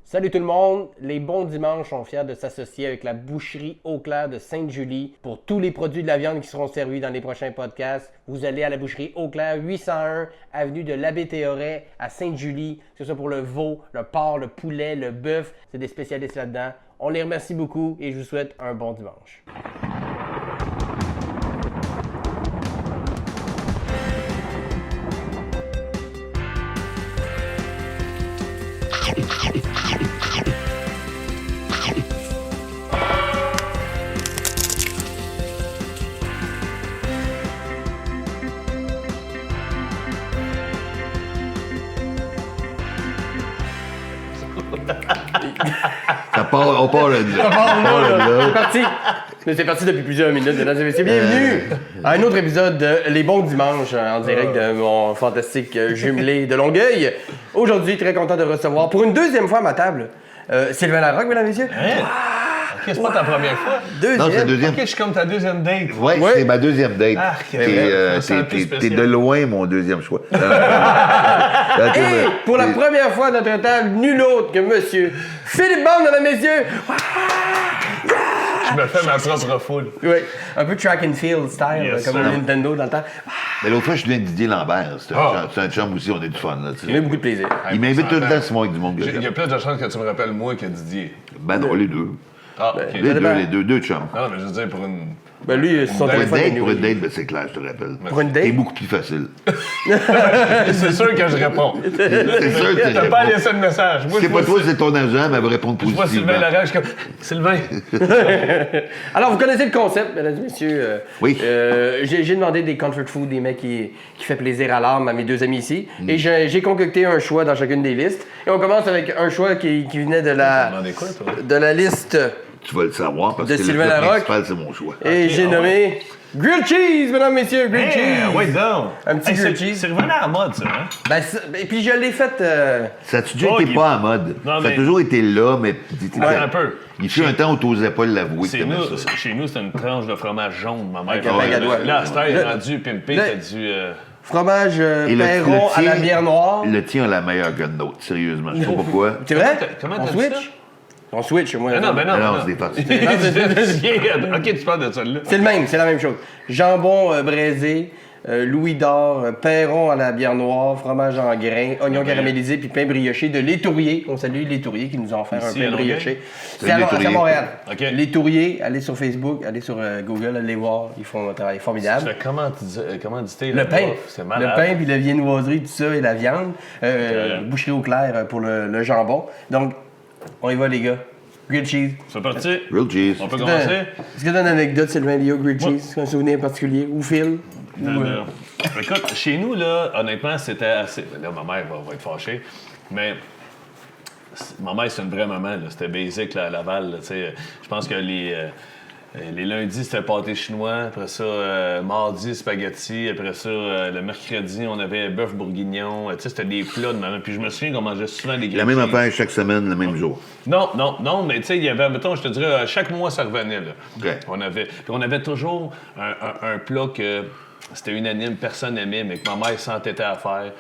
Salut tout le monde, les bons dimanches sont fiers de s'associer avec la boucherie Eau-Claire de Sainte-Julie pour tous les produits de la viande qui seront servis dans les prochains podcasts. Vous allez à la boucherie Eau-Claire, 801 avenue de l'Abbé Théoret à Sainte-Julie, que ce soit pour le veau, le porc, le poulet, le bœuf, c'est des spécialistes là-dedans. On les remercie beaucoup et je vous souhaite un bon dimanche. On part là. C'est parti! C'est parti depuis plusieurs minutes, mesdames et messieurs. Bienvenue à un autre épisode de Les Bons Dimanches en direct de mon fantastique jumelé de Longueuil. Aujourd'hui, très content de recevoir pour une deuxième fois à ma table Sylvain Larocque, mesdames et messieurs. Ok, c'est pas ta première fois? Deuxième. Non, c'est la deuxième. Ok, je suis comme ta deuxième date. Oui, c'est ma deuxième date. Ah, c'est T'es de loin mon deuxième choix. Et pour la première fois à notre table, nul autre que monsieur Philippe Bond, mesdames et messieurs. Je me fais ma propre foule. Oui, un peu track and field style, Yes, comme sir. Nintendo dans le temps. Mais l'autre fois, je viens de Didier Lambert. C'est un chum aussi, on a du fun. Là, J'ai eu beaucoup de plaisir. Il m'invite tout le temps, Simon, avec du monde que Il y j'aime. a plus de chances que tu me rappelles moi que Didier. Ben non, les deux. Ah, ok. Les deux chums. Non, mais je veux dire pour une. Ben lui, son Pour une téléphone est Pour une noué. date, ben c'est clair, je te rappelle. Pour une C'est date? beaucoup plus facile. C'est sûr que je réponds. C'est sûr que tu T'as pas réponds. laissé de message. Moi, C'est je pas vois toi, c'est ton agent, mais elle va répondre Je vois positivement. Sylvain Larocque, je suis comme Sylvain. Alors, vous connaissez le concept, mesdames et messieurs. Oui. J'ai demandé des comfort food, des mecs qui fait plaisir à l'âme à mes deux amis ici. Et j'ai concocté un choix dans chacune des listes. Et on commence avec un choix qui venait de Demandez quoi, toi? la liste. Tu vas le savoir parce De que Sylvain le plat Larocque. principal, c'est mon choix. Et j'ai nommé Grilled Cheese, mesdames et messieurs. Grilled Cheese. Wait down. Un petit grilled cheese. C'est revenu à la mode, ça, hein? Ben, et puis je l'ai fait. Ça a-tu déjà Oh, été il- pas en mode? Non, Ça a mais- toujours été là, mais... Ouais, un peu. Il fut un temps où t'osais pas l'avouer que C'est t'aimais nous, ça. chez nous, c'est une tranche de fromage jaune, ma mère. Avec un bague à doigts. Là, à cette heure, il est rendu pimpé, Le- t'as dû. Fromage Et Perron à la bière noire. Le tien a la meilleure que le nôtre, sérieusement. Je sais pas pourquoi. C'est vrai? Comment On t'as dit switch? ça? On switch, moi. Ah non, ben non. Ah non, ben c'est des parties. Ok, tu parles de celle-là. C'est le même, c'est la même chose. Jambon braisé, Louis d'or, Perron à la bière noire, fromage en grains, oignons caramélisés, puis pain brioché de L'Étourier. On salue L'Étourier qui nous a offert un Ici, pain à Longueuil? brioché. C'est C'est à L'Étourier. Montréal. Ok. L'Étourier, allez sur Facebook, allez sur Google, allez voir. Ils font un travail Tu formidable. fais commanditer Le pain, c'est le malade. pain, puis la viennoiserie, tout ça, et la viande. Boucherie Eau-Claire pour le jambon. Donc, on y va, les gars. Grilled cheese. C'est parti. Real cheese. On peut Est-ce commencer? que tu as une anecdote, Sylvain Léo, grilled cheese? Un souvenir particulier? Ou Phil? Écoute, chez nous, là, honnêtement, c'était assez. Là, ma mère va être fâchée, mais ma mère, c'est une vraie maman. Là. C'était basic là, à Laval. Là, tu sais. Je pense que les lundis, c'était pâté chinois. Après ça, mardi, spaghetti. Après ça, le mercredi, on avait bœuf bourguignon. Tu sais, c'était des plats de maman. Puis je me souviens qu'on mangeait souvent des La grilled même cheese. affaire chaque semaine, le même jour. Non, mais tu sais, il y avait, mettons, je te dirais, chaque mois, ça revenait. Là. OK. On avait toujours un plat que c'était unanime, personne n'aimait, mais que ma mère s'entêtait à faire.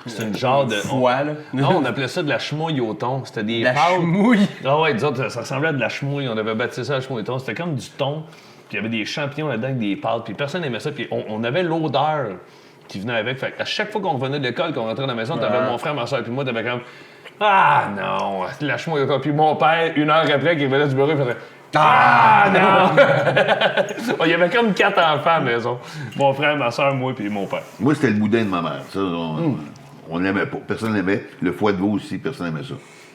C'est une genre de. Foie, là. Non, on appelait ça de la chemouille au thon. C'était des La pâtes. chemouille. Ah ouais, disons, ça ressemblait à de la chemouille. On avait baptisé ça la chemouille au thon. C'était comme du thon. Puis il y avait des champignons là-dedans avec des pâtes. Puis personne n'aimait ça. Puis on avait l'odeur qui venait avec. Fait à chaque fois qu'on revenait de l'école, qu'on rentrait dans la maison, t'avais mon frère, ma soeur, puis moi, t'avais comme. Ah non, la chemouille au thon. Puis mon père, une heure après, qui revenait du bureau, il faisait. Ah non! Il y avait comme 4 enfants à la maison. Mon frère, ma soeur, moi, puis mon père. Moi, c'était le boudin de ma mère. Ça, on l'aimait pas. Personne l'aimait. Le foie de veau aussi, personne n'aimait ça.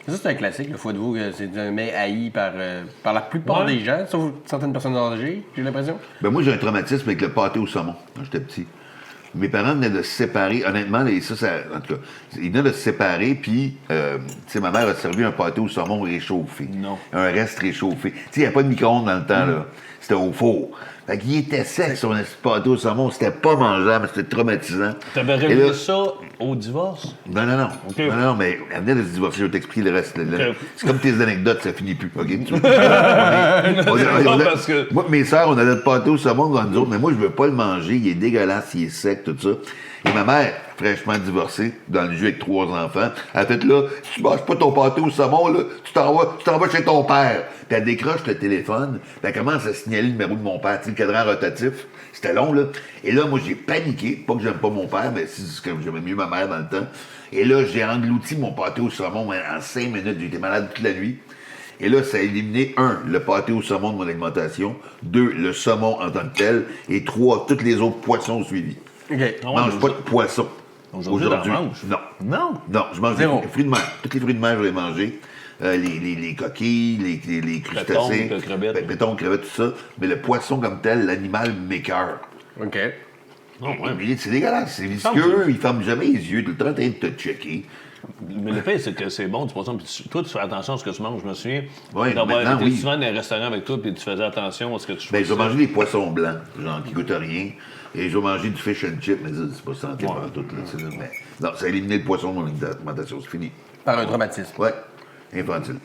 Ça, c'est un classique, le foie de veau. C'est un mets haï par la plupart Ouais. des gens, sauf certaines personnes âgées, j'ai l'impression. Ben moi, j'ai un traumatisme avec le pâté au saumon quand j'étais petit. Mes parents venaient de se séparer. Honnêtement, en tout cas, ils venaient de se séparer, puis, tu sais, ma mère a servi un pâté au saumon réchauffé. Non. Un reste réchauffé. Tu sais, il n'y avait pas de micro-ondes dans le temps, là. C'était au four. Fait qu'il était sec, son pâté au saumon. C'était pas mangeable, c'était traumatisant. T'avais Et réglé là- ça au divorce? Non, non, non. OK. Non, mais elle venait de se divorcer, je vais t'expliquer le reste. OK. C'est comme tes anecdotes, ça finit plus, OK? Non, parce que- Moi et mes sœurs, on a notre pâté au saumon dans nous autres, mais moi, je veux pas le manger, il est dégueulasse, il est sec, tout ça. Et ma mère, fraîchement divorcée, dans le jeu avec 3 enfants. Elle a fait là, si tu manges pas ton pâté au saumon, là, tu t'en vas chez ton père. Puis elle décroche le téléphone, puis elle commence à signaler le numéro de mon père, tu sais, le cadran rotatif. C'était long, là. Et là, moi, j'ai paniqué. Pas que j'aime pas mon père, mais c'est que j'aimais mieux ma mère dans le temps. Et là, j'ai englouti mon pâté au saumon en 5 minutes. J'ai été malade toute la nuit. Et là, ça a éliminé 1, le pâté au saumon de mon alimentation, 2, le saumon en tant que tel, et 3, tous les autres poissons suivis. OK. Je mange pas de poisson. Aujourd'hui, t'en manges? Non. Non? Non, je mange Zéro. des fruits de mer. Tous les fruits de mer, je vais les manger. Les coquilles, les crustacés. Pétons, crevettes. Pétons, crevettes, tout ça. Mais le poisson comme tel, l'animal m'écoeure. OK. Non, ouais. Mais c'est dégueulasse, c'est visqueux, il ferme jamais les yeux, tout le temps en train de te checker. Mais le fait, c'est que c'est bon du poisson. Puis toi, tu fais attention à ce que tu manges. Je me souviens Oui, d'avoir maintenant, été oui. souvent dans un restaurant avec toi, puis tu faisais attention à ce que tu Ben, je faisais. vais manger des poissons blancs, genre qui goûtent rien. Et je vais manger du fish and chip, mais ça, c'est pas santé par tout. Là, mais, non, ça a éliminé le poisson de mon alimentation, c'est fini. Par un traumatisme. Ouais, infantile.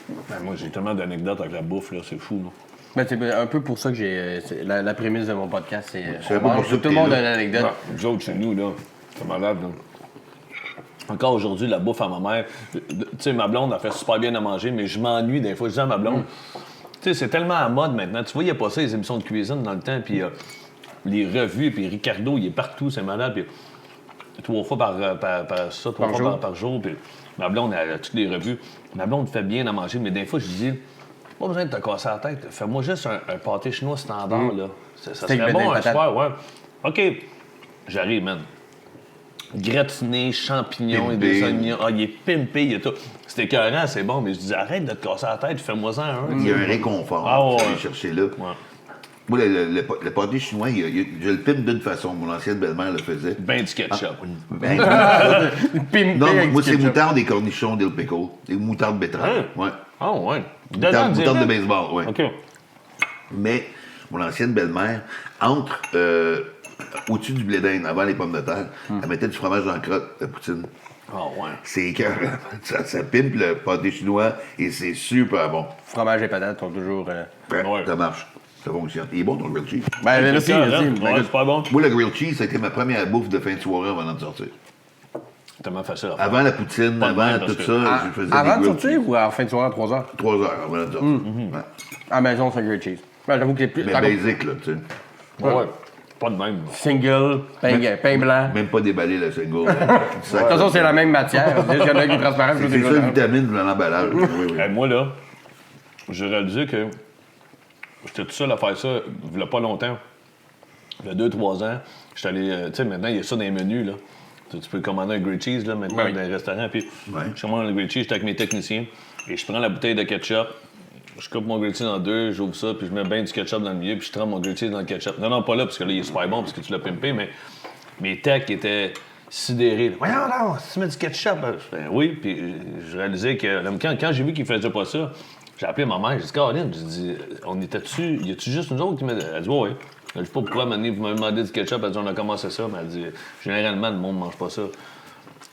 Ben, moi, j'ai tellement d'anecdotes avec la bouffe, là, c'est fou. Là. Ben, c'est un peu pour ça que j'ai. La prémisse de mon podcast, c'est. C'est un peu pour ça que tout le t'es monde là. a une anecdote. Non, nous autres, chez nous, là, c'est malade, là. Encore aujourd'hui, la bouffe à ma mère. Tu sais, ma blonde, elle fait super bien à manger, mais je m'ennuie des fois. Je dis à ma blonde, tu sais, c'est tellement à mode maintenant. Tu vois, il n'y a pas ça, les émissions de cuisine dans le temps, puis les revues, puis Ricardo, il est partout, c'est malade, puis 3 fois par jour, puis ma blonde, elle a toutes les revues. Ma blonde fait bien à manger, mais des fois, je dis, pas besoin de te casser la tête. Fais-moi juste un pâté chinois standard, là. Ça Steak, serait bon, beignet, un patate. soir, ouais. OK, j'arrive, man. Gratiné, champignons et des Pimpé. oignons. Ah, il est pimpé, il y a tout. C'était écœurant, c'est bon, mais je dis, arrête de te casser la tête, fais-moi-en un. Il y a un réconfort. Ah, ouais, Tu vas ouais. aller chercher là. Ouais. Moi, le pâté chinois, je le pimpe d'une façon. Mon ancienne belle-mère le faisait. Ben du ketchup. Ben, Pimpé non, avec moi, du c'est ketchup. moutarde et cornichons dill pickle. Des moutardes betterave. Hein? Ouais. Ah, ouais. Moutarde de direct? baseball, ouais. OK. Mais mon ancienne belle-mère, entre au-dessus du blé d'Inde, avant les pommes de terre, elle mettait du fromage dans la crotte, la poutine. Ah, ouais. C'est écœurant. Ça pimpe le pâté chinois et c'est super bon. Fromage et patates sont toujours. Ouais. Ça marche. Ça fonctionne. Il est bon ton grilled cheese. Ben, merci, C'est merci. écœurant. Ben, Ouais, écoute, c'est pas bon. Moi, le grilled cheese, ça a été ma première bouffe de fin de soirée avant de sortir. Tellement facile à faire. Avant la poutine, Pas de même, avant parce tout que- ça, je faisais Avant de des grilled sortir cheese. ou en fin de soirée à 3 heures? 3 heures avant de sortir. Ouais. À la maison, c'est un grilled cheese. Ben, j'avoue que c'est plus. Mais par contre, basic, là, tu sais. Ouais. Pas de même. là. Single, pain blanc. Même pas déballé le single. De toute façon, c'est la même matière. Il y en a qui est transparent, C'est l'autre ça, est blanc. vitamine dans l'emballage. Oui, oui. Hey, moi, là, j'ai réalisé que j'étais tout seul à faire ça il y a pas longtemps. Il y a 2-3 ans. J'étais allé. Tu sais, maintenant, il y a ça dans les menus, là. Tu peux commander un grilled cheese, là, maintenant, Oui. dans les restaurants. Puis, Ouais. je commande le grilled cheese, j'étais avec mes techniciens. Et je prends la bouteille de ketchup. Je coupe mon grilled cheese en 2, j'ouvre ça, puis je mets bien du ketchup dans le milieu, puis je trempe mon grilled cheese dans le ketchup. Non, pas là, parce que là, il est super bon, parce que tu l'as pimpé, mais mes techs étaient sidérés. Voyons, non, si tu mets du ketchup. Ben oui, puis je réalisais que quand j'ai vu qu'ils faisaient pas ça, j'ai appelé ma mère, j'ai dit, Caroline, j'ai dit, on était-tu, y a-tu juste nous autres qui m'a. Elle dit, ouais. Je sais pas pourquoi, maintenant, vous m'avez demandé du ketchup, elle dit, on a commencé ça, mais elle dit, généralement, le monde mange pas ça.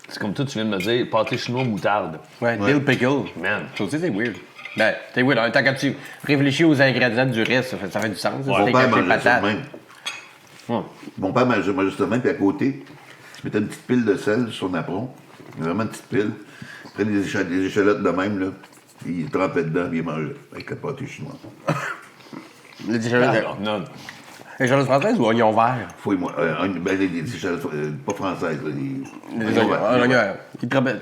C'est comme toi, tu viens de me dire, pâté chinois moutarde. Ouais, dill pickle. Man. Ça aussi, c'est weird. Ben, c'est weird. En même temps, quand tu réfléchis aux ingrédients du reste, ça fait du sens. Mon Steak père haché, mangeait ça patates. de même. Ouais. Mon père mangeait ça de même, puis à côté, je mettais une petite pile de sel sur son apron. Vraiment une petite pile. Après des échalotes de même, là. Puis il trempait dedans, puis il mangeait avec le pâté chinois. Les échalotes Ah, non. échalotes françaises ou oignons verts? Fouille-moi. Des échalotes, pas françaises, là. Les oignons verts. Qui te rappellent.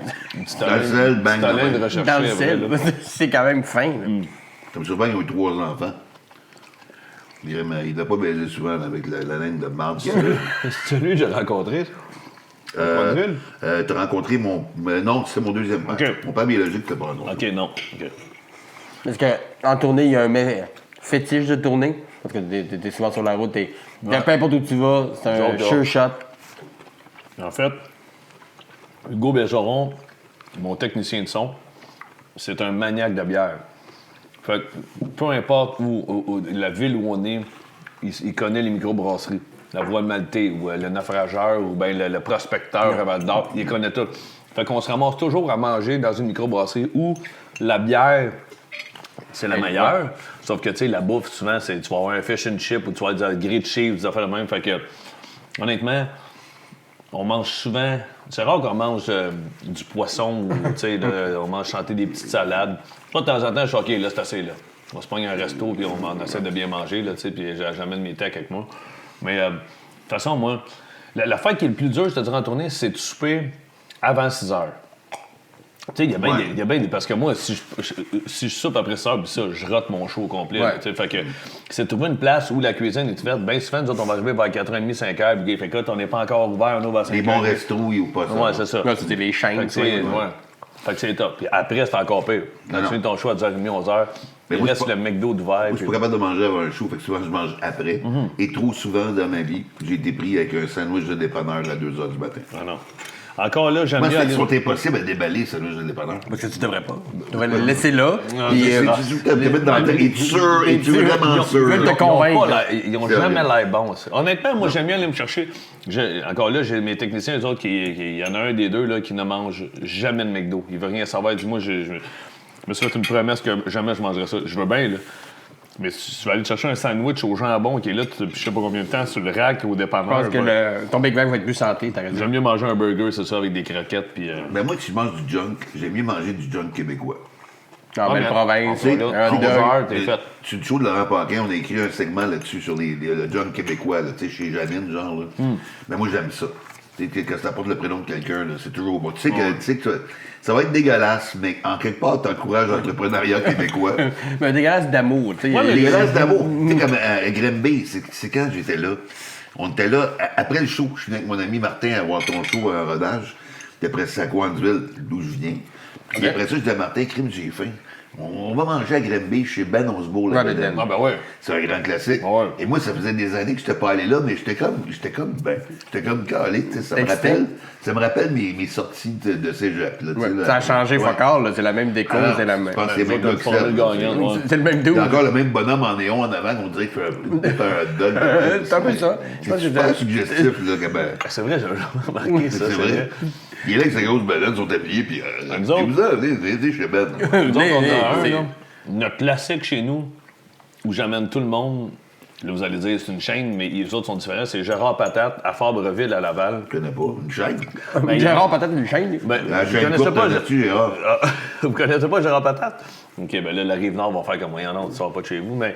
Dans le sel, bang, C'est allé bang. de rechercher Dans le après, sel. là. C'est quand même fin. là. Comme souvent, ils ont eu 3 enfants. Il n'a pas baisé souvent avec la laine de marde. C'est celui que j'ai rencontré. T'as rencontré mon. Non, c'est mon deuxième père. OK. Mon père biologique, t'as pas rencontré. OK, non. OK. Parce qu'en tournée, il y a un mets fétiche de tournée. Parce que t'es souvent sur la route, peu importe où tu vas, c'est un Joke, sure shot. En fait, Hugo Bergeron, mon technicien de son, c'est un maniaque de bière. Fait que peu importe la ville où on est, il connaît les microbrasseries. La Voie Maltais, ou le Naufrageur, ou bien le Prospecteur à Val d'Or, il les connaît tout. Fait qu'on se ramasse toujours à manger dans une microbrasserie où la bière, c'est la meilleure. Sauf que, tu sais, la bouffe, souvent, tu vas avoir un fish and chip ou tu vas avoir du grilled cheese ou des affaires de même. Fait que, honnêtement, on mange souvent... C'est rare qu'on mange du poisson ou, tu sais, on mange chanter des petites salades. Pas de temps en temps, je suis OK, là, c'est assez, là. On se pogne un resto, puis on essaie de bien manger, là, tu sais, puis j'amène mes techs avec moi. Mais, de toute façon, moi, la fête qui est le plus dur, je te dirais, en tournée, c'est de souper avant 6 heures. Tu sais, il y a bien des... Parce que moi, si je soupe après ça, puis ça, je rate mon show au complet. Ouais. Là, fait que c'est de trouver une place où la cuisine est ouverte. Bien souvent, nous autres, on va arriver vers 4h30, 5h, puis fait que on n'est pas encore ouvert, on ouvre à 5h. Les bons restos, ils ouvrent pas ça. Ouais, c'est ça. Là, c'était les chaînes. Fait que c'est, ouais. Fait que c'est top. Puis après, c'est encore pire. Quand tu finis ton show à 10h30, 11h, Mais il moi, reste je suis le McDo d'ouvert. Moi, je suis pas capable de manger avant un show, fait que souvent, je mange après. Et trop souvent dans ma vie, j'ai été pris avec un sandwich de dépanneur à 2h du matin. Ah non. Encore là, j'aime Moi, bien c'est aller... sont impossible à déballer, ce sandwich de dépanneur. Parce que tu devrais pas. Tu devrais le laisser là. Puis, Tu te mettre dans la tête. Es-tu sûr? Es-tu vraiment sûr? veulent te Ils ont convaincre. ils ont C'est jamais vrai. l'air bons. Ça. Honnêtement, moi, j'aime bien aller me chercher. Encore là, j'ai mes techniciens, eux autres, il y en a un des deux là, qui ne mange jamais de McDo. Il veut rien savoir. Dis-moi, je me suis fait une promesse que jamais je mangerais ça. Je veux bien, là. Mais si tu vas aller te chercher un sandwich au jambon qui est là, je sais pas combien de temps, sur le rack au je dépanneur. pense que ton Big Mac va être plus santé, t'as raison. J'aime mieux manger un burger, c'est ça, avec des croquettes. Puis, Ben moi, si je mange du junk, j'aime mieux manger du junk québécois. En belle mais- province. Tu sais, un hot 11 dog. heures, t'es fait. Sur le show de Laurent Paquin, on a écrit un segment là-dessus sur le junk québécois, là, tu sais, chez Janine, genre. Là. Ben moi, j'aime ça. Tu sais, quand ça porte le prénom de quelqu'un, là, c'est toujours bon. Tu sais que ça va être dégueulasse, mais en quelque part, t'encourages l'entrepreneuriat québécois. Mais un dégueulasse d'amour, tu sais. Ouais, mais dégueulasse d'amour. Tu sais, comme à Grimby, c'est quand j'étais là. On était là, après le show, je suis venu avec mon ami Martin à voir ton show à rodage. Puis après, c'est à Coansville, d'où je viens. Puis après ça, je dis à Martin, crime, j'ai faim. On va manger à Grimby chez Ben Osborne. Ouais, Ben. Ah, ben ouais. C'est un grand classique. Ouais. Et moi, ça faisait des années que je n'étais pas allé là, mais j'étais comme calé, tu sais, Excité. ça me rappelle mes sorties de cégep, là, tu sais, Ouais, là. ça a changé Ouais. focal, là. C'est la même déco, Ah, c'est la je même. pense que c'est le même Comme gars que formule ça. gagnante, ouais. C'est le même Il dude. y a encore le même bonhomme en néon en avant, on dirait qu'il fait un hot dog. C'est un peu ça. Je pense que C'est super suggestif, là, comme... C'est vrai, j'ai jamais remarqué ça. C'est vrai. Il est là avec sa grosse balade, ils sont habillés, puis... Nous autres- vous venez chez Ben. Nous autres, on a un, c'est- là. Notre classique chez nous, où j'amène tout le monde, là, vous allez dire c'est une chaîne, mais les autres sont différents, c'est Gérard Patate à Fabreville, à Laval. Je connais pas, une chaîne. Ben, Gérard, peut-être une chaîne. Ben, La vous chaîne connaissez courte pas, là-dessus, Gérard. Ah, vous connaissez pas Gérard Patate? OK, ben là, la Rive-Nord va faire comme moi. Il y en a, tu sors pas de chez vous, mais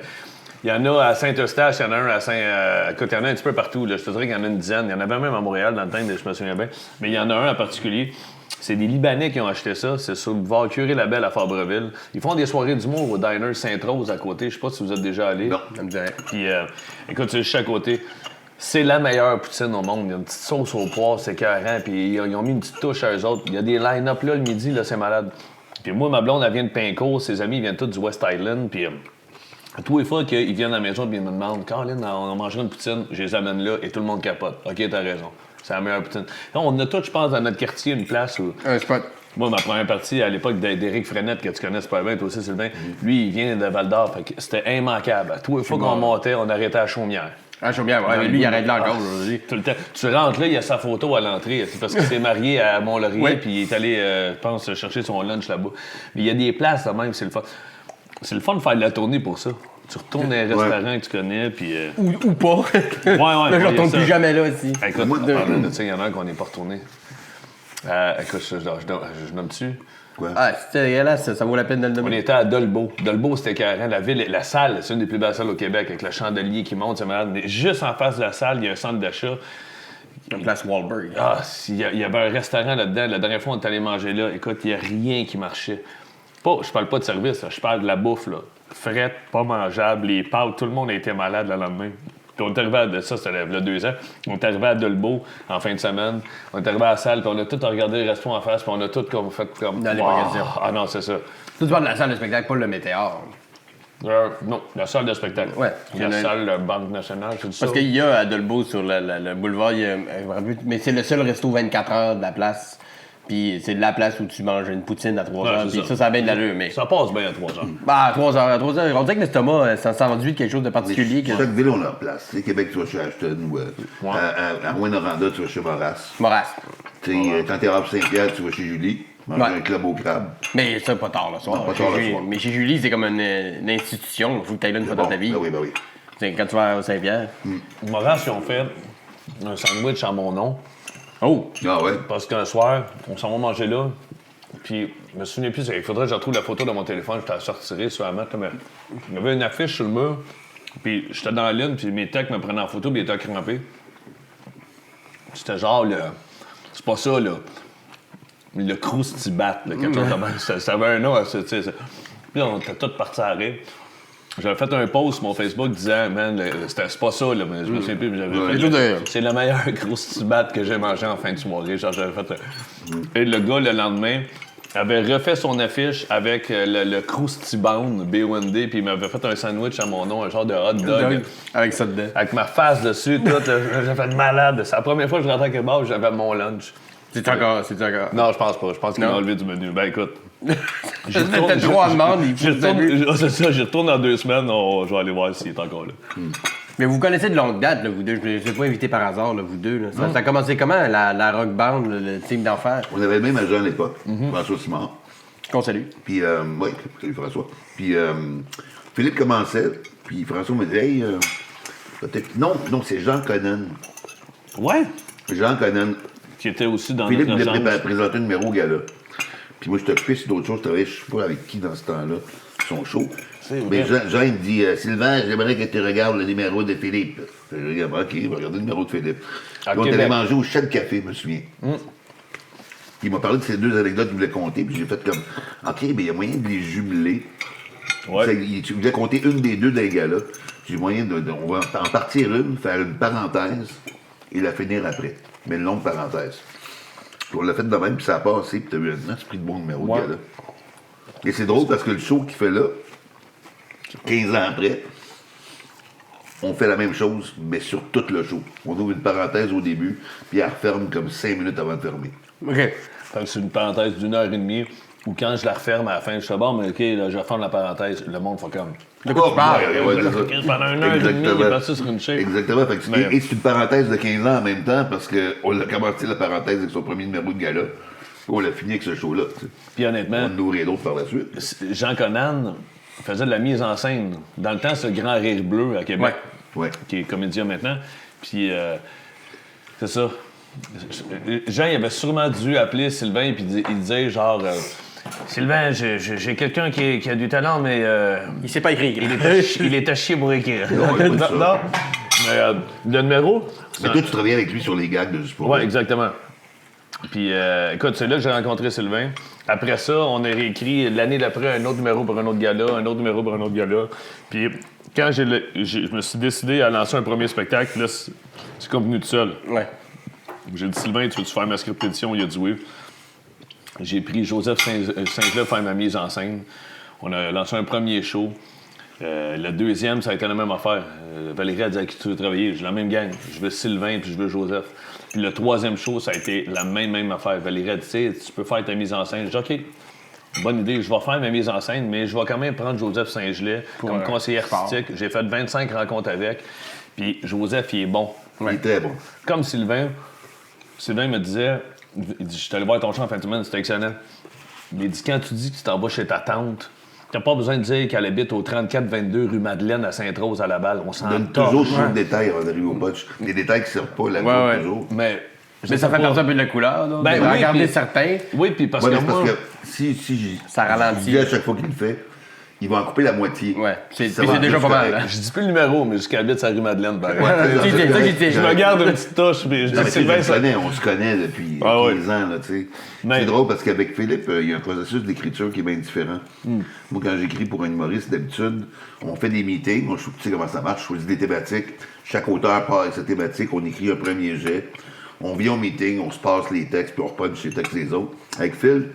il y en a à Saint-Eustache, il y en a un à écoute, il y en a un petit peu partout, là. Je te dirais qu'il y en a une dizaine. Il y en avait même à Montréal dans le temps, je me souviens bien. Mais il y en a un en particulier. C'est des Libanais qui ont acheté ça. C'est sur le boulevard Curé-Labelle à Fabreville. Ils font des soirées d'humour au diner Sainte-Rose à côté. Je sais pas si vous êtes déjà allé. Non. Ça me dirait. Puis, écoute, c'est juste à côté. C'est la meilleure poutine au monde. Il y a une petite sauce au poivre, c'est carré. Puis ils ont mis une petite touche à eux autres. Il y a des line-up là le midi, là, c'est malade. Puis moi, ma blonde, elle vient de Pincourt. Ses amis, ils viennent tous du West Island. Puis à tous les fois qu'ils viennent à la maison, puis ils me demandent, Caroline, on mangerait une poutine, je les amène là et tout le monde capote. OK, t'as raison. C'est la meilleure poutine. Là, on a tous, je pense, dans notre quartier, une place où. Un spot. Moi, ma première partie, à l'époque d'Éric Frenette, que tu connais super bien, toi aussi, Sylvain, lui, il vient de Val-d'Or. Fait que c'était immanquable. À tous les fois qu'on montait, on arrêtait à Chaumière. Ah, je bien, ouais, mais lui, il arrête là encore aujourd'hui. Tout le temps. Tu rentres là, il y a sa photo à l'entrée. C'est parce qu'il s'est marié à Mont-Laurier, Oui. puis il est allé, je pense, chercher son lunch là-bas. Mais il y a des places, là même, c'est le fun. C'est le fun de faire de la tournée pour ça. Tu retournes dans les restaurants que tu connais, puis... Ou pas. Ouais, Là, je il y a retourne ça. plus jamais là aussi. Écoute, en parlant de ça, il y en a un qu'on n'est pas retourné. Écoute, je nomme dessus. Quoi? Ah, c'était dégueulasse, ça vaut la peine de le On nommer. était à Dolbeau. Dolbeau, c'était carré. La ville, la salle, c'est une des plus belles salles au Québec, avec le chandelier qui monte, c'est malade. Mais juste en face de la salle, il y a un centre d'achat. Une place Wahlberg. Ah, il y avait un restaurant là-dedans. La dernière fois, on est allé manger là. Écoute, il n'y a rien qui marchait. Je parle pas de service, là. Je parle de la bouffe, là. Frette, pas mangeable, les pâtes, tout le monde a été malade le lendemain. Puis on est arrivé à ça, c'était il y a 2 ans. On est arrivé à Dolbeau en fin de semaine. On est arrivé à la salle, puis on a tout regardé le restaurant en face, puis on a tout fait comme. Dans les Wow. magasins. Ah non, c'est ça. Tout tu parles de la salle de spectacle, pas le météore. Non, la salle de spectacle. Ouais. La salle Banque Nationale, tout ça. Parce qu'il y a à Dolbeau, sur le boulevard, il y a, mais c'est le seul resto 24 heures de la place. Puis c'est la place où tu manges une poutine à 3 Ouais, heures. c'est Puis ça. ça a bien de l'allure, mais. Ça passe bien à 3 heures. Bah, à 3 heures. À 3 heures. On dirait que l'estomac, ça s'enduit de quelque chose de particulier. Que... Chaque ville, on leur place. Tu sais, Québec, tu vas chez Ashton ou à Rouyn-Noranda, tu vas chez Moras. Moras. Tu sais, quand t'es à Saint-Pierre, tu vas chez Julie. Manger Ouais. un club au crabe. Mais ça, pas tard le soir. Non, pas tard le Chez- soir. Mais chez Julie, c'est comme une institution. Il faut que tu ailles là une fois dans ta vie. Ben oui, ben oui. C'est quand tu vas au Saint-Pierre. Moras, ils ont fait un sandwich en mon nom. Oh! Ah ouais? Parce qu'un soir, on s'en va manger là. Puis, je me souviens plus, il faudrait que je retrouve la photo de mon téléphone, j'étais à sortir sur la mat. Mais il y avait une affiche sur le mur. Puis, j'étais dans la ligne, puis mes techs me prenaient en photo, puis ils étaient crampés. C'était genre le. C'est pas ça, là. Le croustibat, là, quelque chose comme ça. Ça avait un nom, tu sais. Puis, on était tous partis à rire. J'avais fait un post sur mon Facebook disant, man, c'est pas ça, là, mais je me souviens plus, mais j'avais fait. C'est le meilleur croustibat que j'ai mangé en fin de soirée. Genre, j'avais fait. Et le gars, le lendemain, avait refait son affiche avec le Croustibound B1D, puis il m'avait fait un sandwich à mon nom, un genre de hot dog. Avec ça dedans. Avec ma face dessus, tout. J'ai fait malade. C'est la première fois que je rentrais à quelque part, j'avais mon lunch. C'est encore. Non, je pense pas. Je pense qu'il m'a enlevé du menu. Ben écoute. T'as trop en demande, il faut c'est ça, j'y retourne dans 2 semaines, je vais aller voir s'il est encore là. Mais vous connaissez de longue date, là, vous deux. Je ne vous ai pas invité par hasard, là, vous deux. Là. Ça a commencé comment, la rock band, le team d'enfer? On avait le même agent à l'époque, François Simard. Qu'on salue. Puis, oui, salut François. Puis, Philippe commençait, puis François me dit, hey, peut-être. Non, c'est Jean Conan. Ouais? Jean Conan. Qui était aussi dans Philippe notre voulait agence. présenter un numéro au gala. Puis moi, je t'occupais sur d'autres choses. Je travaillais, je sais pas avec qui dans ce temps-là, son show. Mais Jean, il me dit, Sylvain, j'aimerais que tu regardes le numéro de Philippe. Je regarde, OK, je vais regarder le numéro de Philippe. Puis on allait manger au Chat de Café, je me souviens. Il m'a parlé de ces 2 anecdotes qu'il voulait compter, puis j'ai fait comme, OK, mais il y a moyen de les jumeler. Ouais. Il voulait compter une des 2 d'un gala. J'ai moyen on va en partir une, faire une parenthèse et la finir après. Mais une longue parenthèse. Puis on l'a fait de même, puis ça a passé, puis t'as eu un esprit de bon numéro de gala. Et c'est drôle parce que le show qu'il fait là, 15 ans après, on fait la même chose, mais sur tout le show. On ouvre une parenthèse au début, puis elle referme comme 5 minutes avant de fermer. OK. Fait que c'est une parenthèse d'1h30 où quand je la referme à la fin, je fais bon, mais OK, là, je referme la parenthèse, le monde fait comme. De quoi tu parles? Pendant 1h30, il est passé sur une shape. Exactement. Fait que et c'est une parenthèse de 15 ans en même temps, parce qu'on a commencé la parenthèse avec son premier numéro de gala. On l'a fini avec ce show-là. Puis honnêtement, On en ouvrait d'autres par la suite. Jean Conan faisait de la mise en scène. Dans le temps, c'est le Grand Rire Bleu à Québec, Ouais. qui est comédien maintenant. Puis c'est ça. Jean, il avait sûrement dû appeler Sylvain, et il disait genre. Sylvain, j'ai quelqu'un qui a du talent, mais Il sait pas écrire. il est à chier pour écrire. Non, il a pas dit ça. Mais le numéro. Mais toi, tu travaillais avec lui sur les gags de Juste pour Oui, rire. exactement. Puis, écoute, c'est là que j'ai rencontré Sylvain. Après ça, on a réécrit l'année d'après un autre numéro pour un autre gala, un autre numéro pour un autre gala. Puis, quand je me suis décidé à lancer un premier spectacle, là, c'est comme venu tout seul. Ouais. J'ai dit, Sylvain, tu veux-tu faire ma script édition? Il a dit oui. J'ai pris Joseph Saint-Gelais pour faire ma mise en scène. On a lancé un premier show. Le deuxième, ça a été la même affaire. Valérie a dit à qui tu veux travailler. J'ai la même gang. Je veux Sylvain puis je veux Joseph. Puis le troisième show, ça a été la même affaire. Valérie a dit, tu peux faire ta mise en scène. J'ai dit, OK, bonne idée, je vais faire ma mise en scène, mais je vais quand même prendre Joseph Saint-Gelais comme conseiller artistique. J'ai fait 25 rencontres avec. Puis Joseph, il est bon. Il est très bon. Comme Sylvain me disait, il dit, je suis allé voir ton chant en fin de semaine, c'était excellent. Il dit, quand tu dis que tu t'en vas chez ta tante, t'as pas besoin de dire qu'elle habite au 34-22 rue Madeleine à Sainte-Rose à Laval. On s'en Donne torche. toujours sur le détail avant d'arriver au punch. Des détails qui ne servent pas la vie toujours. Mais ça fait perdre un peu de la couleur, là. Ben de oui, regarder puis- certains. Oui, puis parce Ouais, que mais c'est moi... parce que si Ça ralentit. je dis à chaque fois qu'il le fait, il va en couper la moitié. Ouais. C'est Ça va en déjà plus pas mal, correct. là. Je dis plus le numéro, mais jusqu'à habite sa rue Madeleine. Ben, Ouais, C'est ça qui était. je me garde une petite touche, puis je Non, dis mais Sylvain, on se connaît depuis Ah ouais. 15 ans, là, tu sais. Mais- C'est drôle parce qu'avec Philippe, il y a un processus d'écriture qui est bien différent. Moi, quand j'écris pour un humoriste, d'habitude, on fait des meetings, tu sais comment ça marche, je choisis des thématiques, chaque auteur part avec sa thématique, on écrit un premier jet, on vient au meeting, on se passe les textes, puis on repunch les textes des autres. Avec Phil,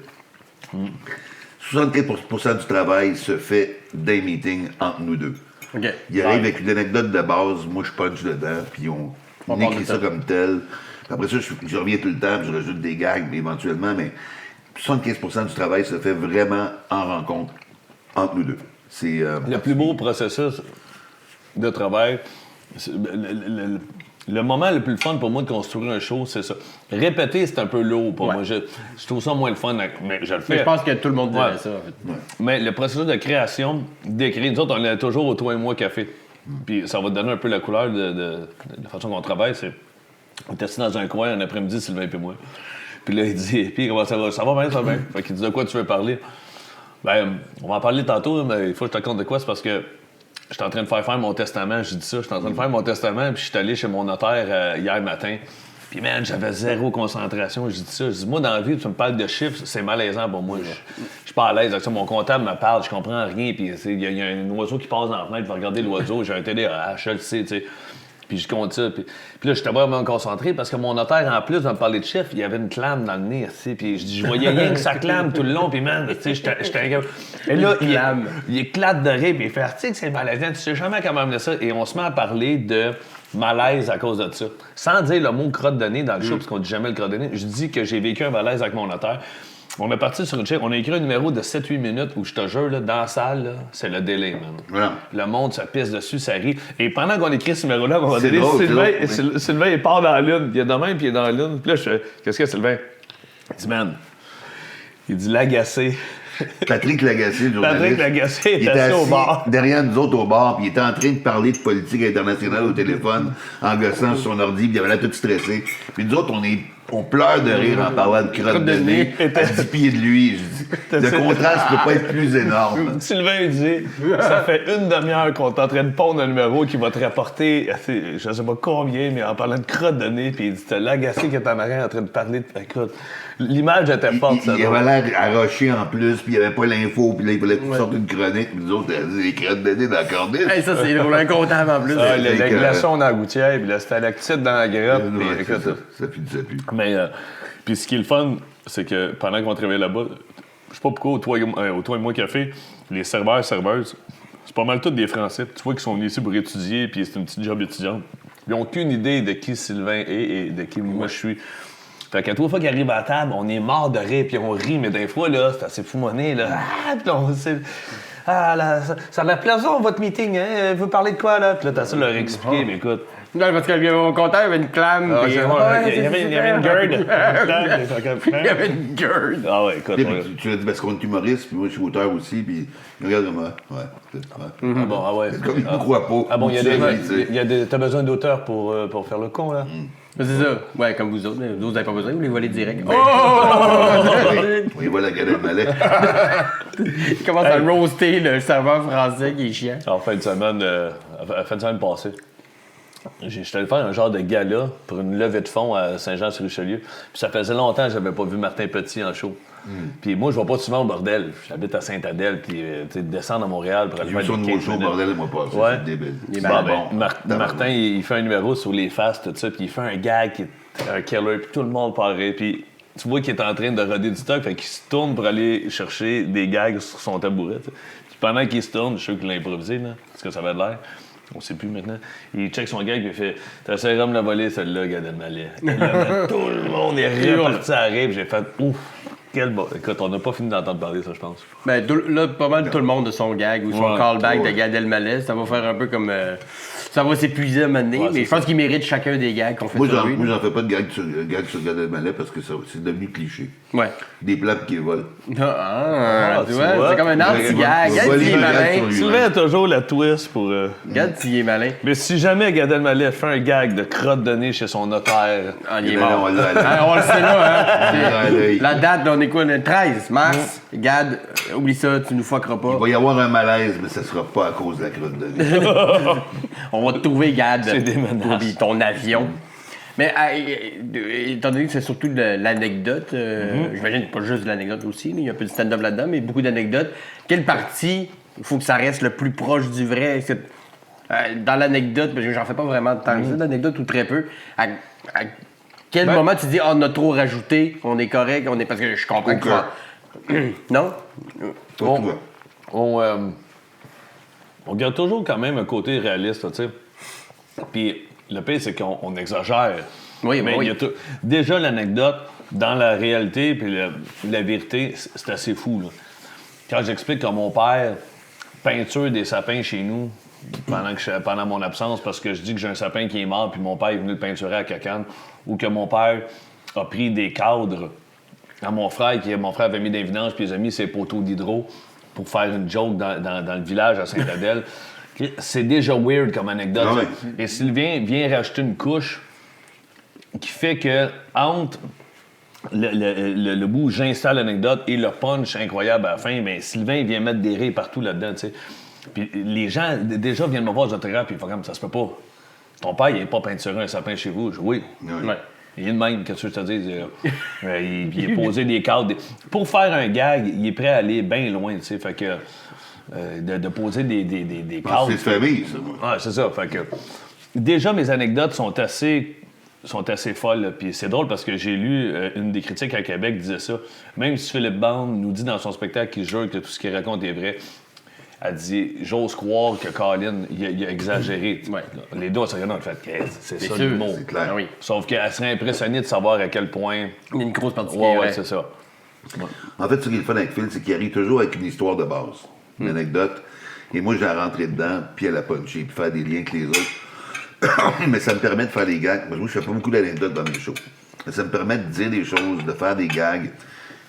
75% du travail se fait d'un meeting entre nous deux. OK. Il arrive avec une anecdote de base, moi je punch dedans, puis on parle écrit de ça ça. comme tel. Puis après ça, je reviens tout le temps, puis je rajoute des gags, mais éventuellement, mais 75% du travail se fait vraiment en rencontre entre nous deux. C'est le plus beau processus de travail, le moment le plus fun pour moi de construire un show, c'est ça. Répéter, c'est un peu lourd pour moi. Je trouve ça moins le fun, mais je le fais. Mais je pense que tout le monde dirait Ouais. ça, en fait. Mais le processus de création, d'écrire, nous autres, on est toujours au toi et moi café. Puis ça va te donner un peu la couleur de la façon qu'on travaille. C'est On était assis dans un coin un après-midi, Sylvain et moi. Puis là, il dit, puis comment ça va? Ça va bien, ça va bien. Fait qu'il dit, de quoi tu veux parler? Ben, on va en parler tantôt, mais il faut que je te raconte de quoi. C'est parce que j'étais en train de faire mon testament. J'ai dit ça, j'étais en train de faire mon testament, puis je suis allé chez mon notaire hier matin. Puis, man, j'avais zéro concentration. J'ai dit ça. Je dis, moi, dans la vie, tu me parles de chiffres, c'est malaisant pour moi. Je suis pas à l'aise avec ça. Mon comptable me parle, je comprends rien. Puis, il y a un oiseau qui passe dans la fenêtre, je vais regarder l'oiseau. J'ai un TDAH, je le sais, tu sais. Puis, je compte ça. Puis là, j'étais vraiment concentré parce que mon notaire, en plus de me parler de chiffres, il y avait une clame dans le nez, tu sais. Puis, je dis, je voyais rien que ça clame tout le long. Puis, man, tu sais, j'étais. Et là, il éclate de rire. Puis, il fait, tu sais que c'est malaisant. Tu sais jamais comment amener ça. Et on se met à parler de malaise à cause de ça. Sans dire le mot crotte de nez dans le show, parce qu'on dit jamais le crotte de nez, je dis que j'ai vécu un malaise avec mon notaire. On est parti sur une check, on a écrit un numéro de 7-8 minutes où je te jure, là, dans la salle, là, c'est le délai, man. Voilà. Le monde se pisse dessus, ça rit. Et pendant qu'on écrit ce numéro-là, on va C'est dire drôle, Sylvain, il part dans la lune. Il est de même, puis il est dans la lune. Puis là, je fais, qu'est-ce que Sylvain? Il dit, man, il dit l'agacé. Patrick Lagacé, le journaliste. Patrick Lagacé il était assis au bar. derrière nous autres au bar, puis il était en train de parler de politique internationale au téléphone, en gossant sur son ordi, puis il avait l'air tout stressé. Puis nous autres, on pleure de rire en parlant de crotte de nez à 10 pieds de lui. Je dis, le contraste ne peut pas être plus énorme. Sylvain, il dit, ça fait une demi-heure qu'on est en train de pondre un numéro qui va te rapporter, je sais pas combien, mais en parlant de crotte de nez, puis il dit, t'as l'agacé qui est en arrière en train de parler de... Écoute, l'image était forte, ça. Il avait l'air arroché en plus, puis il n'y avait pas l'info, puis là, il fallait que tu sortes une chronique, puis nous autres, les crottes de nez dans la corniche. Hey, ça, c'est drôle, un comptable en plus. Ah, les glaçons dans la gouttière, puis la stalactite dans la grotte, puis Ouais, écoute... ça pue. Mais, puis ce qui est le fun, c'est que pendant qu'on travaillait là-bas, je sais pas pourquoi, au Toi et Moi Café, les serveuses, c'est pas mal tous des Français. Tu vois qu'ils sont venus ici pour étudier, puis c'est une petite job étudiante. Ils n'ont aucune idée de qui Sylvain est et de qui moi je suis. Fait qu'à trois fois qu'ils arrivent à la table, on est mort de rire, puis on rit, mais des fois, là, c'est assez fou-monné, là. Ah, puis là, ça a l'air plaisant, votre meeting, hein? Vous parlez de quoi, là? Puis là, t'as ça de leur expliquer, mais écoute... Non, parce que mon compteur avait une clame. Ah, puis- il y avait une gueule. Il y avait une gueule. Ah ouais, écoute. Tu l'as dit parce qu'on est humoriste, puis moi je suis auteur aussi, puis regarde moi. Ouais. Ah bon, ah ouais. Comme il ne croit pas. Ah bon, Tu sais, t'as besoin d'auteurs pour faire le con, là? C'est ça. Ouais, comme vous autres. Vous n'avez pas besoin, vous les volez direct. Ben, oui, voilà Gad Elmaleh. Il commence à roaster le serveur français qui est chiant. En fin de semaine passée, j'étais allé faire un genre de gala pour une levée de fonds à Saint-Jean-sur-Richelieu. Puis ça faisait longtemps que j'avais pas vu Martin Petit en show. Puis moi, je vais pas souvent au bordel. J'habite à Sainte-Adèle, puis tu sais, descendre à Montréal pour aller J'ai vu faire ça de des mon 15 show, minutes. bordel, moi pas. Ouais. C'est débile. Il est C'est malade. bon. Martin, il fait un numéro sur les faces, tout ça, puis il fait un gag qui est un killer, puis tout le monde paraît. Puis tu vois qu'il est en train de roder du stock, fait qu'il se tourne pour aller chercher des gags sur son tabouret. T'sais. Puis pendant qu'il se tourne, je suis sûr qu'il l'a improvisé, là, parce que ça avait de l'air. On sait plus maintenant. Il check son gag et il fait t'essaieras de me la voler, celle-là, Gad Elmaleh. Tout le monde est reparti à rire, puis j'ai fait ouf, quel bon. Écoute, on n'a pas fini d'entendre parler, ça, je pense. Ben, là, pas mal tout le monde de son gag ou son Ouais. callback de Gad Elmaleh. Ça va faire un peu comme. Ça va s'épuiser à un moment donné, Ouais, mais c'est je pense qu'il mérite chacun des gags qu'on fait Moi, sur lui. j'en fais pas de gag sur Gad Elmaleh parce que c'est devenu cliché. Ouais. Des plats qui volent. Ah, tu tu vois, vois. c'est comme un anti-gag. Je vais Gad, voler il est un gag malin. sur lui. Sylvain a toujours la twist pour. Gad, il est malin. Mais si jamais Gad Elmaleh fait un gag de crotte de nez chez son notaire, Ah, il est Eh ben non, mort. on l'a, Ah, on le sait là, On l'a à hein. l'œil. La date, là, on est quoi, le 13 mars. Gad, oublie ça, tu nous fuckeras Il pas. va y avoir un malaise, mais ça sera pas à cause de la crotte de nez. On va te trouver, Gad, C'est des menaces. pour ton avion. Mais étant donné que c'est surtout de l'anecdote, j'imagine pas juste de l'anecdote aussi, là, il y a un peu de stand-up là-dedans, mais beaucoup d'anecdotes. Quelle partie, il faut que ça reste le plus proche du vrai? Est-ce que, dans l'anecdote, parce que j'en fais pas vraiment tant que ça, d'anecdote ou très peu, à quel moment tu dis on a trop rajouté, on est correct, on est parce que je comprends que Aucun. non? Pas Bon. toi. on garde toujours quand même un côté réaliste, tu sais. Puis le pire, c'est qu'on exagère. Oui, mais oui. il y a déjà l'anecdote, dans la réalité, puis la vérité, c'est assez fou, là. Quand j'explique que mon père peinture des sapins chez nous pendant mon absence, parce que je dis que j'ai un sapin qui est mort, puis mon père est venu le peinturer à Cacane, ou que mon père a pris des cadres à mon frère avait mis des vidanges, puis il a mis ses poteaux d'hydro pour faire une joke dans le village à Sainte-Adèle. C'est déjà weird comme anecdote. Ah ouais. Et Sylvain vient rajouter une couche. qui fait que entre le bout où j'installe l'anecdote et le punch incroyable à la fin, bien, Sylvain vient mettre des rires partout là-dedans, tu sais. Puis les gens, déjà, viennent me voir aux autographes, puis ils font comme ça se peut pas. Ton père, il n'est pas peinturé un sapin chez vous. Je dis, oui. Ouais. Il est de même, qu'est-ce que je te dis? Il est posé des cadres. Pour faire un gag, il est prêt à aller bien loin, tu sais. Fait que de poser des cadres. C'est de famille, ça, moi. Ah, c'est ça. Fait que déjà, mes anecdotes sont assez folles. Là. Puis c'est drôle parce que j'ai lu une des critiques à Québec disait ça. Même si Philippe Bond nous dit dans son spectacle qu'il jure que tout ce qu'il raconte est vrai, elle dit « J'ose croire que Colin, il a exagéré. Ouais. » Les deux, on se regardent, on fait « C'est ça sûr, le mot. » C'est clair. Ah oui. Sauf qu'elle serait impressionnée de savoir à quel point... Il y a une grosse partie Ouais, c'est ça. En fait, ce qui est le fun avec Phil, c'est qu'il arrive toujours avec une histoire de base, une anecdote. Et moi, j'ai rentré dedans, puis elle a punché, puis faire des liens avec les autres. Mais ça me permet de faire des gags. Moi, je fais pas beaucoup d'anecdotes dans mes shows. Mais ça me permet de dire des choses, de faire des gags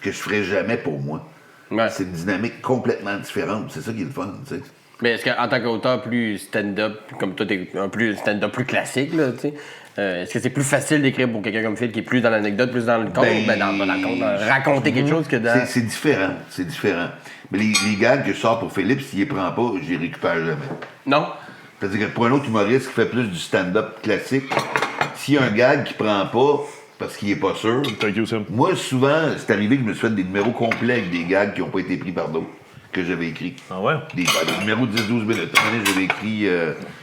que je ferais jamais pour moi. Ouais. C'est une dynamique complètement différente. C'est ça qui est le fun, tu sais. Mais est-ce qu'en tant qu'auteur plus stand-up, comme toi, t'es un plus stand-up plus classique, là, tu sais, est-ce que c'est plus facile d'écrire pour quelqu'un comme Phil qui est plus dans l'anecdote, plus dans le conte, dans le conte, raconter quelque chose que dans... C'est différent, c'est différent. Mais les gags que je sors pour Philippe, s'il les prend pas, je les récupère jamais. Non? C'est-à-dire que pour un autre humoriste qui fait plus du stand-up classique, s'il y a un gag qui prend pas, parce qu'il est pas sûr... Thank you, Sam. Moi, souvent, c'est arrivé que je me suis fait des numéros complets avec des gags qui n'ont pas été pris par d'autres, que j'avais écrits. Ah ouais? Des numéros de 10-12 minutes. Une année, j'avais écrit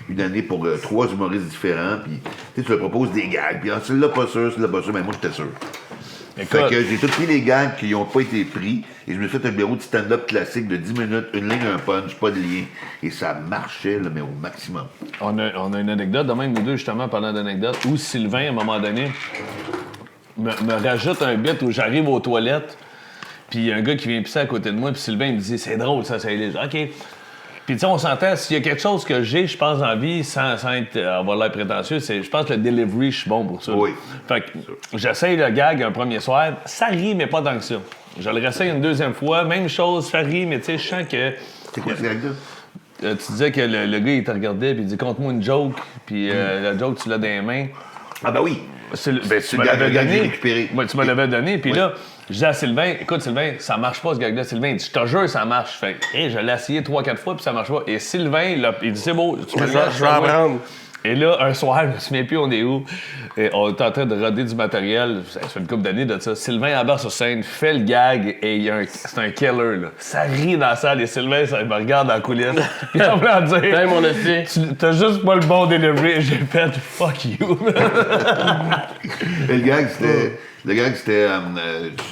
une année pour 3 humoristes différents, puis tu leur proposes des gags, puis celui-là pas sûr, mais moi, j'étais sûr. Fait que j'ai tout pris les gags qui n'ont pas été pris, et je me suis fait un numéro de stand-up classique de 10 minutes, une ligne, un punch, pas de lien. Et ça marchait, là, mais au maximum. On a une anecdote, de même nous deux, justement, parlant d'anecdote, où Sylvain, à un moment donné, me rajoute un bit où j'arrive aux toilettes, puis il y a un gars qui vient pisser à côté de moi, puis Sylvain il me dit « C'est drôle, ça, c'est léger. » OK. Puis tu sais, on s'entend, s'il y a quelque chose que j'ai, je pense, dans la vie, sans avoir l'air prétentieux, c'est, je pense que le delivery, je suis bon pour ça. Oui. Fait que j'essaye le gag un premier soir, ça rit, mais pas tant que ça. Je le réessaye une deuxième fois, même chose, ça rit, mais tu sais, je sens que... C'est quoi ce gag-là? Tu disais que le gars, il te regardait, puis il dit « Conte-moi une joke », puis la joke, tu l'as dans les mains. Ah ben oui! Tu le me gag l'avais que j'ai donné. récupéré. Ouais, tu me l'avais donné, puis là, je dis à Sylvain, écoute Sylvain, ça marche pas ce gag-là. Sylvain, il dit, je te jure, ça marche. Fait que, je l'ai essayé 3-4 fois, puis ça marche pas. Et Sylvain, il dit, c'est beau, tu me le laisses. Je vais en prendre. Et là, un soir, je me souviens plus, on est où. Et on est en train de roder du matériel. Ça fait une couple d'années de ça. Sylvain embarque sur scène, fait le gag, et c'est un killer, là. Ça rit dans la salle, et Sylvain, ça me regarde dans la coulisse. Puis on va dire, Putain, mon esti. t'as juste pas le bon delivery. Et j'ai fait, fuck you. Le gag, c'était...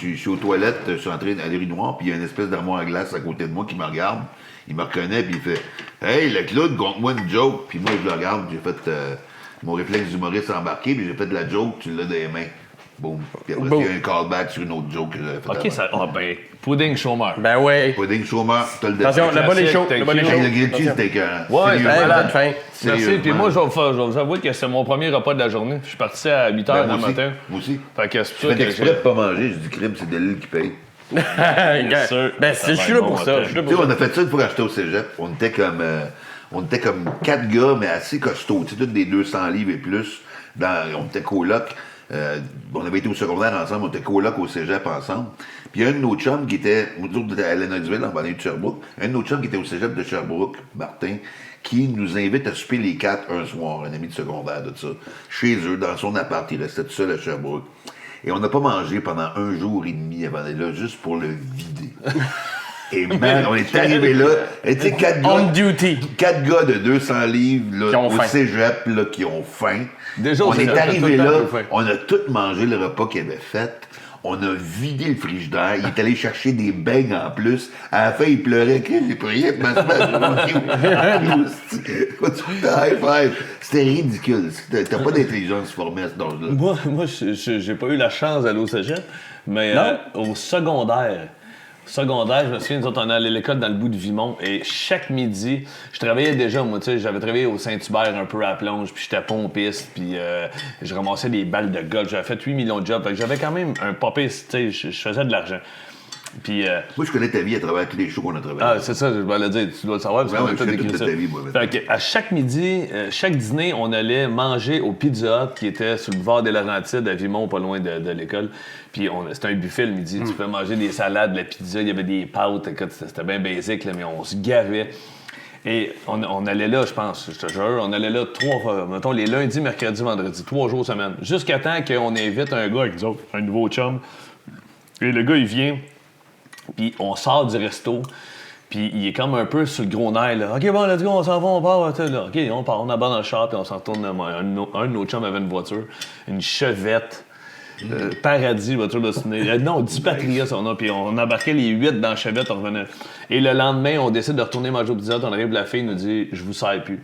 je suis aux toilettes, je suis entré à l'urinoir, puis il y a une espèce d'armoire à glace à côté de moi qui me regarde. Il me reconnaît, puis il fait « Hey, le Claude, conte-moi une joke. » Puis moi, je le regarde, j'ai fait mon réflexe d'humoriste embarqué, puis j'ai fait de la joke, tu l'as dans les mains. Boum. Puis après, il y a un callback sur une autre joke que j'avais fait. OK, ça... Ah ben, pudding chômeur. Ben ouais. Pudding chômeur, t'as le Attention, détail. le bol est chaud. Classique, Le bol est thank chaud. Hey, le grilled cheese, c'était écœurant. Ouais, Sérieusement. Hey, malade. bonne fin. Merci. Sérieusement. Puis moi, je vais vous avouer que c'est mon premier repas de la journée. Je suis parti à 8 h Ben, le moi aussi. matin. Moi aussi. Fait que c'est Je pour ça fais que exprès de pas manger, je dis crime, c'est Delille qui paye. Bien sûr. Ben, Ça je va suis être là bon, pour ça. attends. Je suis là Tu sais, pour on ça. a fait ça une fois acheter au cégep. On était comme 4 gars, mais assez costauds. Tu sais, tous des 200 livres et plus. On était coloc. On avait été au secondaire ensemble, on était coloc au cégep ensemble. Puis il y a un de nos chums qui était, nous autres, à Lennoxville, en banlieue de Sherbrooke, un de nos chums qui était au cégep de Sherbrooke, Martin, qui nous invite à souper les 4 un soir, un ami de secondaire de ça, chez eux, dans son appart. Il restait tout seul à Sherbrooke. Et on n'a pas mangé pendant 1 jour et demi avant d'aller là, juste pour le vider. Et man, on est arrivé là, et tu sais, 4 gars... On duty. 4 gars de 200 livres là, Qui ont au faim. cégep là, qui ont faim. Déjà, on au cégep, est t'as arrivé tout le temps là, un peu faim. on a tout mangé le repas qu'il avait fait. On a vidé le frigidaire. Il est allé chercher des beignes en plus. À la fin, il pleurait. J'ai pas rien pour high five. C'était ridicule. T'as pas d'intelligence formée à cet âge-là. Moi, j'ai pas eu la chance d'aller au cégep, mais au secondaire, je me souviens, nous autres, on allait à l'école dans le bout de Vimont, et chaque midi, je travaillais déjà, moi, tu sais, j'avais travaillé au Saint-Hubert un peu à la plonge, puis j'étais pompiste, puis je ramassais des balles de golf, j'avais fait 8 millions de jobs, fait que j'avais quand même un popiste, tu sais, je faisais de l'argent. Puis, Moi, je connais ta vie à travers tous les shows qu'on a travaillé. ah, c'est ça, je vais le dire, tu dois le savoir. Parce qu'on a je tout fais écrit toute ça. ta vie, moi, Fait que, à chaque midi, chaque dîner, on allait manger au Pizza Hut qui était sur le bord des Laurentides, à Vimont, pas loin de l'école. Puis c'était un buffet le midi. Tu pouvais manger des salades, de la pizza, il y avait des pâtes. Écoute, c'était bien basique, là, mais on se gavait. Et on allait là, je pense, je te jure, on allait là 3 fois, mettons les lundis, mercredis, vendredis, 3 jours semaine. Jusqu'à temps qu'on invite un gars avec nous autres, un nouveau chum. Et le gars, il vient, puis on sort du resto, puis il est comme un peu sur le gros nerf, là. OK, bon, let's go, on s'en va, on part, là. OK, on part, on abandonne dans le char, puis on s'en retourne. Un de nos chums avait une voiture, une Chevette. Paradis, voiture de ciné. Non, 10 Patria, son nom. Puis on embarquait les 8 dans la Chevette, on revenait. Et le lendemain, on décide de retourner manger au Pizza Hut. On arrive, la fille nous dit « Je vous sers plus ».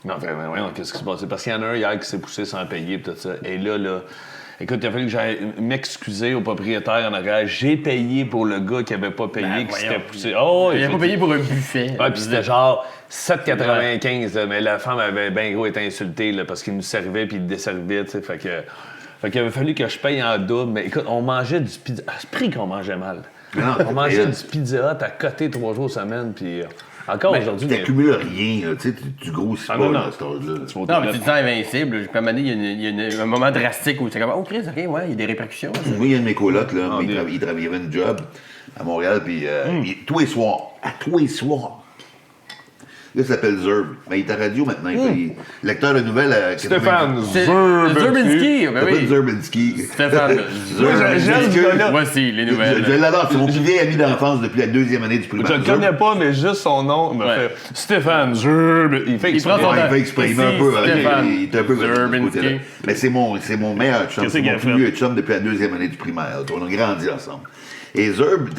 Non, voyons, qu'est-ce qui se passe? Parce qu'il y en a un hier qui s'est poussé sans payer, puis tout ça. Et là, écoute, il a fallu que j'aille m'excuser au propriétaire en arrière. J'ai payé pour le gars qui avait pas payé, qui s'était poussé. Oh, Il n'a pas payé pour un buffet. Ouais, puis c'était genre 7,95 $, mais la femme avait bien gros été insultée là, parce qu'il nous servait puis il desservait, tu sais. Fait qu'il avait fallu que je paye en double. Mais écoute, on mangeait du pizza. À ce prix qu'on mangeait mal. On mangeait du Pizza Hut à côté 3 jours semaine, puis encore aujourd'hui. Tu n'accumules rien, tu sais, tu grossis pas non. à cet âge-là. Non, mais tu te sens invincible. Puis à un moment donné, il y a un moment drastique où tu es comme, oh, Chris, OK, ouais, il y a des répercussions. Moi, il y a un de mes colocs, là, il travaillait une job à Montréal, puis tous les soirs, là, il s'appelle Zerb. Mais il est à radio maintenant. Il est lecteur de nouvelles à Stéphane Zerbinski. Ben oui. Zerbinski. Stéphane. J'aime ce gars-là. Voici les nouvelles. Je l'adore. C'est mon plus vieil ami d'enfance depuis la 2e année du primaire. Je le connais pas, mais juste son nom me fait Stéphane Zerb. Il fait exprès. prend son Il fait exprès, il est un peu. Il est un peu Zerbinski. Mais c'est mon meilleur chum. C'est mon plus vieux chum depuis la 2e année du primaire. On a grandi ensemble. Et Zerb,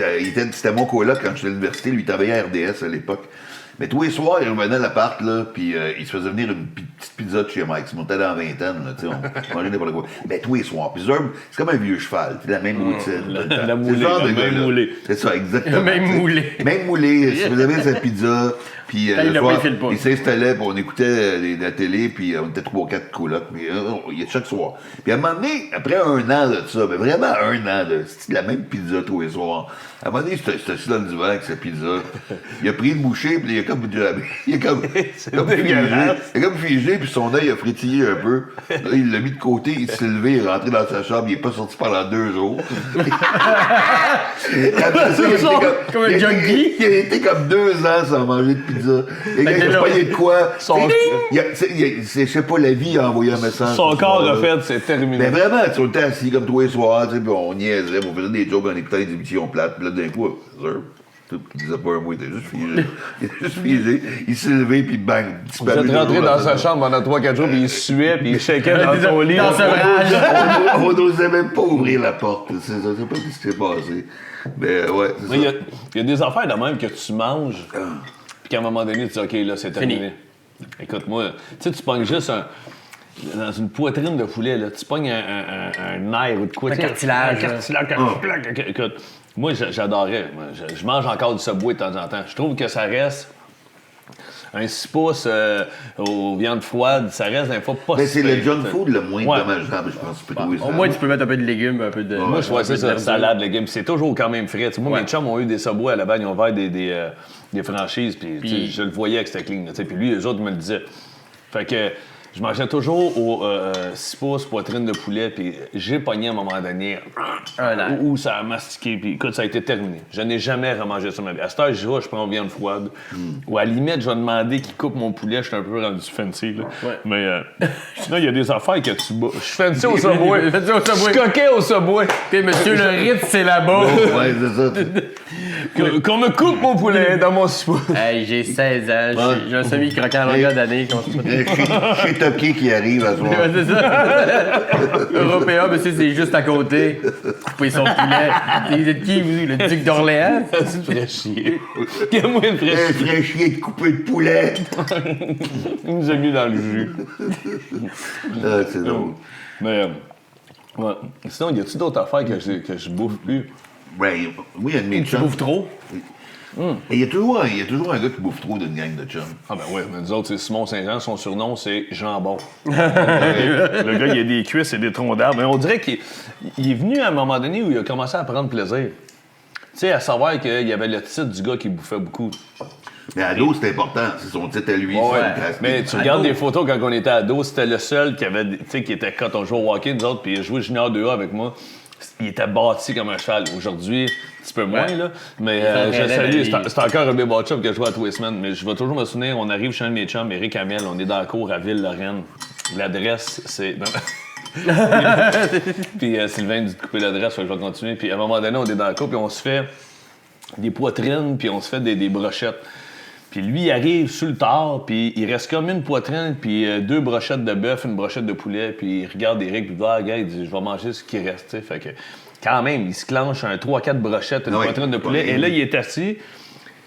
c'était mon coloc quand j'étais à l'université. Lui, il travaillait à RDS à l'époque. Mais tous les soirs, il revenait à l'appart, là, puis il se faisait venir une petite pizza de chez Mike. Il montait dans la vingtaine, là, tu sais, on mangeait n'importe quoi. Mais tous les soirs. Puis Zerb, c'est comme un vieux cheval, la même routine. La moulée, même moulée. C'est ça, exactement. Même moulé. Même moulé. Si vous avez cette pizza, puis le soir, il s'installait, puis on écoutait la télé, puis on était 3 ou 4 colocs, puis chaque soir. Puis à un moment donné, après 1 an de ça, mais vraiment 1 an, c'était la même pizza tous les soirs. À un moment donné, j'étais assis dans le divan avec sa pizza. Il a pris une bouchée, puis il a comme figé, puis son œil a frétillé un peu. Là, il l'a mis de côté, il s'est levé, il est rentré dans sa chambre, il n'est pas sorti pendant 2 jours. Après ça, comme un junkie. Il a été comme 2 ans sans manger de pizza. Et quand il a payé de quoi? Je sais pas, la vie a envoyé un message. Son corps a fait, c'est terminé. Mais vraiment, tu était assis comme tous les soirs, puis on niaisait, on faisait des jokes en écoutant des émissions plates. Puis là, d'un coup, il disait pas un mot, il était juste figé. Il était juste figé. Il s'est levé, puis bang, Vous êtes rentré dans sa chambre pendant 3-4 jours, puis il suait, puis il shakeait dans son lit. Dans ce rage. On n'osait même pas ouvrir la porte. Je sais pas ce qui s'est passé. Mais ouais, c'est ça. Il y a des affaires de même que tu manges, puis qu'à un moment donné, tu dis, OK, là, c'est terminé. Écoute, moi, tu sais, tu pognes juste dans une poitrine de poulet, là, tu pognes un nerf ou de quoi. Un cartilage. Écoute, moi, j'adorais. Je mange encore du Subway de temps en temps. Je trouve que ça reste un 6 pouces aux viandes froides, ça reste des fois pas. Mais c'est le junk food le moins dommageable, je pense. Au moins, tu peux mettre un peu de légumes, un peu de. Moi, je vois ça, salade, légumes. C'est toujours quand même frais. Moi, mes chums ont eu des Subway à la bagne, ils ont ouvert des franchises, puis je le voyais avec cette ligne. Puis lui, eux autres me le disaient. Fait que je mangeais toujours au 6 pouces poitrine de poulet, puis j'ai pogné à un moment donné où ça a mastiqué, puis écoute, ça a été terminé. Je n'ai jamais remangé ça ma vie. À cette heure, je prends une viande froide, ou à la limite, je vais demander qu'il coupe mon poulet, je suis un peu rendu fancy, là. Ouais. Mais sinon, il y a des affaires que tu bats. Je suis fancy au Subway. Je suis coquet au Subway. Monsieur le Ritz, c'est là-bas. Ouais, c'est ça. Qu'on me coupe mon poulet dans mon 6 pouces. Hey, j'ai 16 ans, j'ai un semi-croquant à longueur d'année. Chez Toki qui arrive à ce moment. C'est ça. Européen, monsieur, c'est juste à côté. Couper son poulet. Vous êtes qui, vous? Le duc d'Orléans? C'est ferait chier. Moi, il ferait chier de couper de poulet. Il nous a mis dans le jus. C'est drôle. Mais, ouais. Sinon, y a-t-il d'autres affaires que je bouffe plus? Ben, oui, il y a de mes chums. Tu bouffes trop? Et il y a toujours un gars qui bouffe trop d'une gang de chums. Ah ben oui, mais nous autres, c'est Simon Saint-Jean, son surnom, c'est Jambon. Le gars, il a des cuisses et des troncs d'arbres. Mais on dirait qu'il est venu à un moment donné où il a commencé à prendre plaisir. sais, à savoir qu'il y avait le titre du gars qui bouffait beaucoup. Mais ado, c'est important. C'est son titre à lui. Ouais, c'est mais tu regardes des photos quand on était ado, c'était le seul qui avait, tu sais, qui était quand on jouait au hockey, nous autres, puis il a joué junior 2A avec moi. Il était bâti comme un cheval. Aujourd'hui, un petit peu moins, là. Mais je salue, c'est encore un bon chum que je joue à tous les semaines. Mais je vais toujours me souvenir, on arrive chez un de mes chums, Éric Hamel, on est dans la cour à Ville-Lorraine. L'adresse, c'est... Puis Sylvain dit de couper l'adresse, fait que je vais continuer. Puis à un moment donné, on est dans la cour, puis on se fait des poitrines, puis on se fait des brochettes. Puis lui, il arrive sur le tard, puis il reste comme une poitrine, puis 2 brochettes de bœuf, une brochette de poulet, puis il regarde Eric, puis il dit « Ah, gars, il dit, je vais manger ce qui reste. » Fait que, quand même, il se clenche un 3-4 brochettes, une poitrine de poulet, et là, il est assis,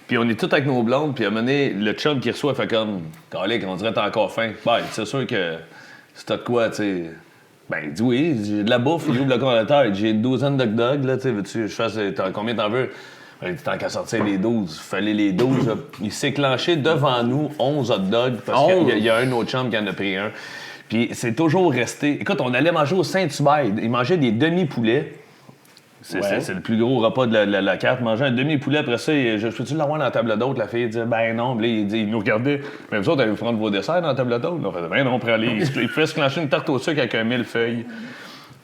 puis on est tous avec nos blondes, puis à un moment donné, le chum qui reçoit fait comme « Calique, on dirait que t'as encore faim. » Ben, c'est sûr que c'était de quoi, tu sais... Ben, il dit « Oui, j'ai de la bouffe, il ouvre le congélateur, j'ai une douzaine de dogs, là, tu sais, veux-tu que je fasse... Combien t'en veux? » Il dit, tant qu'à sortir les 12, il fallait les 12. Là. Il s'est clenché devant nous 11 hot dogs parce qu'il y a un autre chum qui en a pris un. Puis c'est toujours resté. Écoute, on allait manger au Saint-Hubert. Il mangeait des demi-poulets. C'est le plus gros repas de la carte. Manger un demi-poulet. Après ça, je peux-tu l'avoir dans la table d'hôte? La fille dit, ben non. Puis là, il nous regardait. Mais vous autres, allez-vous prendre vos desserts dans la table d'hôte? On fait, ben non, prends-les. Il fait se clencher une tarte au sucre avec un millefeuille.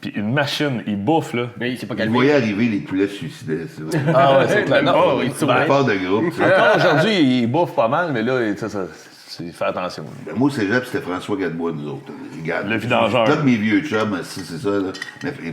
Puis une machine, il bouffe, là. Mais il s'est pas Vous calmé. voyez arriver les poulets suicidaires, c'est vrai. Ah ouais, c'est clair. Non, C'est une part de groupe. ça. encore aujourd'hui, il bouffe pas mal, mais là, il fait attention. Ben, moi, au cégep, c'était François Gadebois, nous autres. Gad. Le vidangeur. Comme mes vieux chums, c'est ça, là.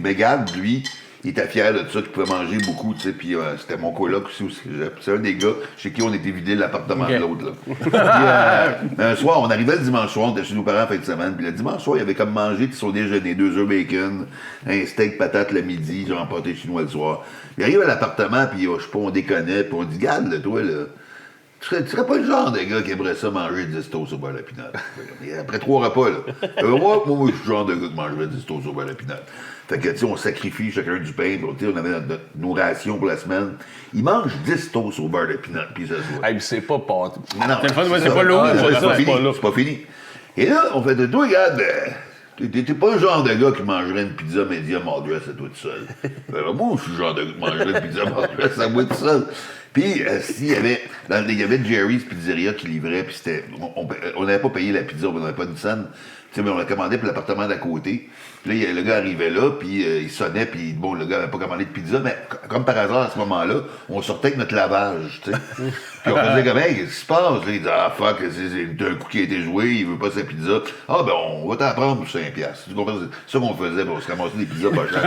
Mais Gad, lui, il était fier de ça, qu'il pouvait manger beaucoup, tu sais, puis c'était mon coloc aussi au cégep. C'est un des gars chez qui on était vidé l'appartement de l'autre, là. Puis, un soir, on arrivait le dimanche soir, on était chez nos parents en fin de semaine, puis le dimanche soir, il avait comme mangé son déjeuner, 2 œufs bacon, un steak patate le midi, genre un pâté chinois le soir. Il arrive à l'appartement, puis je sais pas, on déconnait, puis on dit, Gad, là, toi, là, tu serais pas le genre de gars qui aimerait ça manger 10 toasts au beurre de pinot. Après 3 repas, là. Moi, je suis le genre de gars qui mangerait 10 toasts au beurre de pinot. Fait que, tu sais, on sacrifie chacun du pain, puis on avait nos rations pour la semaine. Il mange 10 toasts au beurre de pinot, puis ça se voit. Hey, c'est pas pâte. Non, C'est le fun, moi, c'est pas lourd. C'est pas fini. Et là, on fait de toi, regarde, t'es pas le genre de gars qui mangerait une pizza medium hors dress à toi tout seul. Moi, je suis le genre de gars qui mangerait une pizza hors dress à moi tout seul. Puis, il y avait Jerry's Pizzeria qui livrait, puis c'était. On n'avait pas payé la pizza, on n'avait pas une scène. Tu sais, mais on l'a commandé pour l'appartement d'à côté. Puis là, le gars arrivait là, puis il sonnait, puis bon, le gars n'avait pas commandé de pizza, mais comme par hasard, à ce moment-là, on sortait avec notre lavage, tu sais. Puis on faisait comme, hey, qu'est-ce qui se passe? Là, il disait, ah, fuck, c'est un coup qui a été joué, il veut pas sa pizza. Ah, ben, on va t'en prendre pour 5$. Tu comprends? C'est ça qu'on faisait, on se ramassait des pizzas pas chères.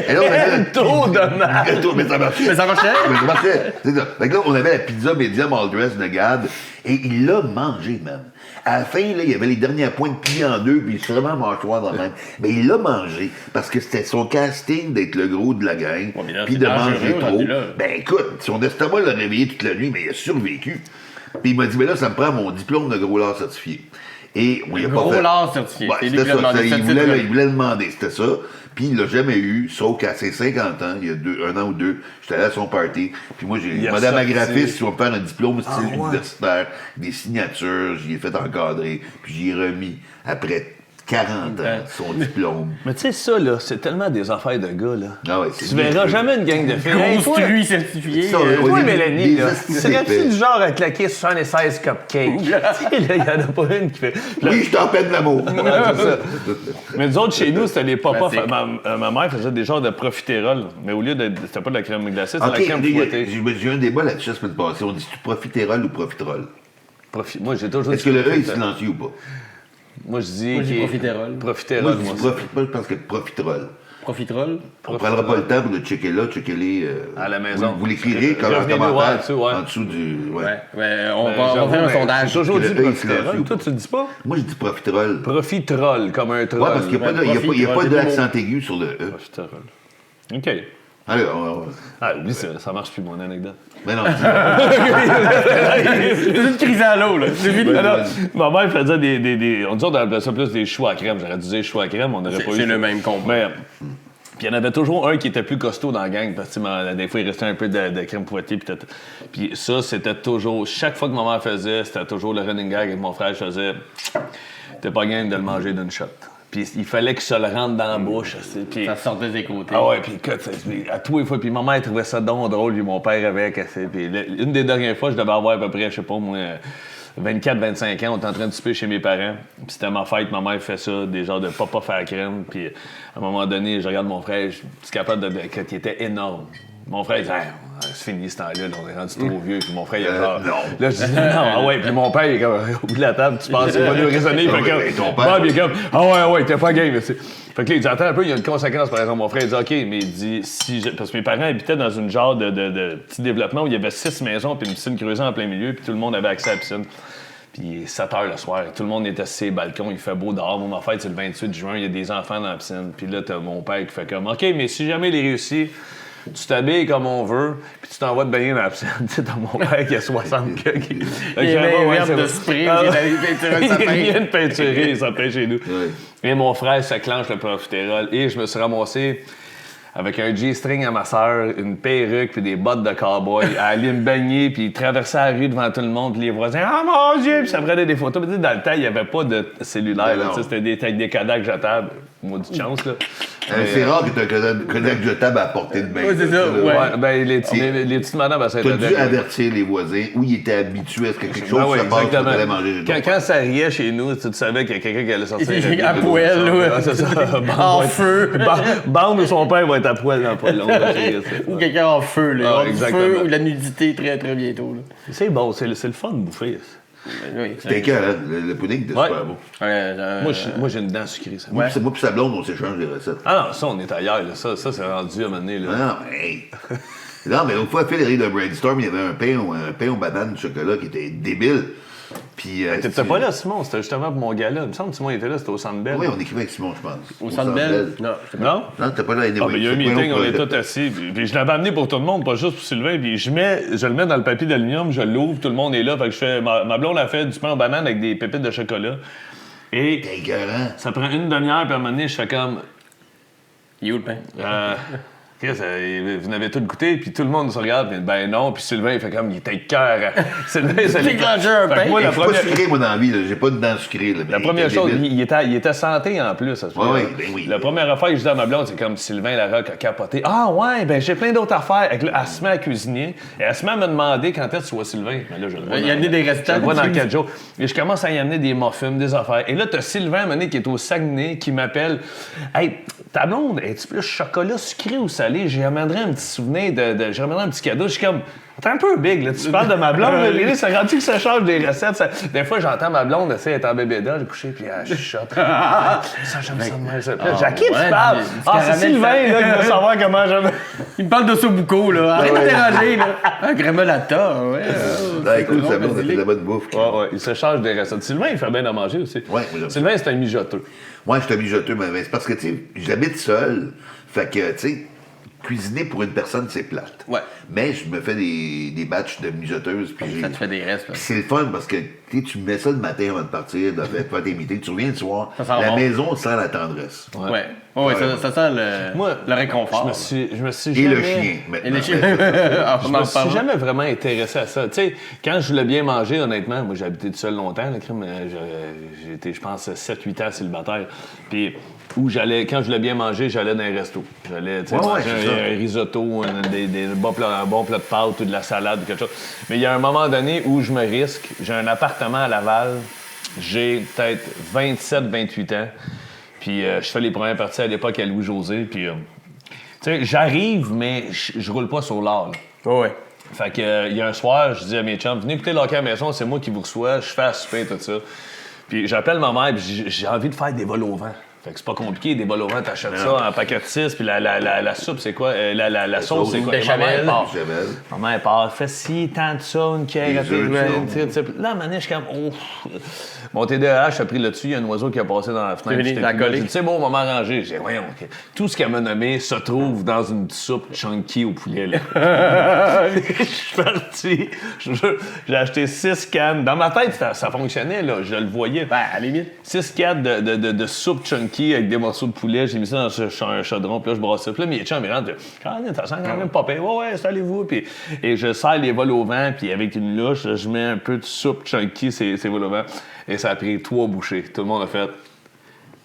Et là, on avait Un tour de mal. Mais ça marchait. Mais ça marchait? Mais ça marchait. C'est ça. Fait que là, on avait la pizza medium all dress de Gad, et il l'a mangé, man. À la fin, là, il y avait les dernières pointes pliées en deux, puis il se vraiment mâchoire dans le même. Mais il l'a mangé, parce que c'était son casting d'être le gros de la gang, puis de manger trop. Ben écoute, son estomac l'a réveillé toute la nuit, mais il a survécu. Puis il m'a dit, mais là, ça me prend mon diplôme de gros lard certifié. Et on y a pas Gros fait. lard certifié. Ouais, C'est lui c'était qui l'a ça. demandé. Il voulait le demander, c'était ça. Puis il l'a jamais eu, sauf qu'à ses 50 ans, il y a 1 an ou 2, j'étais allé à son party. Puis moi, j'ai demandé à ma graphiste si on me faire un diplôme style universitaire, des signatures, j'y ai fait encadrer, puis j'y ai remis après 40 ans son diplôme. Mais tu sais, ça, là, c'est tellement des affaires de gars, là. Ah ouais, Tu verras jamais une gang de filles. Hey, toi, Construit certifié. Ça, toi, des- Mélanie, des là, estis serais-tu épais. du genre à claquer 76 cupcakes? Tu sais, là, il y en a pas une qui fait... Oui, je t'en peine l'amour. Ouais, c'est ça. Mais nous autres, chez nous, c'était les papas. Classique. Ma mère faisait des genres de profiterole, mais au lieu de... C'était pas de la crème glacée, c'était OK, de la crème fouettée. j'ai eu un débat là-dessus la semaine passée. On dit-tu profiterole ou profiterole? Moi, j'ai toujours Est-ce que le E est silencieux ou pas? Moi, je dis... Moi, j'ai qu'il- profiterole. Profiterole, Moi, je moi. dis profiterole, je pense que profiterole. Profiterole. On ne prendra pas le temps pour le checker là, checker-les. À la maison. Vous l'écrirez comme un Revenez nous voir commentaire dessus, ouais. en dessous du. Ouais. Ouais, on Ben, va j'avoue, faire un mais sondage. J'ai toujours Que dit le E est profiterole. silencieux. Toi, tu le dis pas? Moi, je dis profiterole. Profiterole, comme un troll. Ouais, parce qu'il n'y a pas de- il y a pas- il y a pas Profiterole, d'accent aigu sur le E. Profiterole. OK. Alors, Ah, oui, ça marche plus, mon anecdote. mais non, C'est une crise à l'eau, là. C'est vite. Alors, ma mère faisait des on dirait qu'on appelait ça plus des choux à crème. J'aurais dû dire choux à crème, on n'aurait pas eu. C'est ça. le même combat. Mais, puis il y en avait toujours un qui était plus costaud dans la gang, parce que des fois, il restait un peu de crème fouettée. Puis ça, c'était toujours... Chaque fois que ma mère faisait, c'était toujours le running gag avec mon frère. Je faisais... T'es pas game de le manger d'une shot. Puis il fallait que ça le rentre dans la bouche. Puis, Ça sortait des côtés. ah ouais, puis écoute, à tous les fois, puis ma mère trouvait ça donc drôle, puis mon père avec. Puis une des dernières fois, je devais avoir à peu près, je sais pas moi, 24-25 ans, on était en train de souper chez mes parents. Puis c'était ma fête, ma mère fait ça, des genres de papa faire la crème. Puis à un moment donné, je regarde mon frère, je suis capable qu'il était énorme. Mon frère il dit c'est fini ce temps-là, on est rendu trop vieux. Puis mon frère, il a genre. Non. Là, je dis non, ah ouais. Puis mon père, il est comme au bout de la table, tu penses qu'il va nous raisonner. Il fait comme. Et ton père? Bob, il est comme ouais, t'es pas game. Fait que là, il dit attends un peu, il y a une conséquence par exemple. Mon frère, il dit OK, mais il dit parce que mes parents habitaient dans une genre de petit développement où il y avait 6 maisons, puis une piscine creusée en plein milieu, puis tout le monde avait accès à la piscine. Puis il est 7 h le soir, tout le monde était sur ses balcons, il fait beau dehors. Moi, ma fête, c'est le 28 juin, il y a des enfants dans la piscine. Puis là, t'as mon père qui fait comme OK, mais si jamais il réussit, tu t'habilles comme on veut, puis tu t'en vas te baigner dans la piscine. Tu sais, t'as mon père qui a 60 ans. Il y a une herbe de spray, il avait peinturé sa Il vient de peinturer sa pain chez nous. Oui. Et mon frère se clenche le profiterole. Et je me suis ramassé avec un G-string à ma sœur, une perruque puis des bottes de cowboy, à aller me baigner, puis il traversait la rue devant tout le monde, puis les voisins « Ah, mon Dieu! » Puis ça prenait des photos. Puis dans le temps, il n'y avait pas de cellulaire. Là, c'était avec des Kodak jetables. Maudite chance, là. C'est rare que tu aies un Kodak jetable à portée de main. Oui, c'est ça, ouais. Ouais, ben, les petites madames, Tu as dû avertir les voisins où ils étaient habitués à ce que quelque chose Ben oui, se passe exactement. pour aller manger chez toi. Quand ça riait chez nous, tu savais qu'il y a quelqu'un qui allait sortir. À poêle, là. C'est ça. En feu. Bande ou son père va être à poêle dans pas long. Ou quelqu'un en feu, là. Ah, Du exactement. feu ou la nudité très, très bientôt, là. C'est bon, c'est le fun de bouffer. Oui. C'était que le pudding était Ouais. super beau. Moi, j'ai une dent sucrée. Ça. Moi puis sa blonde, on s'échange des recettes. Ah non, ça, on est ailleurs. Là. Ça c'est rendu à un moment donné. Là. Non, hey. Non, mais l'autre fois, Phil de Brainstorm, il y avait un pain aux bananes de chocolat qui était débile. Puis, T'étais pas là, Simon. C'était justement pour mon gala. Il me semble que Simon était là. C'était au Centre Bell. Oui, on écrivait avec Simon, je pense. Au Centre Bell? Non. Non? Non, t'es pas là, anyway. Ah, ben, il y a un C'est pas meeting, long on pour- est tous assis. Puis je l'avais amené pour tout le monde, pas juste pour Sylvain. Puis je le mets dans le papier d'aluminium, je l'ouvre, tout le monde est là. Fait que je fais. Ma blonde a fait du pain aux bananes avec des pépites de chocolat. Et T'es écœurant. ça prend une demi-heure, puis à un moment donné, je fais comme. Il est où le pain? Chris, vous n'avez tout goûté, puis tout le monde se regarde, puis ben non, puis Sylvain, il fait comme, il était cœur. Sylvain, ça Déclenché un Fait que pain. moi, Je la suis pas première, sucré, moi, dans la vie. là. J'ai pas de dents sucrées. Là, mais la première était chose, débile. il était santé en plus. À ce moment-là. oui, ben oui. La première affaire que je dis à ma blonde, c'est comme Sylvain Larocque a capoté. Ah ouais, ben j'ai plein d'autres affaires. Fait que là, elle se met à cuisiner, et elle se met à me demander quand est-ce que tu vois Sylvain. Mais là, je le vois. Il y a amené des restants. Je le vois dans 4 jours. Et je commence à y amener des muffins, des affaires. Et là, t'as Sylvain, à un moment donné, qui est au Saguenay, qui m'appelle. Hey, ta blonde, es-tu plus chocolat sucré ou salé? J'y amènerais un petit souvenir j'y amènerais un petit cadeau. Je suis comme, t'es un peu big, là. Tu parles de ma blonde, là. Ça rend-tu que ça change des recettes? Des fois, j'entends ma blonde, elle est en bébé d'âge, couché, puis elle chuchote. Ça, j'aime ça de même, ça. Là, Jackie, tu ouais, parles? du Ah, c'est caramel Sylvain, là, qui veut savoir comment j'aime. Il me parle de Sobuco, là. Arrête de déranger, là. Un grémelata, ouais. Ah, écoute, ça bon, fait de la bonne bouffe. Ouais, il se change des recettes. Sylvain, il fait bien à manger aussi. Ouais, oui, Sylvain, c'est un mijoteux. Moi, je suis un mijoteux, mais c'est parce que, tu sais, j'habite seul. Fait que, tu sais, cuisiner pour une personne, c'est plate. Ouais. Mais je me fais des batchs de mijoteuses. Puis Ça te fait des restes, là. Puis c'est le fun parce que tu mets ça le matin avant de partir, de faire tes meetings. Tu reviens le soir, Ça sent la bon. maison sent la tendresse. Ouais. Ouais, ça sent le réconfort. Je me suis Et jamais... le chien, maintenant. Et les chiens. Je me suis jamais vraiment intéressé à ça. Tu sais, quand je voulais bien manger, honnêtement, moi j'ai habité tout seul longtemps. Là, j'ai été, je pense, 7-8 ans célibataire. Puis quand je voulais bien manger, j'allais dans un resto. J'allais manger c'est ça. un risotto, un bon plat de pâtes ou de la salade ou quelque chose. Mais il y a un moment donné où je me risque. J'ai un appartement à Laval. J'ai peut-être 27-28 ans. Puis je fais les premières parties à l'époque à Louis-José. Puis tu sais, j'arrive, mais je roule pas sur l'art. Ouais. Fait que, il y a un soir, je dis à mes chums, venez écouter le hockey à la maison, c'est moi qui vous reçois, je fais à souper, tout ça. Puis j'appelle ma mère, puis j'ai envie de faire des vols au vent. Fait que c'est pas compliqué, des bols au vent, t'achètes ça en paquet de 6, puis la soupe, c'est quoi? La sauce, c'est quoi? Béchamel. Et ma mère part. Béchamel. Ma mère part, fait si, tant de ça, une cuillère à Des œufs, tes graines. Là, à un moment donné, je suis comme, oh. Mon TDAH a pris le dessus, il y a un oiseau qui a passé dans la fenêtre. venu J'étais la plus là. coller. J'ai dit, c'est bon, on va m'arranger. J'ai dit, voyons, OK. Tout ce qu'elle m'a nommé se trouve dans une soupe chunky au poulet, là. Je suis parti. J'ai acheté 6 cannes. Dans ma tête, ça fonctionnait, là. Je le voyais. Ben, à la limite. 6 cannes de soupe chunky avec des morceaux de poulet. J'ai mis ça dans un chaudron, puis là, je brassais. Puis là, mes chums, ils rentrent. Ça sent quand même pas pire. Ouais, installez-vous. Puis, et je sers les vols au vent, puis avec une louche, je mets un peu de soupe chunky, ces vols au vent. Et ça a pris 3 bouchées. Tout le monde a fait.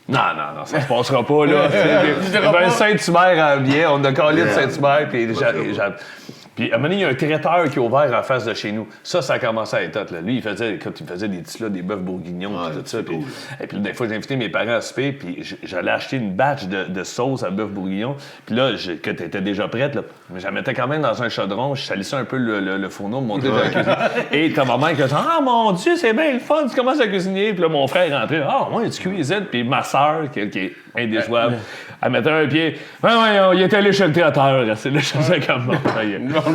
Non, ça se passera pas, là. Il y avait un Saint-Hubert en biais, on a collé de Saint-Hubert, puis puis à un moment donné, il y a un traiteur qui est ouvert en face de chez nous. Ça a commencé à être hot, là. Lui, il faisait des petits là, des bœufs bourguignons, tout ça. Puis, et puis des fois, j'ai invité mes parents à souper, puis j'allais acheter une batch de sauce à bœuf bourguignon. Puis là, que t'étais déjà prête, là. Mais je la mettais quand même dans un chaudron, je salissais un peu le fourneau, montais dans la cuisine. Et t'as ma mère qui a dit « Ah, mon Dieu, c'est bien le fun, tu commences à cuisiner. » Puis là, mon frère est rentré. « Ah, ouais, tu cuisines. » Puis ma soeur, qui est indéjouable, elle mettait un pied. « Ouais, il était allé chez le traiteur. » C'est le chose comme ça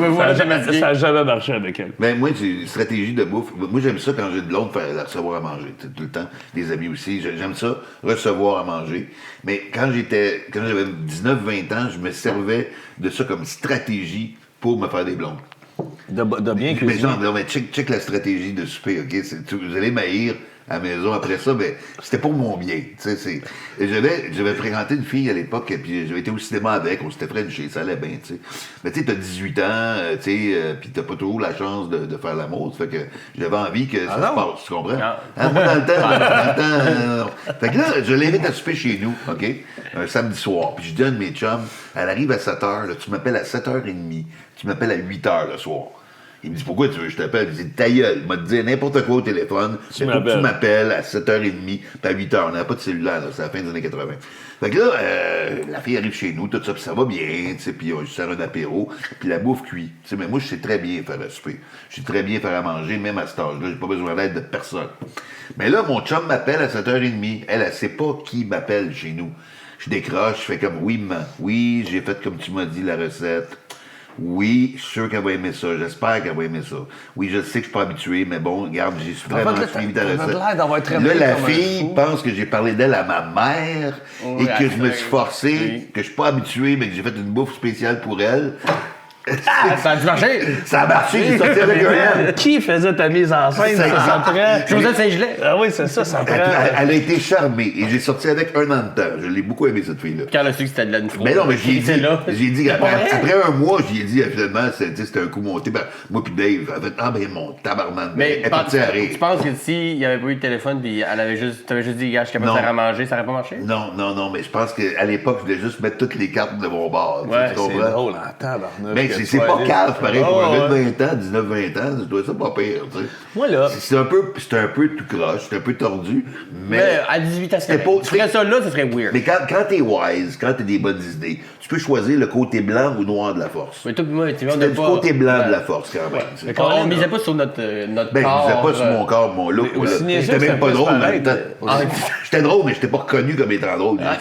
n'a jamais marché avec elle. Ben, moi, j'ai une stratégie de bouffe. Moi, j'aime ça quand j'ai de blonde, faire la recevoir à manger. Tout le temps. Les amis aussi. J'aime ça, recevoir à manger. Mais quand j'avais 19-20 ans, je me servais de ça comme stratégie pour me faire des blondes. De bien cuisiner. Mais check la stratégie de souper, OK? Vous allez m'haïr à la maison après ça, ben, c'était pour mon bien. J'avais fréquenté une fille à l'époque, puis j'avais été au cinéma avec, on s'était frenché, ça allait bien, tu sais. Mais tu sais, t'as 18 ans, puis t'as pas toujours la chance de faire l'amour, ça fait que j'avais envie que ça se passe, tu comprends? Moi, dans le temps, Fait que là, je l'invite à souper chez nous, OK? Un samedi soir, puis je dis à un de mes chums, elle arrive à 7h, là, tu m'appelles à 7h30, tu m'appelles à 8h le soir. Il me dit, pourquoi tu veux que je t'appelle? Il dit, ta gueule. Il m'a dit n'importe quoi au téléphone. Il faut que tu m'appelles à 7h30 puis à 8h. On n'avait pas de cellulaire, là. C'est la fin des années 80. Fait que là, la fille arrive chez nous, tout ça, puis ça va bien, tu sais, puis on se sert un apéro, puis la bouffe cuit. Tu sais, mais moi, je sais très bien faire à souper. Je sais très bien faire à manger, même à cet âge-là. J'ai pas besoin d'aide de personne. Mais là, mon chum m'appelle à 7h30. Elle sait pas qui m'appelle chez nous. Je décroche, je fais comme, oui, maman. Oui, j'ai fait comme tu m'as dit la recette. Oui, je suis sûr qu'elle va aimer ça. J'espère qu'elle va aimer ça. Oui, je sais que je suis pas habitué, mais bon, regarde, j'ai vraiment suivi ta recette. Là, la fille pense que j'ai parlé d'elle à ma mère et que je me suis forcé, que je suis pas habitué, mais que j'ai fait une bouffe spéciale pour elle. Ça a dû marcher! Ça a marché, j'ai sorti avec un. Qui faisait ta mise en scène? Ça prend. Josette Saint-Gelais. Ah oui, c'est ça, ça prend. Elle a été charmée et j'ai sorti avec un an de temps. Je l'ai beaucoup aimé, cette fille-là. Quand elle a su que c'était de la nifro. Mais non, mais j'ai dit après un mois, j'ai dit finalement, c'était un coup monté. Ben, moi puis Dave, elle a fait, ah ben mon tabarnak. Mais elle est partie à rire. Tu penses que s'il n'y avait pas eu de téléphone puis t'avais juste dit, gars, je suis capable de faire à manger, ça aurait pas marché? Non, mais je pense qu'à l'époque, je voulais juste mettre toutes les cartes de mon bord. Ouais, tu comprends? C'est drôle, en tabarnak. Ben, c'est pas cave, pareil, pour un gars de 20 ans, 19-20 ans, je dois ça pas pire, tu sais. Moi, là. C'est un peu tout croche, c'est un peu tordu, mais à 18 ans, tu ferais ça là, ça serait weird. mais quand t'es wise, quand t'as des bonnes idées, tu peux choisir le côté blanc ou noir de la force. Mais toi, moi, tu T'as du côté blanc de la force, quand même. tu sais. On misait pas sur notre Ben, corps. je disais pas sur mon corps, mon look. J'étais même pas drôle dans le temps. J'étais drôle, mais j'étais pas reconnu comme étant drôle. Pas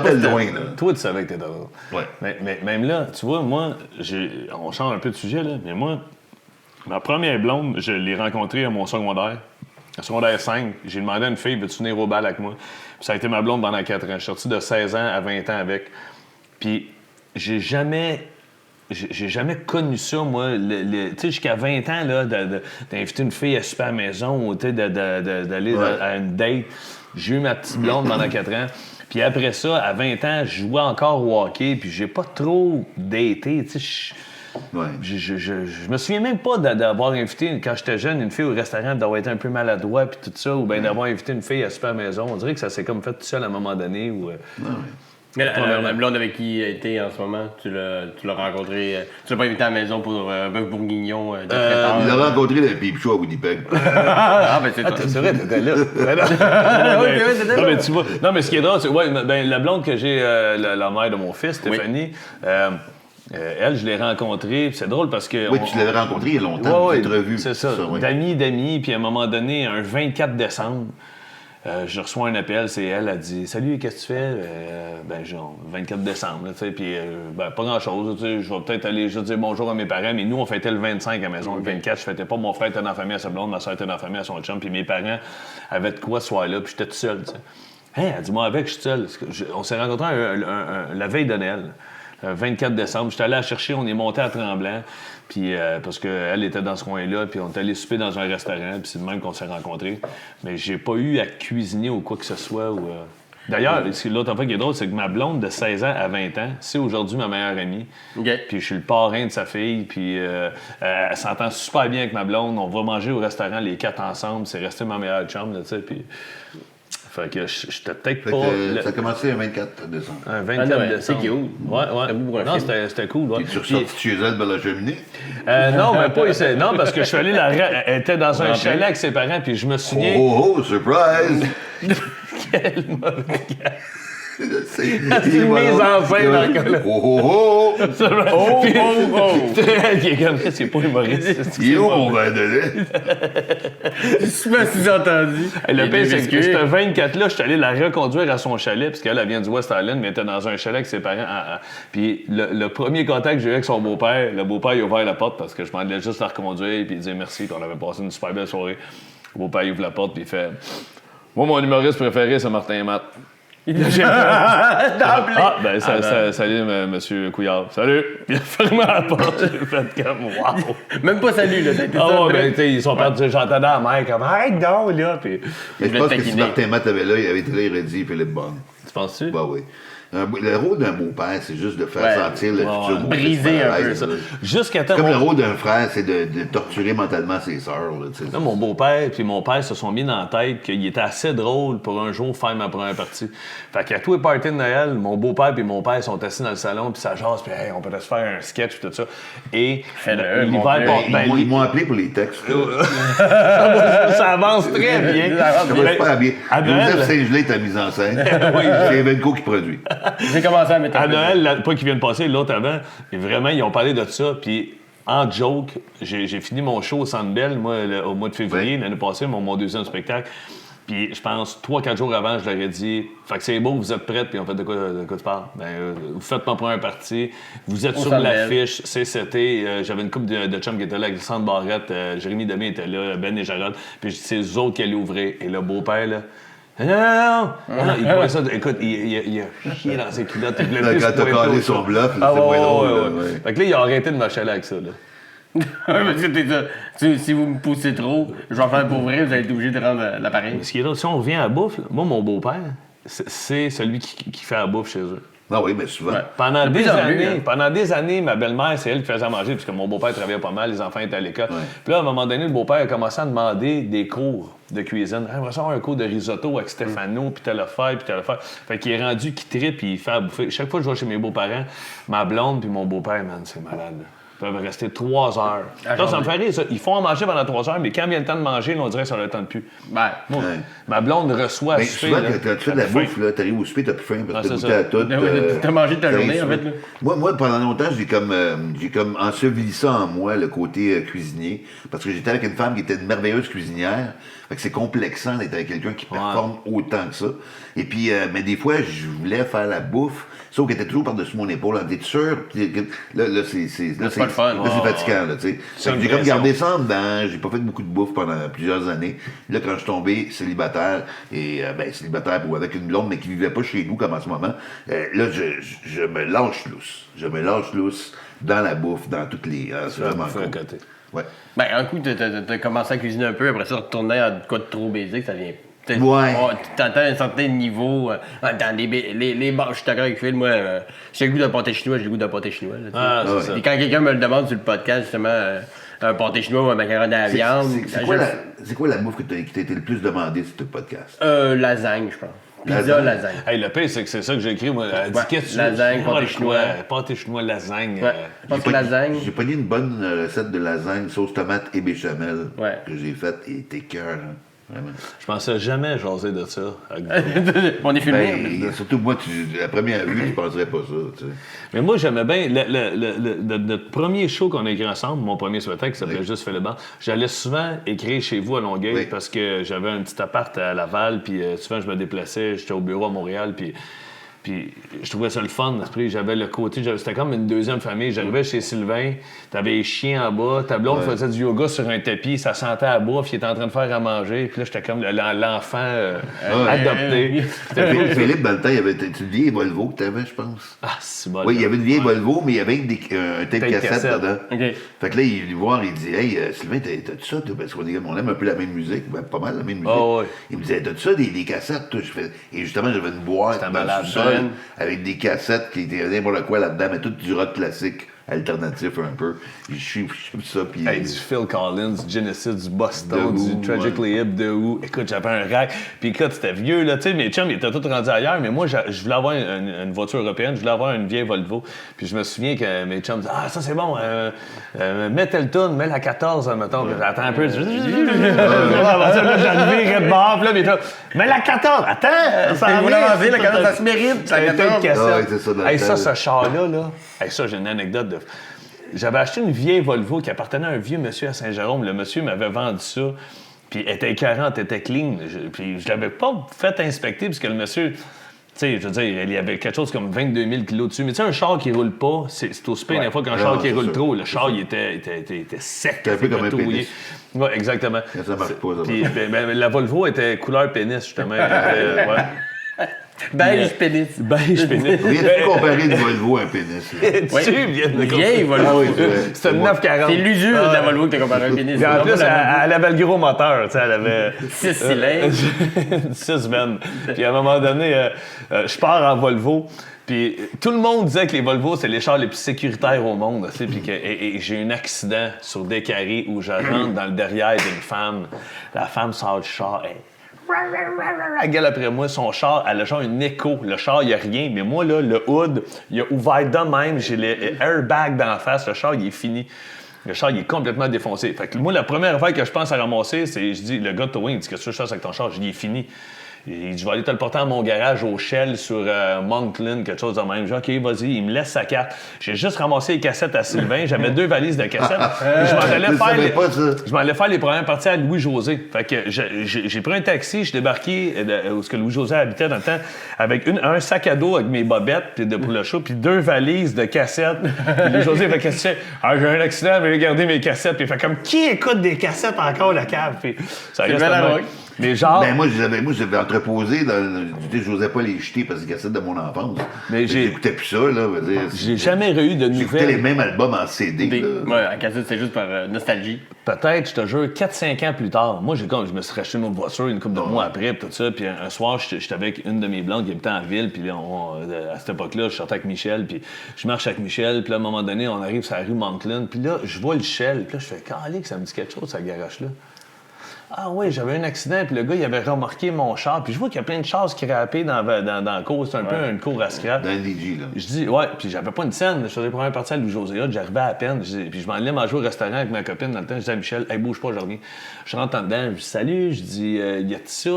tel loin, là. Toi, tu savais que t'étais drôle. Ouais. Mais même là, tu vois, moi, on change un peu de sujet, là, mais moi, ma première blonde, je l'ai rencontrée à mon secondaire. À secondaire 5, j'ai demandé à une fille, veux-tu venir au bal avec moi? Puis ça a été ma blonde pendant 4 ans. Je suis sorti de 16 ans à 20 ans avec. Puis j'ai jamais connu ça, moi. Tu sais, jusqu'à 20 ans, là, d'inviter une fille à souper à la maison ou d'aller à une date. J'ai eu ma petite blonde pendant 4 ans. Puis après ça, à 20 ans, je jouais encore au hockey, puis j'ai pas trop daté, tu sais. Je me souviens même pas d'avoir invité, quand j'étais jeune, une fille au restaurant, d'avoir été un peu maladroit, puis tout ça, ou bien d'avoir invité une fille à souper à la maison. On dirait que ça s'est comme fait tout seul à un moment donné. Mais la blonde avec qui était en ce moment, tu l'as rencontré, tu l'as pas invité à la maison pour un bœuf bourguignon de traiteur. Il l'a rencontré dans le Peep Show à Winnipeg. Ben c'est ça. C'est vrai, t'étais là. Non, mais tu vois. Non, mais ce qui est drôle, c'est la blonde que j'ai, la mère de mon fils, Stéphanie, elle, je l'ai rencontrée, puis c'est drôle parce que... Oui, tu l'avais rencontrée il y a longtemps, vous êtes revus. C'est ça, d'amis, puis à un moment donné, un 24 décembre, je reçois un appel, c'est elle dit « Salut, qu'est-ce que tu fais? » genre, 24 décembre, tu sais, puis pas grand-chose, tu sais, je vais peut-être aller juste dire bonjour à mes parents, mais nous, on fêtait le 25 à la maison, le 24, je fêtais pas, mon frère était dans la famille à sa blonde, ma soeur était dans la famille à son chum, puis mes parents avaient de quoi ce soir-là, puis j'étais tout seul, tu sais. Hey, elle dit « Moi, avec, je suis seul. » On s'est rencontrés la veille de Noël. 24 décembre, j'étais allé la chercher, on est monté à Tremblant, puis parce qu'elle était dans ce coin-là, puis on est allé souper dans un restaurant, puis c'est de même qu'on s'est rencontrés. Mais j'ai pas eu à cuisiner ou quoi que ce soit. D'ailleurs, l'autre affaire qui est drôle, c'est que ma blonde de 16 ans à 20 ans, c'est aujourd'hui ma meilleure amie. Okay. Puis je suis le parrain de sa fille, puis elle s'entend super bien avec ma blonde. On va manger au restaurant les 4 ensemble, c'est resté ma meilleure chum, là, tu sais, puis... Fait que j'étais peut-être Fait pas... que, ça a commencé le 24 décembre. Un Ah 24 non, mais décembre. c'est cute. Ouais. Très beau pour un Non, film. c'était cool. Ouais. Tu es ressorti chez elle par la cheminée? Non, mais pas ici. Non, parce que je suis allé elle était dans un chalet avec ses parents, puis je me souviens... Oh, surprise! Quel mauvais gars. C'est une mise en scène dans le cas-là. Oh! C'est vrai. Qui est comme, c'est pas humoriste. Il est où mon verre de lait? Je sais pas si j'ai entendu. Le pire, c'est que cette 24-là, je suis allé la reconduire à son chalet, parce qu'elle vient du West Island, mais elle était dans un chalet avec ses parents. Puis le premier contact que j'ai eu avec son beau-père, le beau-père, il a ouvert la porte parce que je m'en allais juste la reconduire, puis il disait merci, puis on avait passé une super belle soirée. Le beau-père, il ouvre la porte, puis il fait moi, mon humoriste préféré, c'est Martin Matt. Salut, monsieur Couillard. Salut! Il a fermé la porte. J'ai fait comme, wow! Même pas salut, là. Ça a été ça, Ben, bref. tu sais, ils sont partis, j'entendais la mère comme, arrête donc, là! Puis, Mais je voulais pense te que si taquiner. Martin Matt avait là, il avait été là, il aurait dit Philippe Bond. tu penses-tu? Bah oui. Le rôle d'un beau-père, c'est juste de faire sentir le futur beau-père. briser un peu, Ouais, ça. Jusqu'à temps. Comme le rôle d'un frère, c'est de torturer mentalement ses sœurs. Là, tu sais. Là, mon beau-père puis mon père se sont mis dans la tête qu'il était assez drôle pour un jour faire ma première partie. Fait qu'à tous les parties de Noël, mon beau-père puis mon père sont assis dans le salon puis ça jase puis hey, on peut se faire un sketch puis tout ça. Et Fais-le, mon l'hiver, père. Ils m'ont appelé pour les textes. ça avance très bien. Ça va super bien. À Noël- Joseph Saint-Gelais est à mise en scène. C'est Evenco qui produit. J'ai commencé à mettre À Noël, pas qui vient de passer, l'autre avant, et vraiment, ils ont parlé de ça, puis en joke, j'ai fini mon show au Centre Bell, moi, au mois de février, l'année passée, mon deuxième spectacle. Puis je pense, 3-4 jours avant, je leur ai dit « Fait que c'est beau, vous êtes prêtes, puis on fait de quoi tu parles? Ben, vous faites ma première partie, vous êtes Au sur Centre l'affiche, c'était, j'avais une couple de chums qui étaient là, Alexandre Barrette, Jérémy Demé était là, Ben et Jarod, puis je dis c'est eux autres qui allaient ouvrir. Et le beau-père, là, non, il voit ça, écoute, il a chié dans ses culottes. Il voulait Là, plus quand t'as pointer collé au son show. bluff, Ah, c'est moins ouais, drôle. ouais, là, ouais. ouais. Fait que là, il a arrêté de m'achaler avec ça, là. Parce que t'es ça. Si vous me poussez trop, je vais en faire pour vrai, vous allez être obligé de rendre l'appareil. Ce qui est drôle, si on revient à la bouffe, là, moi, mon beau-père, c'est celui qui fait la bouffe chez eux. Ah oui, mais souvent. Ouais. Pendant De des plus en plus, années, hein. pendant des années, ma belle-mère, c'est elle qui faisait à manger, puisque mon beau-père travaillait pas mal, les enfants étaient à l'école. Ouais. Puis là, à un moment donné, le beau-père a commencé à demander des cours de cuisine. Ah, j'aimerais savoir un cours de risotto avec Stefano, puis telle affaire, puis telle affaire. Fait qu'il est rendu qu'il tripe, puis il fait à bouffer. Chaque fois que je vais chez mes beaux-parents, ma blonde puis mon beau-père, man, c'est malade. Ils peuvent rester 3 heures. Là, ça me fait rire, ça. Ils font à manger pendant 3 heures, mais quand vient le temps de manger, là, on dirait que ça leur tente plus. Ben, Moi, Ouais. ma blonde reçoit à Mais souper, souvent, là, quand tu fais de la elle a faim. bouffe, là, t'arrives au souper, t'as plus faim parce que Ah, t'as c'est goûté ça. à tout. Ben oui, t'as mangé de ta t'as journée, rien en fait, su. là. Moi, pendant longtemps, j'ai comme enseveli ça en moi, le côté cuisinier, parce que j'étais avec une femme qui était une merveilleuse cuisinière. Fait que c'est complexant d'être avec quelqu'un qui performe autant que ça. Et puis, mais des fois, je voulais faire la bouffe, sauf qu'elle était toujours par-dessus mon épaule. T'es sûr? Là, c'est pas le fun. Là, c'est fatigant, là, tu sais. C'est Fait que une j'ai comme pression. gardé ça en dedans. J'ai pas fait beaucoup de bouffe pendant plusieurs années. Là, quand je suis tombé célibataire, et célibataire ou avec une blonde, mais qui vivait pas chez nous comme en ce moment, là, je me lâche lousse. Je me lâche lousse dans la bouffe, dans toutes les... c'est vraiment bouffer à cool. côté. Ouais. Ben, un coup, t'as commencé à cuisiner un peu, après ça, retourner à de quoi de trop basique, ça vient. Ouais. T'entends un certain niveau dans les bars. Je suis d'accord avec Phil, moi, j'ai le goût d'un pâté chinois, j'ai le goût d'un pâté chinois. Là, tu sais. Ah, c'est Ouais. ça. Et quand quelqu'un me le demande sur le podcast, justement, un pâté chinois ou un macaron à la viande, C'est quoi la bouffe qui t'a été le plus demandée sur ce podcast? lasagne, je pense. Pizza, lasagne. Hey, le pire, c'est que c'est ça que j'ai écrit. Moi, elle dit Ouais, qu'est-ce que tu lasagne, veux? pâté chinois. Pâté chinois, lasagne. Ouais. Je pense que lasagne. J'ai pogné une bonne recette de lasagne, sauce tomate et béchamel Ouais. que j'ai faite et était cœur, hein, vraiment. Je pensais jamais jaser de ça. avec vous. On est filmé. Ben, surtout moi, à première vue, je penserais pas ça. Tu sais. Mais moi, j'aimais bien notre premier show qu'on a écrit ensemble, mon premier spectacle qui s'appelait Juste fait le banc. J'allais souvent écrire chez vous à Longueuil Oui. parce que j'avais un petit appart à Laval, puis souvent je me déplaçais, j'étais au bureau à Montréal, puis je trouvais ça le fun. J'avais le côté, c'était comme une deuxième famille. J'arrivais chez Sylvain, t'avais les chiens en bas, ta blonde faisait du yoga sur un tapis, ça sentait à bouffe, il était en train de faire à manger, puis là, j'étais comme l'enfant adopté. C'était cool, ça. Philippe, dans le temps, il y avait une vieille Volvo que t'avais, je pense. Ah, c'est bon. Oui, il y avait une vieille Volvo, mais il y avait un tape Tape cassette cassette. dedans. OK. Fait que là, il est venu voir, il dit Hey, Sylvain, t'as-tu ça? Parce qu'on aime un peu la même musique, ben, pas mal la même musique. Ah ouais. Il me disait T'as-tu ça, des cassettes? Toi? Et justement, j'avais une boîte C'était dans malade. le sous-sol avec des cassettes qui étaient n'importe quoi là-dedans, mais tout du rock classique. alternatif un peu. Je suis ça, puis... Hey, du Phil Collins, du Genesis, du Boston, The Who, du Tragically Hip, The Who. Écoute, j'avais un rack. Puis écoute, c'était vieux, là. Tu sais, mes chums, ils étaient tous rendus ailleurs, mais moi, je voulais avoir une voiture européenne, je voulais avoir une vieille Volvo. Puis je me souviens que mes chums disaient, ah, ça c'est bon, mets telle toune, mets la 14, mettons. Puis j'attends un peu. J'arrivais de bord, puis là, mes chums, mais la 14, attends, ça Vous l'avez, la 14, ça se mérite. La 14. Ce char-là, là. Hey, ça, j'ai une anecdote de. J'avais acheté une vieille Volvo qui appartenait à un vieux monsieur à Saint-Jérôme. Le monsieur m'avait vendu ça, puis elle était écœurante, elle était clean. Puis je l'avais pas fait inspecter, parce que le monsieur, tu sais, je veux dire, il y avait quelque chose comme 22 000 kilos dessus. Mais tu sais, un char qui roule pas, c'est aussi pire des fois qu'un char qui roule trop. Le char, il était sec. C'est un peu comme un pénis. Oui, exactement. Ça marche pas, ça. Puis la Volvo était couleur pénis, justement. Ouais. Beige pénis. Beige pénis. Viens-tu comparer une Volvo à un pénis? Vieille Volvo. C'était une 940. C'est l'usure de la Volvo que t'as comparé à un pénis. Puis en plus, elle avait le gros moteur, tu sais, elle avait... 6 cylindres. 6 veines. Puis à un moment donné, je pars en Volvo, puis tout le monde disait que les Volvo, c'est les chars les plus sécuritaires au monde, tu sais, puis que j'ai eu un accident sur Descaries où je rentre dans le derrière d'une femme. La femme sort du char, elle gueule après moi, son char, elle a genre un écho. Le char, il n'y a rien, mais moi, là, le hood, il a ouvert de même, j'ai les airbags d'en face, le char, il est fini. Le char, il est complètement défoncé. Fait que moi, la première affaire que je pense à ramasser, c'est, je dis, le gars de towing, il dit, qu'est-ce que tu fais avec ton char? Je dis, il est fini. Il dit, je vais aller te le porter à mon garage au Shell sur Monkland, quelque chose de même. Je dis, OK, vas-y, il me laisse sa carte. J'ai juste ramassé les cassettes à Sylvain. J'avais 2 valises de cassettes. Je m'en allais faire les premières parties à Louis-José. Fait que j'ai pris un taxi, je suis débarqué où Louis-José habitait dans le temps, avec un sac à dos avec mes bobettes pour le show, puis 2 valises de cassettes. Puis Louis-José fait, qu'est-ce que tu fais? Ah, j'ai un accident, mais regardez mes cassettes. Puis il fait comme, qui écoute des cassettes encore, la cave? Puis ça reste mais genre... Ben moi, j'avais entreposé, je n'osais pas les jeter parce que c'est cassettes de mon enfance. Mais j'écoutais plus ça, là. J'ai jamais eu de nouvelles. J'écoutais les mêmes albums en CD. Ouais, en cassette, c'est juste par nostalgie. Peut-être, je te jure, 4-5 ans plus tard, moi, je me suis racheté une autre voiture une couple de mois après, tout ça. Puis un soir, j'étais avec une de mes blondes qui habitait en ville. Puis à cette époque-là, je sortais avec Michel. Puis je marche avec Michel. Puis là, à un moment donné, on arrive sur la rue Monkland. Puis là, je vois le Shell. Puis là, je fais, calé, ça me dit quelque chose, ce garage-là. Ah oui, j'avais un accident, puis le gars, il avait remarqué mon char. Puis je vois qu'il y a plein de chars scrappés dans la cour. C'est un peu une cour à scrap. Dans le DJ, là. Je dis, ouais, puis j'avais pas une scène. Je faisais la première partie à Louis-José, j'arrivais à peine. Puis je m'en allais manger au restaurant avec ma copine dans le temps. Je dis à Michel, hey, bouge pas, je reviens. Je rentre en dedans, je dis, salut, je dis, y a ça.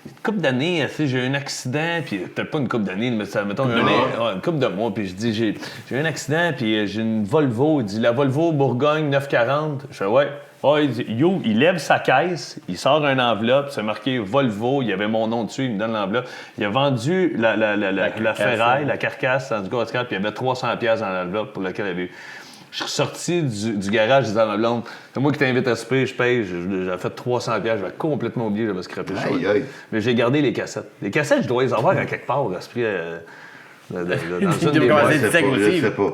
Une couple d'années, j'ai eu un accident, puis peut-être pas une couple d'années, mais ça, mettons, une couple de mois, puis je dis, j'ai eu un accident, puis j'ai une Volvo. Il dit, la Volvo Bourgogne 940. Je fais, ouais. Ouais, il lève sa caisse, il sort une enveloppe, c'est marqué Volvo, il y avait mon nom dessus, il me donne l'enveloppe. Il a vendu la ferraille, la carcasse dans du gaz-4, puis il y avait 300$ dans l'enveloppe pour laquelle il avait eu. Je suis sorti du garage, disant à ma blonde, c'est moi qui t'invite à souper, je paye, j'avais fait 300$, j'avais complètement oublié, j'avais scrappé le show. Mais j'ai gardé les cassettes. Les cassettes, je dois les avoir à quelque part, à l'esprit. Dans une des boîtes.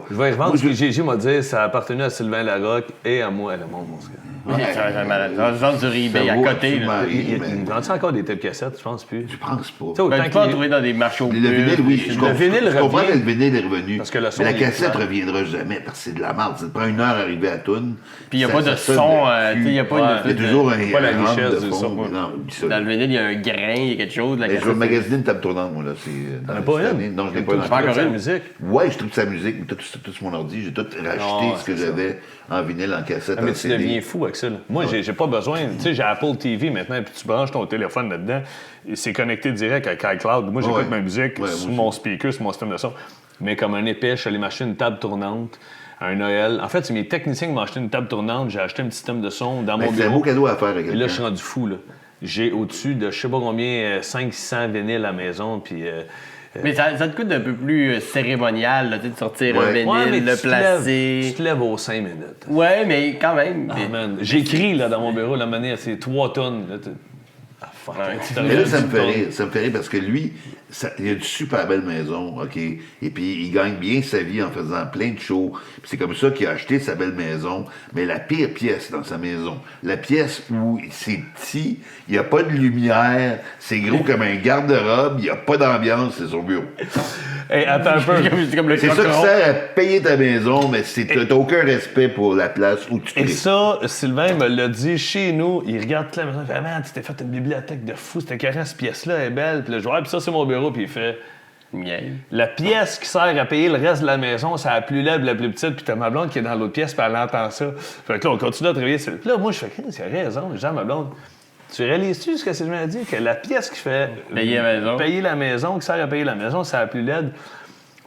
Je vais y revendre parce que Gigi m'a dit ça appartenait à Sylvain Larocque et à moi. Elle le monde, mon gars. Dans genre sur eBay à côté. Il vend encore des tapes cassettes, je pense plus. Je pense pas. Tu peux pas trouver dans des marchés au Le vinyle, oui. Je comprends que le vinyle est revenu. Parce que le son, mais la cassette ne reviendra jamais parce que c'est de la merde. Ça te prend 1 heure à arriver à Toune. Puis il n'y a pas de son. Il n'y a pas il y a toujours un pas la richesse du son. Dans le vinyle, il y a un grain, il y a quelque chose. Je vais magasiner une table tournante, moi, là. T'en as pas une? Non, je n'ai pas une. Tu pas encore une musique? Ouais, je trouve sa musique, mais tout sur mon ordi. J'ai tout racheté ce que j'avais en vinyle, en cassette, mais en CD. Tu deviens fou avec ça. Moi, j'ai pas besoin. Tu sais, j'ai Apple TV maintenant, puis tu branches ton téléphone là-dedans. C'est connecté direct avec iCloud. Moi, j'écoute ma musique sur mon speaker, sur mon système de son. Mais comme un épais, je suis allé m'acheter une table tournante. Un Noël. En fait, c'est mes techniciens qui m'ont acheté une table tournante. J'ai acheté un petit système de son dans mon bureau. C'est un beau cadeau à faire avec Et là, je suis rendu fou, là. J'ai au-dessus de, je sais pas combien, 500-600 vinyles à la maison, puis... mais ça te coûte un peu plus cérémonial, là, de sortir un vinyle, le placer. Tu te lèves aux 5 minutes. Ouais, mais quand même. J'écris là, dans mon bureau, la manière, c'est 3 tonnes. Là, mais là, ça me fait rire. Ça me fait rire parce que lui, il a une super belle maison, OK? Et puis, il gagne bien sa vie en faisant plein de shows. Puis c'est comme ça qu'il a acheté sa belle maison. Mais la pire pièce dans sa maison, la pièce où c'est petit, il n'y a pas de lumière, c'est gros comme un garde-robe, il n'y a pas d'ambiance, c'est son bureau. Hey, attends un peu. C'est comme le C'est ça qui cochon. sert à payer ta maison, mais t'as aucun respect pour la place où tu Et crées. ça, Sylvain me l'a dit chez nous. Il regarde toute la maison. Il fait, man, tu t'es fait une bibliothèque de fou. C'était carré, cette pièce-là elle est belle. Puis là, je dis, ouais, puis ça, c'est mon bureau. Puis il fait, Miel. la pièce qui sert à payer le reste de la maison, c'est la plus laide, la plus petite. Puis t'as ma blonde qui est dans l'autre pièce, puis elle entend ça. Fait que là, on continue à travailler. Puis là, moi, je fais, Chris, il a raison. Je dis à ma blonde, tu réalises-tu ce que Sylvain a dit? Que la pièce qui fait payer la maison, qui sert à payer la maison, c'est la plus laide.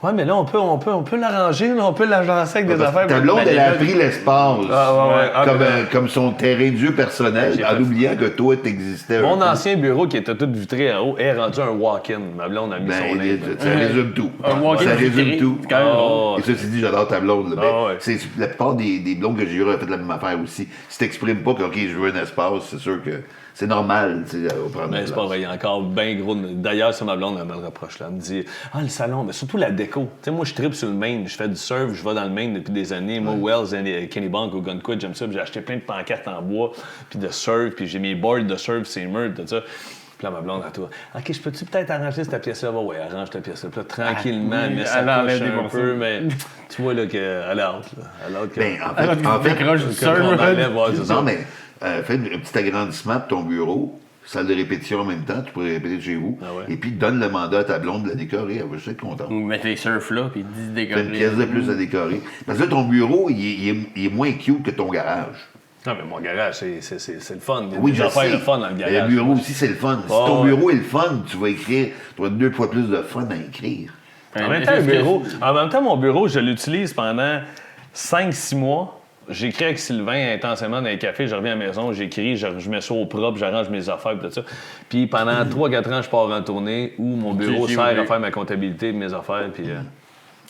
Ouais, mais là, on peut l'arranger, là, on peut l'agencer avec des affaires. Ta blonde, elle a pris l'espace Ah, comme son terrain de jeu personnel, en oubliant que toi, t'existais. Mon ancien bureau qui était tout vitré en haut est rendu un walk-in. Ma blonde a mis son Ben, livre. ça résume tout. Un walk-in Ça résume vitré, tout. c'est quand même drôle. Et ceci dit, j'adore ta blonde. Là, mais Ah ouais. c'est, la plupart des blondes que j'ai eues ont fait la même affaire aussi. Si t'exprimes pas que, OK, je veux un espace, c'est sûr que c'est normal, tu sais, au prendre Mais la c'est pas place. vrai, il y a encore bien gros. D'ailleurs, c'est ma blonde, elle me le reproche là. Elle me dit, le salon, mais surtout la déco. Tu sais, moi, je tripe sur le Maine, je fais du surf, je vais dans le Maine depuis des années. Moi, Wells, Kennebank ou Gunquit, j'aime ça. Puis j'ai acheté plein de pancartes en bois, puis de surf, puis j'ai mes boards de surf, c'est murs, tout ça. Puis là, ma blonde à toi, OK, je peux-tu peut-être arranger cette pièce-là? Ouais, arrange ta pièce-là. Puis là, tranquillement, oui, mais ça elle enlève couche des un morceaux. peu, mais tu vois là qu'elle est hâte, là. Elle est hâte que... Ben, Alors, en fait, décroche du qu'on surf. enlève, ouais, c'est ça. non, mais fais un petit agrandissement de ton bureau, salle de répétition en même temps, tu pourrais répéter de chez vous, Ah ouais. et puis donne le mandat à ta blonde de la décorer, elle va juste être contente. Ou mettre les surfs là, puis 10 T'as décorés. une pièce de plus à décorer. Parce que là, ton bureau, il est moins cute que ton garage. Non, mais mon garage, c'est le fun. Il y a Oui, des je affaires sais. le fun dans le Mais garage. le bureau aussi, c'est le fun. Si Oh, ton ouais. bureau est le fun, tu vas écrire, tu vas avoir 2 fois plus de fun à écrire. En même temps, mon bureau, je l'utilise pendant 5-6 mois. J'écris avec Sylvain intensément dans les cafés, je reviens à la maison, j'écris, je mets ça au propre, j'arrange mes affaires, tout ça. Puis pendant 3-4 ans, je pars en tournée où mon bureau J'ai sert à oublié. faire ma comptabilité de mes affaires. Puis,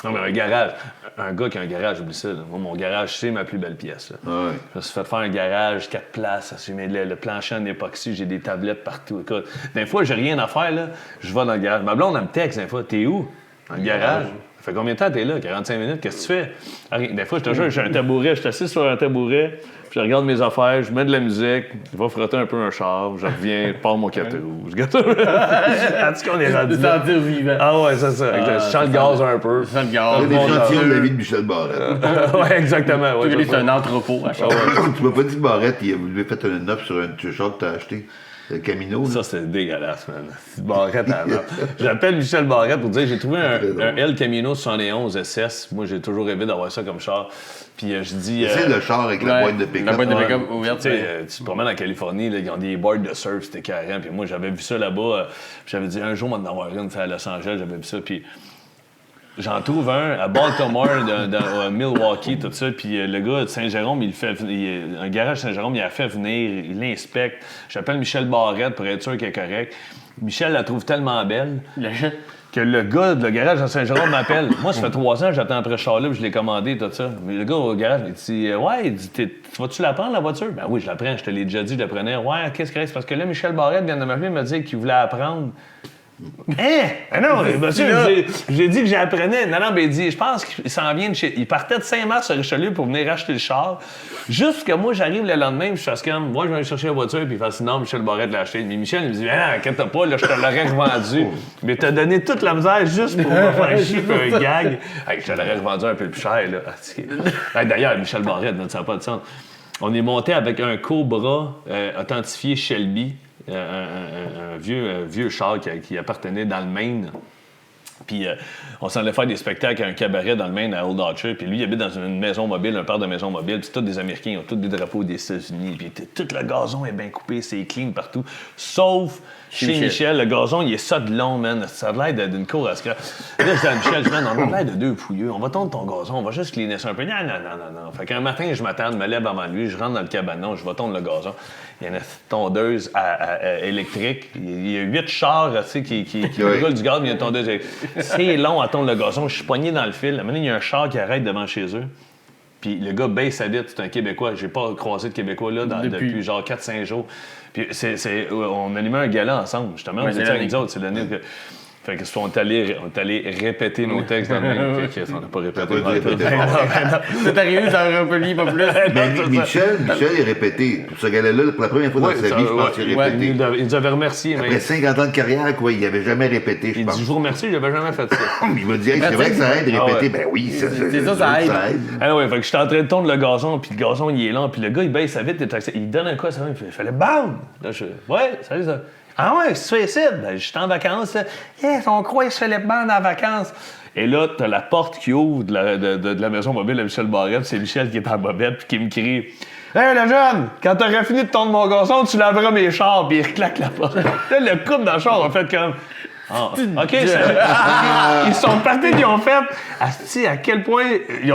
non, mais un garage, un gars qui a un garage, oublie ça. Là. Moi, mon garage, c'est ma plus belle pièce. Là. Ouais. Je me suis fait faire un garage, 4 places, j'ai mis le plancher en époxy, j'ai des tablettes partout. Écoute, des fois, j'ai rien à faire, là, je vais dans le garage. Ma blonde, elle me texte des fois, t'es où? Dans le garage. Ça fait combien de temps t'es là? 45 minutes, qu'est-ce que tu fais? Rien. Des fois, je te jure, j'ai un tabouret, je suis assis sur un tabouret, puis je regarde mes affaires, je mets de la musique, je vais frotter un peu un char, je reviens, je pars mon café rouge. Est-ce qu'on est rendu De là? sentir vivant. Ah ouais, c'est ça. Exact. Je sens le gaz un peu. Ça le C'est gaz. des bon, échantillons de la vie de Michel Barrette. Ouais, exactement. Ouais, C'est un entrepôt à chaque fois. Tu m'as pas dit que Barrette, il avait fait une offre sur un t-shirt que t'as acheté, le Camino. là. Ça, c'était dégueulasse, man. Barrette à la J'appelle Michel Barrette pour dire j'ai trouvé un El Camino 71 SS. Moi, j'ai toujours rêvé d'avoir ça comme char. Puis je dis. C'est le char avec la Ouais, boîte de pick-up. la boîte de Ouais. pick-up ouverte. Tu sais, tu te promènes en Californie, là, ils ont des boards de surf, c'était carré. Puis moi, j'avais vu ça là-bas. Puis j'avais dit, un jour, on va en avoir une, à Los Angeles, j'avais vu ça. Puis j'en trouve un à Baltimore, à Milwaukee, tout ça. Puis le gars de Saint-Jérôme, un garage Saint-Jérôme, il a fait venir, il l'inspecte. J'appelle Michel Barrette pour être sûr qu'il est correct. Michel la trouve tellement belle que le gars de le garage à Saint-Jérôme m'appelle. Moi, ça fait 3 ans que j'attends après ce char-là, puis je l'ai commandé, tout ça. Mais le gars au garage, il dit, ouais, il dit, tu vas-tu la prendre, la voiture? Ben oui, je la prends, je te l'ai déjà dit, je la prenais. Ouais, qu'est-ce que c'est? Parce que là, Michel Barrette vient de m'appeler, il m'a dit qu'il voulait apprendre. Hein? Ah non, monsieur, j'ai dit que j'apprenais. Non, mais il dit, je pense qu'il s'en vient de chez. Il partait de Saint-Marc sur Richelieu pour venir acheter le char. Juste que moi, j'arrive le lendemain, puis je fasse comme, moi, je vais aller chercher la voiture, puis il fait non, Michel Barrette l'a acheté. Mais Michel, il me dit, ah, inquiète pas, là, je te l'aurais revendu. Mais t'as donné toute la misère juste pour me faire chier, puis un gag. Hey, je te l'aurais revendu un peu plus cher, là. Hey, d'ailleurs, Michel Barrette, ça n'a pas de sens. On est monté avec un Cobra authentifié Shelby. Un vieux char qui appartenait dans le Maine. Puis on s'en allait faire des spectacles à un cabaret dans le Maine, à Old Archer. Puis lui, il habite dans une maison mobile, un parc de maison mobile. Puis tous des Américains, ils ont tous des drapeaux des États-Unis. Puis tout le gazon est bien coupé, c'est clean partout. Sauf chez Michel, le gazon, il est ça de long, man. Ça a l'air d'une cour à scrap. Là, je dis à Michel, on a l'air de 2 fouilleux. On va tondre ton gazon, on va juste cleaner ça un peu. Non. Fait qu'un matin, je m'attends, je me lève avant lui, je rentre dans le cabanon, je vais tondre le gazon. Il y a une tondeuse électrique. Il y a 8 chars qui brûlent du gaz, mais il y a une tondeuse électrique. C'est long à tondre le gazon. Je suis poigné dans le fil. Maintenant, il y a un char qui arrête devant chez eux. Puis le gars baisse sa vitre, c'est un Québécois. J'ai pas croisé de Québécois là depuis genre 4-5 jours. Puis on allumait un gala ensemble, justement. Ouais, On était avec nous autres, c'est l'année que... Fait que on est allé répéter nos textes dans le même. Fait que on n'a pas répété. C'est arrivé, ça aurait un peu mis pas plus. Mais Michel est répété. Pour ce gars-là, pour la première fois dans sa vie, je pense qu'il a répété. Il nous avait remercié. Après 50 ans de carrière, quoi, il n'avait jamais répété, je pense. Il dit, je vous remercie, je n'avais jamais fait ça. Il m'a dit, hey, c'est vrai que ça aide de répéter. Ben oui, ça aide. Ah ouais, fait que j'étais en train de tondre le gazon, puis le gazon, il est lent, puis le gars, il baisse sa vitre, il donne un coup à sa main, il fallait BAM! Là, ouais, salut ça. Ah ouais, qu'est-ce que tu fais ici? Ben, je suis en vacances. Yes, on croit que je fais les bandes en vacances. Et là, t'as la porte qui ouvre de la maison mobile de Michel Barrette. C'est Michel qui est en bobette puis qui me crie « Hey, le jeune, quand t'auras fini de tondre mon gazon, tu laveras mes chars. » Puis il reclaque la porte. Là, le couple dans le char a fait comme... Ah, OK, ils sont partis et ils ont fait... Asti, à quel point... Ils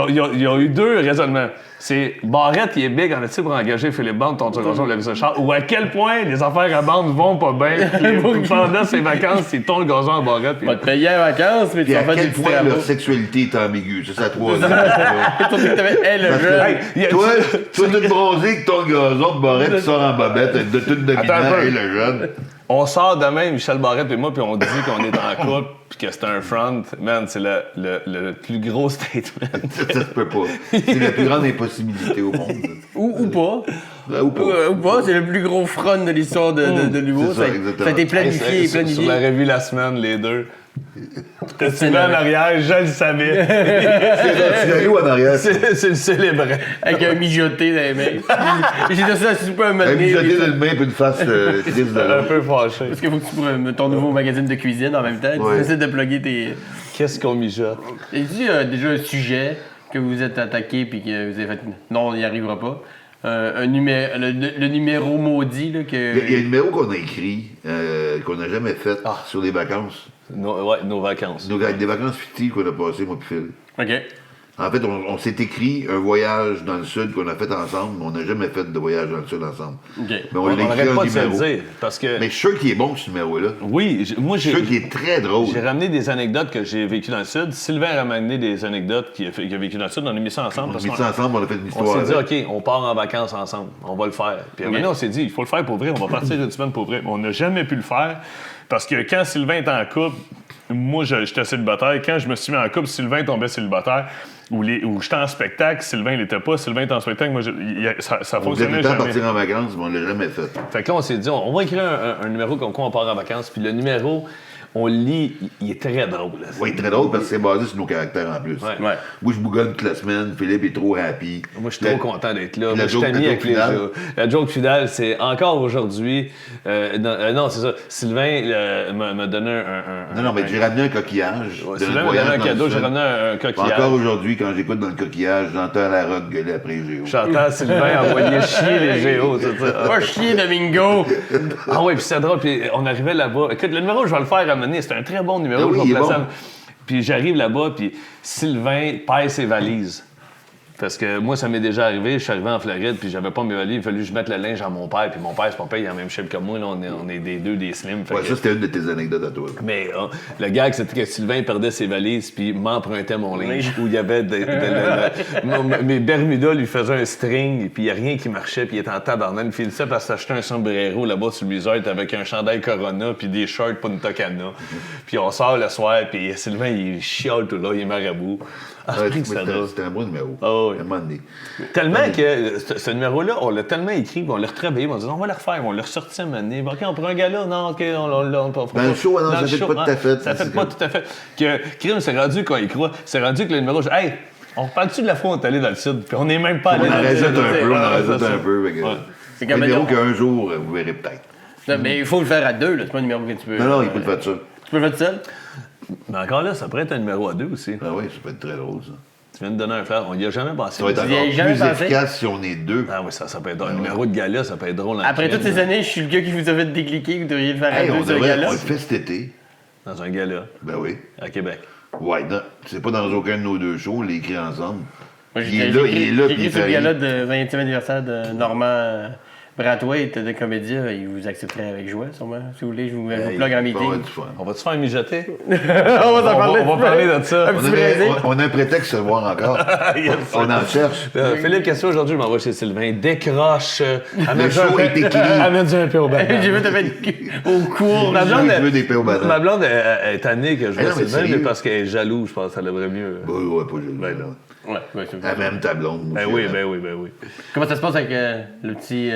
ont eu deux raisonnements. C'est Barrette, il est big en esti pour engager Philippe Bande, ton gazon, le char. Ou à quel point les affaires à Bande vont pas bien. Pendant ses vacances, il tourne le gazon à Barrette. Il va te payer en vacances, mais tu vas vas faire des du fois leur sexualité est ambiguë. C'est ça, toi. Hey, le jeune. Toi, tout bronzé avec ton gazon de Barrette, tu sors en bobette, de tout dominant, et le jeune. On sort demain, Michel Barrette et moi, puis on dit qu'on est en couple, puis que c'est un front. Man, c'est le plus gros statement. Ça se peut pas. C'est la plus grande impossibilité au monde. Ou pas. Ou pas. C'est le plus gros front de l'histoire de l'humour. Ça a été planifié et planifié. Sur la revue La Semaine, les deux. Tu vas en arrière, je le savais. C'est la loup en arrière. C'est le célébrant. Avec un mijoté dans les mains. J'ai dit ça super mal. Un mijoté dans le main et une face triste de un peu fâché. Parce qu'il faut que tu prennes ton nouveau magazine de cuisine en même temps. Tu essaies de plugger tes... Qu'est-ce qu'on mijote? Et tu déjà un sujet que vous êtes attaqué puis que vous avez fait... Non, on n'y arrivera pas. Le numéro maudit là, que... Il y a un numéro qu'on a écrit, qu'on n'a jamais fait sur les vacances. Nos vacances. Des vacances fictives qu'on a passées, moi puis Phil. OK. En fait, on s'est écrit un voyage dans le sud qu'on a fait ensemble, mais on n'a jamais fait de voyage dans le sud ensemble. Okay. Mais on l'a écrit pas un de se le numéro. dire, parce que... Mais je suis sûr qu'il est bon, ce numéro-là. Oui, moi j'ai... Je suis sûr qu'il est très drôle. J'ai ramené des anecdotes que j'ai vécues dans le sud. Sylvain a ramené des anecdotes qu'il a vécues dans le sud. On a mis ça ensemble. On a mis ça ensemble, on a fait une histoire. On s'est dit, OK, on part en vacances ensemble. On va le faire. Puis maintenant, on s'est dit, il faut le faire pour vrai. On va partir une semaine pour vrai. Mais on n'a jamais pu le faire parce que quand Sylvain était en couple, moi, j'étais célibataire. Quand je me suis mis en couple, Sylvain tombait célibataire. Ou j'étais en spectacle, Sylvain il l'était pas. Sylvain était en spectacle, moi, ça fonctionnait jamais. On partir en vacances, mais on l'a jamais fait. Fait que là, on s'est dit, on va écrire un numéro comme quoi on part en vacances. Puis le numéro, on le lit, il est très drôle. Oui, très drôle parce que c'est basé sur nos caractères en plus. Ouais. Moi, je bougonne toute la semaine. Philippe est trop happy. Moi, je suis trop content d'être là. Moi, La je suis ami avec les finale. gens. La joke finale, c'est encore aujourd'hui. Non, c'est ça. Sylvain m'a donné un. Non, mais j'ai ramené un coquillage. Sylvain m'a donné un cadeau, j'ai ramené un coquillage. Encore aujourd'hui, quand j'écoute dans le coquillage, j'entends la rock gueuler après les géos. J'entends Sylvain envoyer chier les géos, c'est ça. Va chier, Domingo! Ah oui, puis c'est drôle, puis on arrivait là-bas. Écoute, le numéro, je vais le faire amener, c'est un très bon numéro. Ah oui, il est bon. Puis j'arrive là-bas, puis Sylvain pèse ses valises. Parce que moi, ça m'est déjà arrivé, je suis arrivé en Floride, puis j'avais pas mes valises, il a fallu que je mette le linge à mon père, puis mon père, c'est pas père, il a la même shape que moi, là, on est des deux, des slims. Ouais, ça, c'était une de tes anecdotes à toi. Mais le gag, c'était que Sylvain perdait ses valises, puis m'empruntait mon linge, où il y avait mes Bermudas lui faisaient un string, puis il n'y a rien qui marchait, puis il était en tabarnak, puis il sait parce qu'il s'achetait un sombrero là-bas sur le resort avec un chandail Corona, puis des shorts Punta Cana. Puis on sort le soir, puis Sylvain, il chiale tout là, il est marabout. C'était un bon numéro. Oh, oui. À un moment donné. Tellement que ce numéro-là, on l'a tellement écrit, puis on l'a retravaillé, on dit on va le refaire, on l'a ressorti à un moment donné. OK, on prend un gars-là, non, OK, on l'a. Dans le show, non, ça fait pas tout à fait. Ça fait pas tout à fait. Que Crime, c'est rendu quand il croit, c'est rendu que le numéro, hey, on parle-tu de la fois où on est allé dans le sud, puis on n'est même pas allé dans le sud. On en rajoute un peu. C'est un numéro qu'un jour, vous verrez peut-être. Non, mais il faut le faire à deux, là. C'est pas un numéro que tu peux. Non, il peut le faire ça. Tu peux le faire seul? Mais encore là, ça pourrait être un numéro à deux aussi. Ah oui, ça peut être très drôle, ça. Tu viens de donner un flair. On y a jamais pensé. Ça va être encore plus efficace si on est deux. Ah oui, ça peut être un numéro de gala, ça peut être drôle. Après toutes ces années, je suis le gars qui vous a fait décliquer, vous devriez le faire à deux sur un gala. On le fait cet été. Dans un gala. Ben oui. À Québec. Ouais, non, c'est pas dans aucun de nos deux shows, on l'écrit ensemble. Moi, il est là, puis il écrit sur le fait gala rien. de 20e anniversaire de Normand Brantway, de Comédia, il vous accepterait avec joie, sûrement. Si vous voulez, je vous plug en meeting. On va-tu faire mijoter? On va parler de ça. On a un prétexte de se voir encore. On en cherche. Philippe, qu'est-ce que aujourd'hui? Je m'en vais chez Sylvain. Décroche. Le show est équilibré. Amène-du un peu au banane. J'ai vu te mettre au cours. Je veux des pains au bananes. Ma blonde est tannée que je vois non, mais Sylvain, mais sérieux? parce qu'elle est jalouse, je pense. Ça devrait mieux. Ouais, pas jaloux. Ben non. Ouais, c'est Elle même ta blonde. Ben oui. Comment ça se passe avec le petit.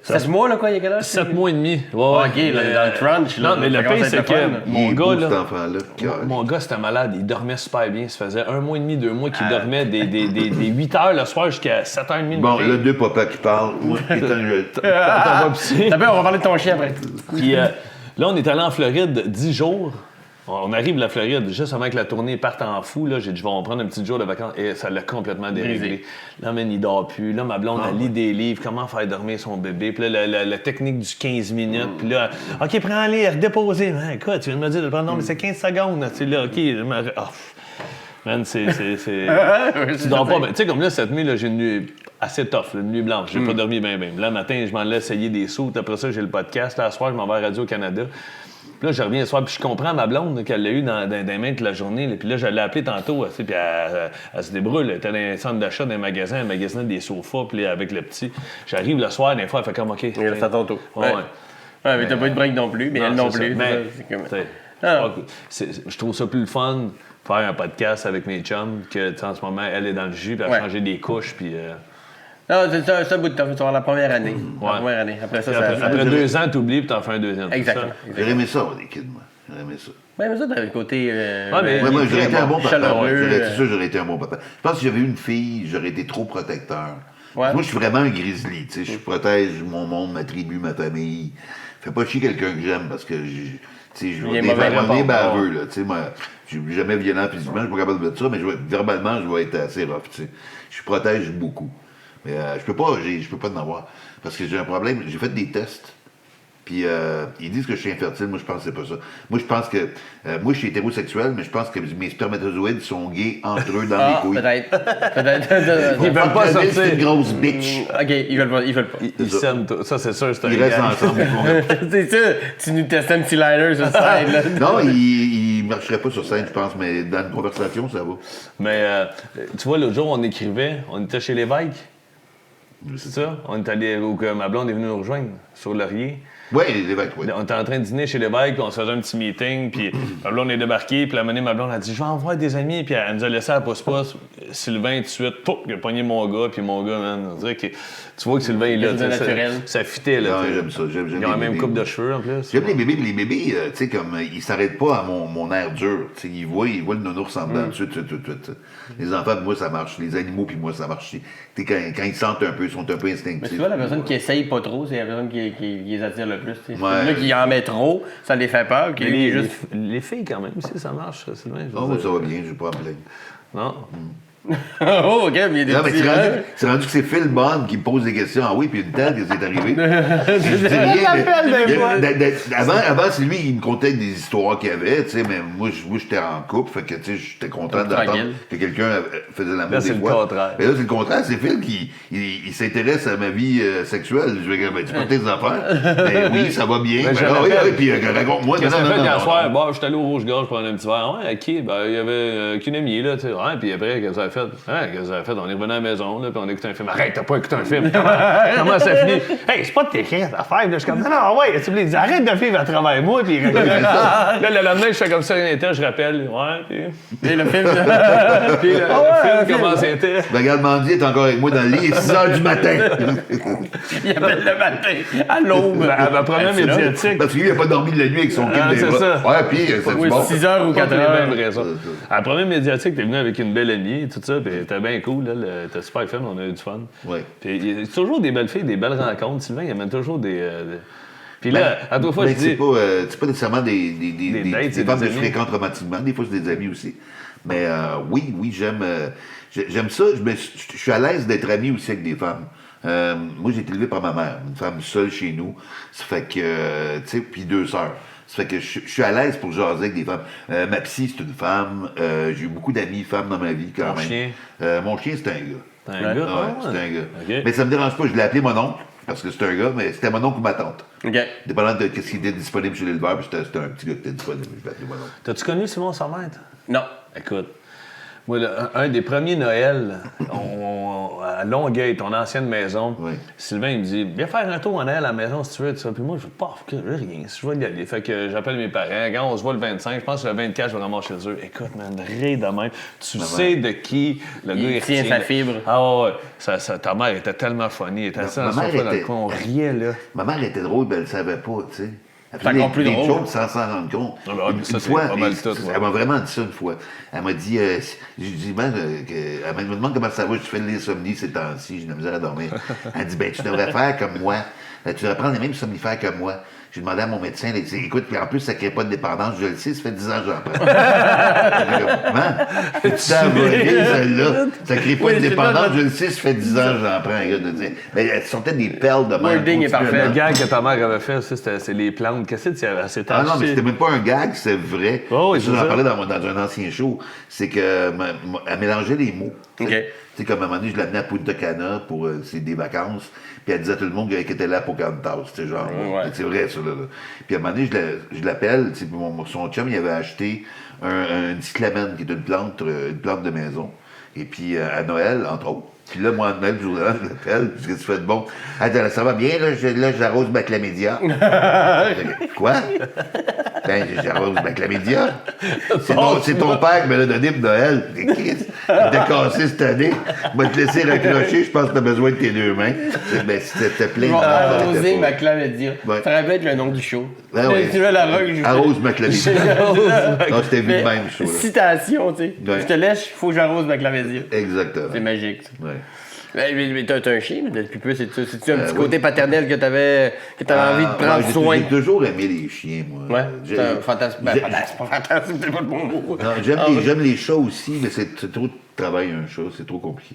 7 mois, là, quoi, il y a quel âge? 7 mois et demi. Ouais, Ok, là, dans le crunch. Non, mais le pire, c'est que mon Il est gars, beau, là. cet enfant-là. Mon gars, c'était malade. Il dormait super bien. Ça faisait 1 mois et demi, 2 mois qu'il dormait des 8 heures le soir jusqu'à 7h30 le Bon, matin. là, deux papas qui parlent. Moi, étant jeune. On va pisser. D'abord, on va parler de ton chien après. Puis là, on est allé en Floride 10 jours. On arrive à la Floride, juste avant que la tournée parte en fou, là, j'ai dit, on va prendre un petit jour de vacances. Et ça l'a complètement déréglé. Là, man, il dort plus. Là, ma blonde, elle lit des livres, comment faire dormir son bébé. Puis là, la technique du 15 minutes. Puis là, OK, prends-les, redéposer. Man, quoi, tu viens de me dire de le prendre? Non, mais c'est 15 secondes. Tu sais, là, OK. Man, c'est... Tu dors pas. Tu sais, comme là, cette nuit, là, j'ai une nuit assez tough, une nuit blanche. J'ai pas dormi bien. Là, le matin, je m'en allais essayer des sauts. Après ça, j'ai le podcast. Là, ce soir, je m'en vais à Radio-Canada. Puis là, je reviens ce soir, puis je comprends ma blonde qu'elle l'a eu dans les mains toute la journée. Là. Puis là, je l'ai appelée tantôt, puis elle se débrouille. Elle était dans un centre d'achat, dans un magasin, elle magasinait des sofas, puis avec le petit. J'arrive le soir, des fois, elle fait comme OK. Il reste à ton tour. Ouais. Ouais, mais t'as pas eu de break non plus, mais elle non plus. Mais, C'est je trouve ça plus le fun faire un podcast avec mes chums que en ce moment, elle est dans le jus, puis elle a changé des couches, puis. Non, c'est un bout de temps. Tu vas avoir la première année. Ouais. La première année. Après ça, après 2 ans, t'oublies, puis t'en fais un deuxième. Exactement. J'aurais aimé ça, des kids, moi. J'aurais aimé ça. Ouais, mais ça, t'avais le côté. mais Moi, j'aurais été un bon papa. chaleureux. C'est sûr, j'aurais été un bon papa. Je pense que si j'avais eu une fille, j'aurais été trop protecteur. Ouais. Moi, je suis vraiment un grizzly. Tu sais, je protège mon monde, ma tribu, ma famille. Fais pas chier quelqu'un que j'aime parce que je vais des baveux. Là, tu sais, moi, je suis jamais violent physiquement, je suis pas capable de ça, mais verbalement, je vais être assez rough. Tu sais. Je protège beaucoup. Mais je peux pas en avoir. Parce que j'ai un problème. J'ai fait des tests. Puis ils disent que je suis infertile. Moi, je pense que c'est pas ça. Moi, je pense que... moi, je suis hétérosexuel, mais je pense que mes spermatozoïdes sont gays entre eux dans mes couilles. Peut-être. Ils veulent pas sortir. C'est une grosse bitch. OK, ils veulent pas. Ils s'aiment, ça, c'est sûr, c'est un Ils restent gars. ensemble. C'est ça, tu nous testais un petit liner sur le side, là. Non, ils marcheraient pas sur scène, je pense, mais dans une conversation, ça va. Mais tu vois, l'autre jour, on écrivait, on était chez l'évêque. C'est ça? On est allé, où que ma blonde est venue nous rejoindre, sur Laurier. Oui, l'évêque, oui. On était en train de dîner chez l'évêque, puis on se faisait un petit meeting, puis ma blonde est débarquée, puis la monnaie, ma blonde a dit « Je vais en voir des amis », puis elle nous a laissé à la pousse-pousse. Sylvain, tout de suite, pouf, il a pogné mon gars, puis mon gars, man, on dirait que tu vois que Sylvain, il est là, ça fitait, là. Non, j'aime ça, j'aime Ils ont la même coupe de cheveux, en plus. J'aime les bébés, tu sais, comme, ils s'arrêtent pas à mon air dur. Tu sais, ils voient le nounours en dedans, tout. Les enfants, pour moi, ça marche. Les animaux, puis moi, ça marche. Tu sais, quand ils sentent un peu, ils sont un peu instinctifs. Mais tu vois, la personne qui essaye pas trop, c'est la personne qui les attire le plus. Tu sais. Ouais. Là, qui en met trop, ça les fait peur. Mais les filles, quand même, si ça marche, Sylvain. Oh, ça va bien, je vais pas en plaindre. Non? Oh, OK, mais il y a des Non, mais petits, c'est rendu que c'est Phil Bond qui me pose des questions. Ah oui, puis une telle, qu'est-ce qui est arrivé? Je dis rien, mais avant, c'est lui, il me contait des histoires qu'il y avait, tu sais, mais moi, j'étais en couple, fait que, tu sais, j'étais content d'entendre que quelqu'un faisait l'amour des fois. Là, c'est le contraire. Mais là, c'est le contraire, c'est Phil qui il s'intéresse à ma vie sexuelle. Je vais dire, ben, tu portes tes affaires? Ben oui, ça va bien. Ben, Ben, oui, puis raconte-moi. Qu'est-ce que Non, t'as fait non, hier non, soir? non. Bon, j'étais allé au Rouge-Gorge prendre un petit verre. Ouais, OK, ben, il y avait qu'une amie, là, tu sais. Ouais, puis après, qu'est-ce que ça a fait? Ouais, qu'est-ce que ça a fait? On est revenu à la maison, là, puis on a écouté un film. Arrête, t'as pas écouté un film. Comment ça finit? Hey, c'est pas de tes affaires. Je suis comme, non, ouais, tu me dis, arrête de vivre à travers moi, puis là, le lendemain, je fais comme ça, je rappelle. Ouais, puis. Et le film. Puis le film, comment c'était? Ben, regarde, Mandy est encore avec moi dans le lit, il est 6 h du matin. Il appelle le matin, à l'aube. Ma première médiatique. Parce qu'il n'a pas dormi de la nuit avec son kid des c'est bras. ça. Ouais, puis, c'est Oui, bon. 6 heures ou 4 Les mêmes heures. raisons. À la première médiatique, t'es venu avec une belle amie, tout ça, puis t'es bien cool, là, t'es super fun, on a eu du fun. Ouais. Puis il y a toujours des belles filles, des belles rencontres. Sylvain, il amène toujours des. Puis là, à deux fois, je dis. C'est pas nécessairement des dates, c'est femmes des que je amis. fréquente romantiquement, des fois c'est des amis aussi. Mais oui, j'aime ça. Je suis à l'aise d'être ami aussi avec des femmes. Moi, j'ai été élevé par ma mère, une femme seule chez nous. Ça fait que, tu sais, puis 2 sœurs. Ça fait que je suis à l'aise pour jaser avec des femmes. Ma psy, c'est une femme. J'ai eu beaucoup d'amis femmes dans ma vie, quand Ton même. chien? Mon chien, c'est un gars. T'es un gars? Ouais, c'est un gars. OK. Mais ça me dérange pas, je l'ai appelé mon oncle. Parce que c'est un gars, mais c'était mon oncle ou ma tante. OK. Dépendant de ce qui était disponible chez l'éleveur, puis c'était un petit gars qui était disponible. Je vais appeler mon oncle. T'as-tu connu Simon Sommet? Non. Écoute, moi, un des premiers Noël, à Longueuil, ton ancienne maison, Oui. Sylvain, il me dit, viens faire un tour en Noël à la maison si tu veux. Puis moi, je dis, pas, rien, si je vais y aller. Fait que j'appelle mes parents. Quand on se voit le 25, je pense que le 24, je vais vraiment chez eux. Écoute, man, rire de même. Tu sais de qui le gars Il tient sa fibre. Ah ouais, ta mère était tellement funny. Elle était assise dans son coin dans le coin, on riait, là. Ma mère était drôle, mais elle le savait pas, tu sais. Elle C'est encore plus des drôle. choses sans s'en rendre compte. Ah ben, Une ça, c'est fois, pas mal et tout, ouais. elle m'a vraiment dit ça une fois. Elle m'a dit, j'ai dit, man, elle me demande comment ça va, je fais de l'insomnie ces temps-ci, j'ai de la misère à dormir. Elle dit, ben, tu devrais faire comme moi. Tu devrais prendre les mêmes somnifères que moi. J'ai demandé à mon médecin, écoute, puis en plus, ça ne crée pas de dépendance, je le sais, ça fait 10 ans que j'en prends. Man, tu t'envolé, celle-là. Ça ne crée pas de dépendance, je le sais, ça fait 10 ans que j'en prends. Mais elles sortaient des perles de même. Wording est parfait. Le gag que ta mère avait fait, c'est les plantes. Qu'est-ce que c'est? Ah non, mais c'était même pas un gag, c'est vrai. Oh, oui, ça, c'est j'en ça. parlais dans un ancien show. C'est que elle mélangeait les mots. OK. Tu sais, comme à un moment donné, je l'amenais à Punta Cana pour c'est des vacances. Puis elle disait à tout le monde qu'elle était là pour Pocahontas. C'était genre, Ouais. c'est vrai, ça, là. Puis à un moment donné, je l'appelle. Tu sais, son chum, il avait acheté une cyclamène, qui est une plante de maison. Et puis à Noël, entre autres. Puis là, moi, Noël, je l'appelle. Qu'est-ce que tu fais de bon? Elle dit, ça va bien, là, j'arrose ma chlamydia. Quoi? Ben, j'arrose ma chlamydia. C'est ton père qui me l'a donné pour Noël. Il t'a cassé cette année. Il va te laisser raccrocher, je pense que t'as besoin de tes deux mains. Ben, c'était plein de Arroser ma chlamydia. Ouais. Ça aurait pu être le nom du show. Ben oui. Tu veux la rock, je Arrose ma chlamydia. Non, c'était vu de Mais, même, show, là. citation, tu sais. Ouais. Je te laisse, il faut que j'arrose ma chlamydia. Exactement. C'est magique, ça. Ouais. Mais t'as un chien, mais depuis peu, c'est-tu un petit oui. côté paternel que t'avais envie de prendre J'ai soin? J'ai toujours aimé les chiens, moi. Ouais, c'est un fantasme. Ben, j'ai- fantasme, pas fantasme, c'est pas le bon mot. Non, j'aime les chats aussi, mais c'est trop de travail un chat, c'est trop compliqué.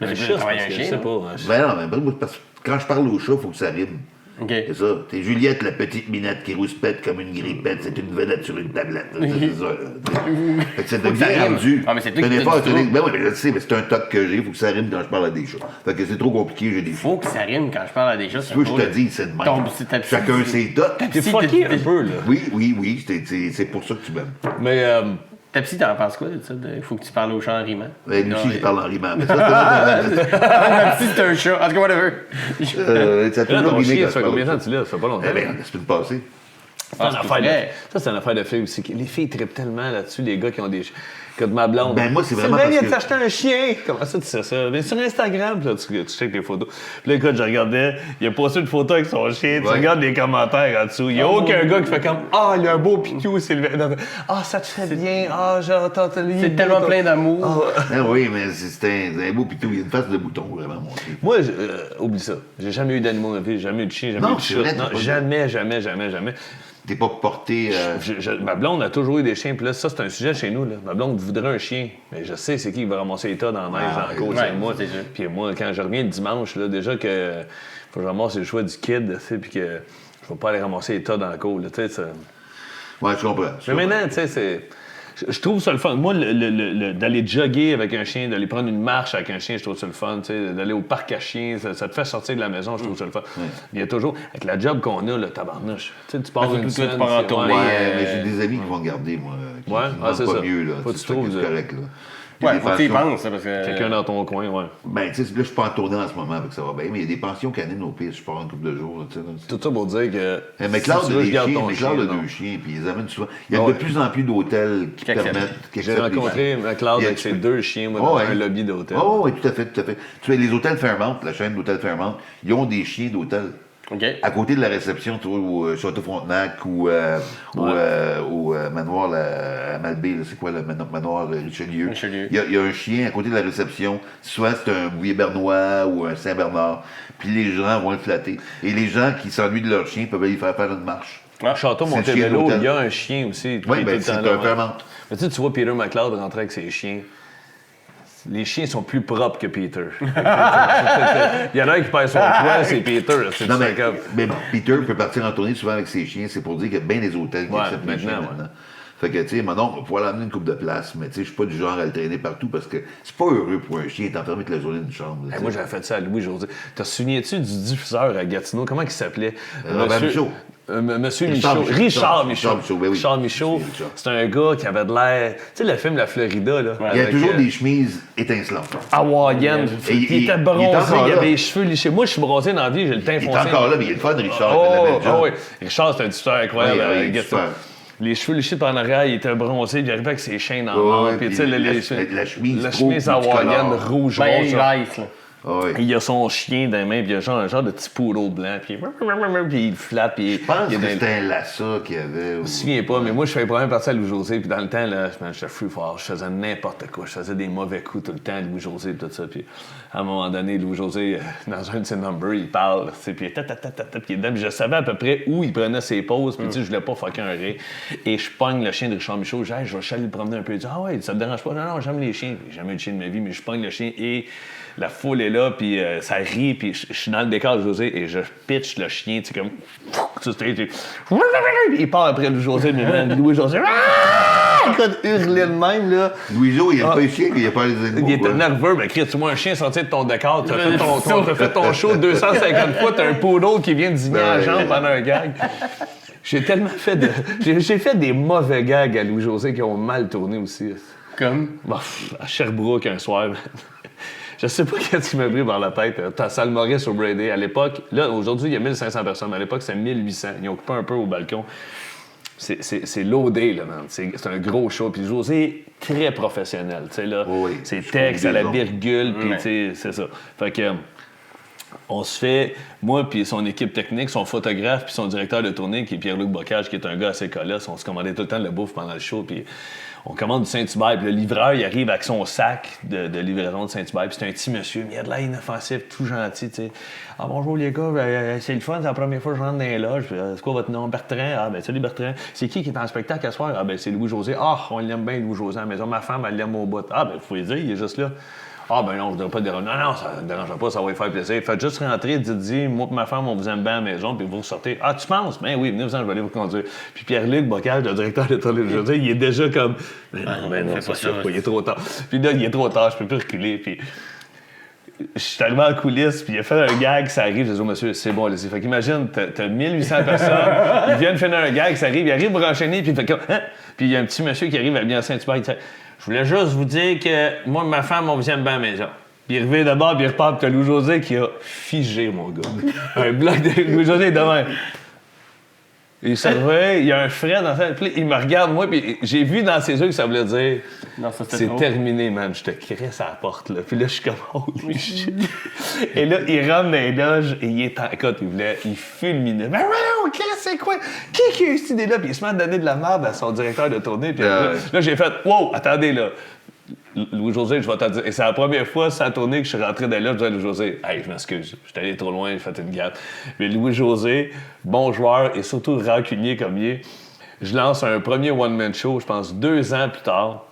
Un Mais chat, tu peux travailler c'est un parce que chien, je sais non? pas. hein. Ben non, mais parce que quand je parle au chat, il faut que ça rime. OK. C'est ça. T'es Juliette, la petite minette qui rouspète comme une grippette. C'est une vedette sur une tablette. C'est ça, là. Fait que c'est Faut que ça bien rime. rendu. Ah, mais c'est toi Un qui effort, t'as dit c'est- trop. Ben oui, mais je le sais, mais c'est un toc que j'ai. Il faut que ça rime quand je parle à des chats. Fait que c'est trop compliqué, j'ai des chats. Faut que ça rime quand je parle à des chats. Tu veux que je te dise, c'est de même. C'est ta petite- Chacun ses tocs. T'es Si, fucké t'es- un peu, là. Oui, c'est pour ça que tu m'aimes. Mais Ta petite, t'en penses quoi de ça? Il faut que tu parles au chat en rimant. Ouais, lui Non, aussi, je mais- parle en rimant. Mais ça, Ma petite, c'est un chat. En tout cas, whatever. ça a là, toujours ton rimé chien, quand ça je fait parle combien au de temps chat. que tu l'as? Ça fait pas longtemps. Eh bien, c'est une passée. C'est une c'est affaire vrai. ça, c'est une affaire de filles aussi. Les filles trippent tellement là-dessus, les gars qui ont des chiens. Comme ma blonde. Ben, moi, c'est vraiment Sylvain vient parce de que- s'acheter un chien. Comment ça, tu sais ça? Ben, sur Instagram, puis là, tu checkes les photos. Puis là, écoute, je regardais, il a posté une photo avec son chien. Tu Ouais. regardes les commentaires en dessous. Il n'y a aucun gars qui fait comme ah, il a un beau pitou, Sylvain. Ah, ça te fait bien. Ah, genre, t'as C'est tellement plein d'amour. Ah oui, mais c'est un beau pitou. Il y a une face de bouton, vraiment, mon chien. Moi, oublie ça. J'ai jamais eu d'animaux dans la vie, j'ai jamais eu de chien, jamais Non, eu de c'est chat. vrai, t'as Non, pas de- jamais. T'es pas porté. Ma blonde a toujours eu des chiens, puis là, ça, c'est un sujet chez nous. Là. Ma blonde voudrait un chien, mais je sais c'est qui va ramasser les tas dans la neige, dans la côte, ouais, c'est moi. c'est sûr. Puis moi, quand je reviens le dimanche, là, déjà que faut que je ramasse le choix du kid, tu sais, puis que je vais pas aller ramasser les tas dans la côte, là, tu sais. ça- Ouais, je comprends. Mais maintenant, tu sais, c'est... Je trouve ça le fun. Moi, d'aller jogger avec un chien, d'aller prendre une marche avec un chien, je trouve ça le fun. Tu sais, d'aller au parc à chiens, ça te fait sortir de la maison, je trouve ça le fun. Il y a toujours, avec la job qu'on a, le tabarnouche, tu sais, tu pars surtout une toi, tu semaine, pars en c'est- tournée, Ouais, mais j'ai des amis qui vont garder, moi. Qui Ouais, me c'est demandent ça. pas mieux, là. Faut que C'est tu trouves, c'est correct, là. Il y a Ouais, des faut que tu y pensions- penses, ça, parce que. Quelqu'un dans ton coin, ouais. Ben, tu sais, là, je suis pas en tournée en ce moment, avec ça va bien, mais il y a des pensions canines au pire, je pars une couple de jours, tu sais. là. Tout ça pour dire que. Mais Claude si tu a veux, des je garde chiens, ton mais chien, Claude a non. deux chiens, puis ils les amènent souvent. Il y a Ah de ouais. plus en plus d'hôtels qui acceptent. permettent. qui J'ai acceptent les rencontré chiens. Claude Il y a- avec ses deux chiens, moi, Oh, dans ouais. un lobby d'hôtel. Oh, oui, tout à fait, tout à fait. Tu sais, les hôtels Fairmont, la chaîne d'hôtels Fairmont, ils ont des chiens d'hôtel. OK. À côté de la réception, tu vois, au Château Frontenac ou au manoir à Malbaie, là, c'est quoi le manoir Richelieu? Richelieu. Il y a un chien à côté de la réception. Souvent, c'est un bouvier bernois ou un Saint-Bernard. Puis les gens vont le flatter. Et les gens qui s'ennuient de leur chien peuvent aller faire faire une marche. Château C'est le chien Montebello, d'hôtel. il y a un chien aussi. qui Oui, est tout ben le c'est temps un là, ouais. Fairmont. Mais tu sais, tu vois Peter McLeod rentrer avec ses chiens. Les chiens sont plus propres que Peter. Il y en a un qui perd son poids, c'est Peter. C'est Non, du mais Peter peut partir en tournée souvent avec ses chiens. C'est pour dire qu'il y a bien des hôtels qui Ouais, acceptent les maintenant, chiens ouais. maintenant. Fait que, tu sais, mon oncle va pouvoir l'emmener une coupe de place, mais tu sais, je suis pas du genre à le traîner partout parce que c'est pas heureux pour un chien d'être enfermé toute la journée dans une chambre. là, tu sais. Moi, j'avais fait ça à Louis-José. Te souviens-tu du diffuseur à Gatineau? Comment il s'appelait? Robert Michaud. Monsieur Richard Michaud. Michaud. Richard Michaud. Richard Michaud, ben oui. Richard Michaud. Richard. C'est un gars qui avait de l'air... Tu sais, le film La Florida, là. Il y a avec, toujours des chemises étincelantes. hawaïenne. Et Il était bronzé, encore il là. avait les cheveux lichés. Moi, je suis bronzé dans la vie, j'ai le teint Il est foncé. encore là, mais il est le fun, Richard. Oh, il fait la belle job. oui. Richard, c'est un diffuseur incroyable. Oui, oui, à Gatineau. super. Les cheveux lichés par en arrière, il était bronzé, puis il arrivait avec ses chaînes en Ouais, or. ouais, Puis, tu puis sais, la chemise la trop chemise hawaïenne, multicolore. rouge, Ben, rose. il là. reste, là. Ah ouais. Il a son chien dans les mains, puis il a un genre de petit poodle blanc, puis il flatte, puis Je pense il est que dans- c'était un Lassa qu'il y avait. Je me souviens pas, mais moi, je faisais première partie à Louis-José, puis dans le temps, là, j'étais free fort, je faisais n'importe quoi, je faisais des mauvais coups tout le temps à Louis-José, tout ça, puis à un moment donné, Louis-José, dans un de ses numbers, il parle, tu sais, puis puis il est dedans, puis je savais à peu près où il prenait ses pauses, puis tu sais, je voulais pas fucker un ré, et je pogne le chien de Richard Michaud, je dis, hey, je vais aller le promener un peu, il dit, ah ouais, ça te dérange pas? Non, j'aime les chiens, j'ai jamais eu de chien de ma vie, mais je pogne le chien, et la foule est là, puis ça rit, puis je suis dans le décor de José et je pitch le chien, tu sais, comme... Sur stage, puis il part après Louis-José, mais Louis-José... Écoute, hurler de même, là. Louiseau, il a pas les chiens, il a pas les animaux. Il était quoi. nerveux, mais crie, tu vois un chien sortir de ton décor, t'as fait ton show 250 fois, t'as un poodle qui vient de dîner à la jambe pendant un gag. J'ai tellement fait de... J'ai fait des mauvais gags à Louis-José qui ont mal tourné aussi. Comme? Bah, à Sherbrooke, un soir, je sais pas qu'est-ce qui m'a pris par la tête. T'as Salle Maurice au Brady. À l'époque, là, aujourd'hui, il y a 1500 personnes. À l'époque, c'est 1800. Ils ont occupé un peu au balcon. C'est loadé, là, man. C'est un gros show. Puis José, très professionnel. Tu sais, là, Oui, c'est je texte à la trouve raison. virgule, puis Ouais. tu sais, c'est ça. Fait que... On se fait, moi puis son équipe technique, son photographe puis son directeur de tournée, qui est Pierre-Luc Bocage, qui est un gars assez colosse, on se commandait tout le temps de la bouffe pendant le show, puis on commande du Saint-Hubert, puis le livreur, il arrive avec son sac de livraison de Saint-Hubert, puis c'est un petit monsieur, mais il a de l'air inoffensif, tout gentil, tu sais. « Ah bonjour les gars, c'est le fun, c'est la première fois que je rentre dans les loges, puis, c'est quoi votre nom? Bertrand? Ah ben salut Bertrand. C'est qui est en spectacle à soir? Ah ben c'est Louis-José. Ah, on l'aime bien Louis-José à la maison, ma femme, elle l'aime au bout. Ah ben vous pouvez dire, il est juste là. Ah, ben non, je ne voudrais pas déranger. Non, ça ne dérange pas, ça va lui faire plaisir. Faites juste rentrer, dites-y, moi et ma femme, on vous aime bien à la maison, puis vous ressortez. Ah, tu penses? Ben oui, venez-vous-en, je vais aller vous conduire. Puis Pierre-Luc Bocage, le directeur de tournée, je veux dire, il est déjà comme. Ben non, fais c'est pas sûr, ça. quoi, il est trop tard. Puis là, il est trop tard, je peux plus reculer. Puis je suis arrivé en coulisses, puis il a fait un gag, ça arrive. Je dis, oh, monsieur, c'est bon, allez-y. Fait qu'imagine, t'as 1800 personnes, ils viennent finir un gag, ça arrive, il arrive pour enchaîner, puis il fait comme. Hein? Puis il y a un petit monsieur qui arrive à bien Saint-Hubert, il dit, je voulais juste vous dire que moi et ma femme, on vous aime bien à la maison. Puis il revient d'abord, puis il repart, puis t'as Louis-José qui a figé, mon gars. Un bloc de Louis-José demain. Il se réveille, il y a un frais dans sa... Puis là, il me regarde, moi, puis j'ai vu dans ses yeux que ça voulait dire Non, ça, c'était c'est trop. terminé, man. Je te crisse à la porte, là. Puis là, je suis comme, holy shit. Et là, il rentre dans les loges et il est en... Écoute, il fulminait. Mais ouais, c'est quoi? Qui a eu cette idée-là? Puis il se met à donner de la merde à son directeur de tournée. Puis là, j'ai fait, wow, attendez, là. Louis-José, je vais te dire. Et c'est la première fois, sans tournée, que je suis rentré de là. Je disais à Louis-José, hey, je m'excuse, je suis allé trop loin, j'ai fait une gaffe. Mais Louis-José, bon joueur et surtout rancunier comme il est, je lance un premier one-man show, je pense 2 ans plus tard.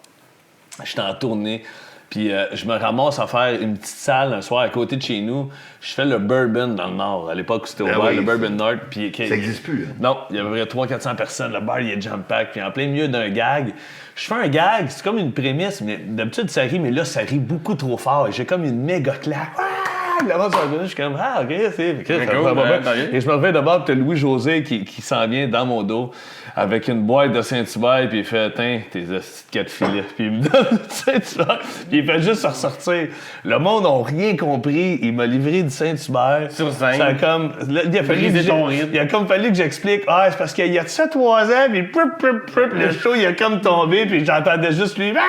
J'étais en tournée. Puis je me ramasse à faire une petite salle un soir à côté de chez nous. Je fais le Bourbon dans le Nord. À l'époque, c'était ouvert, oui, le Bourbon Nord. Puis, Ça n'existe plus. Hein? non, il y avait 300-400 personnes. Le bar, il est jam-pack. Puis en plein milieu d'un gag, je fais un gag. C'est comme une prémisse. Mais d'habitude, ça rit. Mais là, ça rit beaucoup trop fort. Et j'ai comme une méga claque. Ah! Là-bas, je suis comme, ah, OK, c'est... Okay, ça va bien. Et je me réveille d'abord, puis t'as Louis-José qui s'en vient dans mon dos avec une boîte de Saint-Hubert, puis il fait, tiens, tes petites 4 filets. Puis il me donne du Saint-Hubert, puis il fait juste se ressortir. Le monde n'a rien compris. Il m'a livré du Saint-Hubert. Sur scène. Ça a comme... Là, il a fallu Briser que ton rythme. il a comme fallu que j'explique, ah, c'est parce qu'il y a de ça 3 ans, puis le show, il a comme tombé, puis j'entendais juste lui, ah!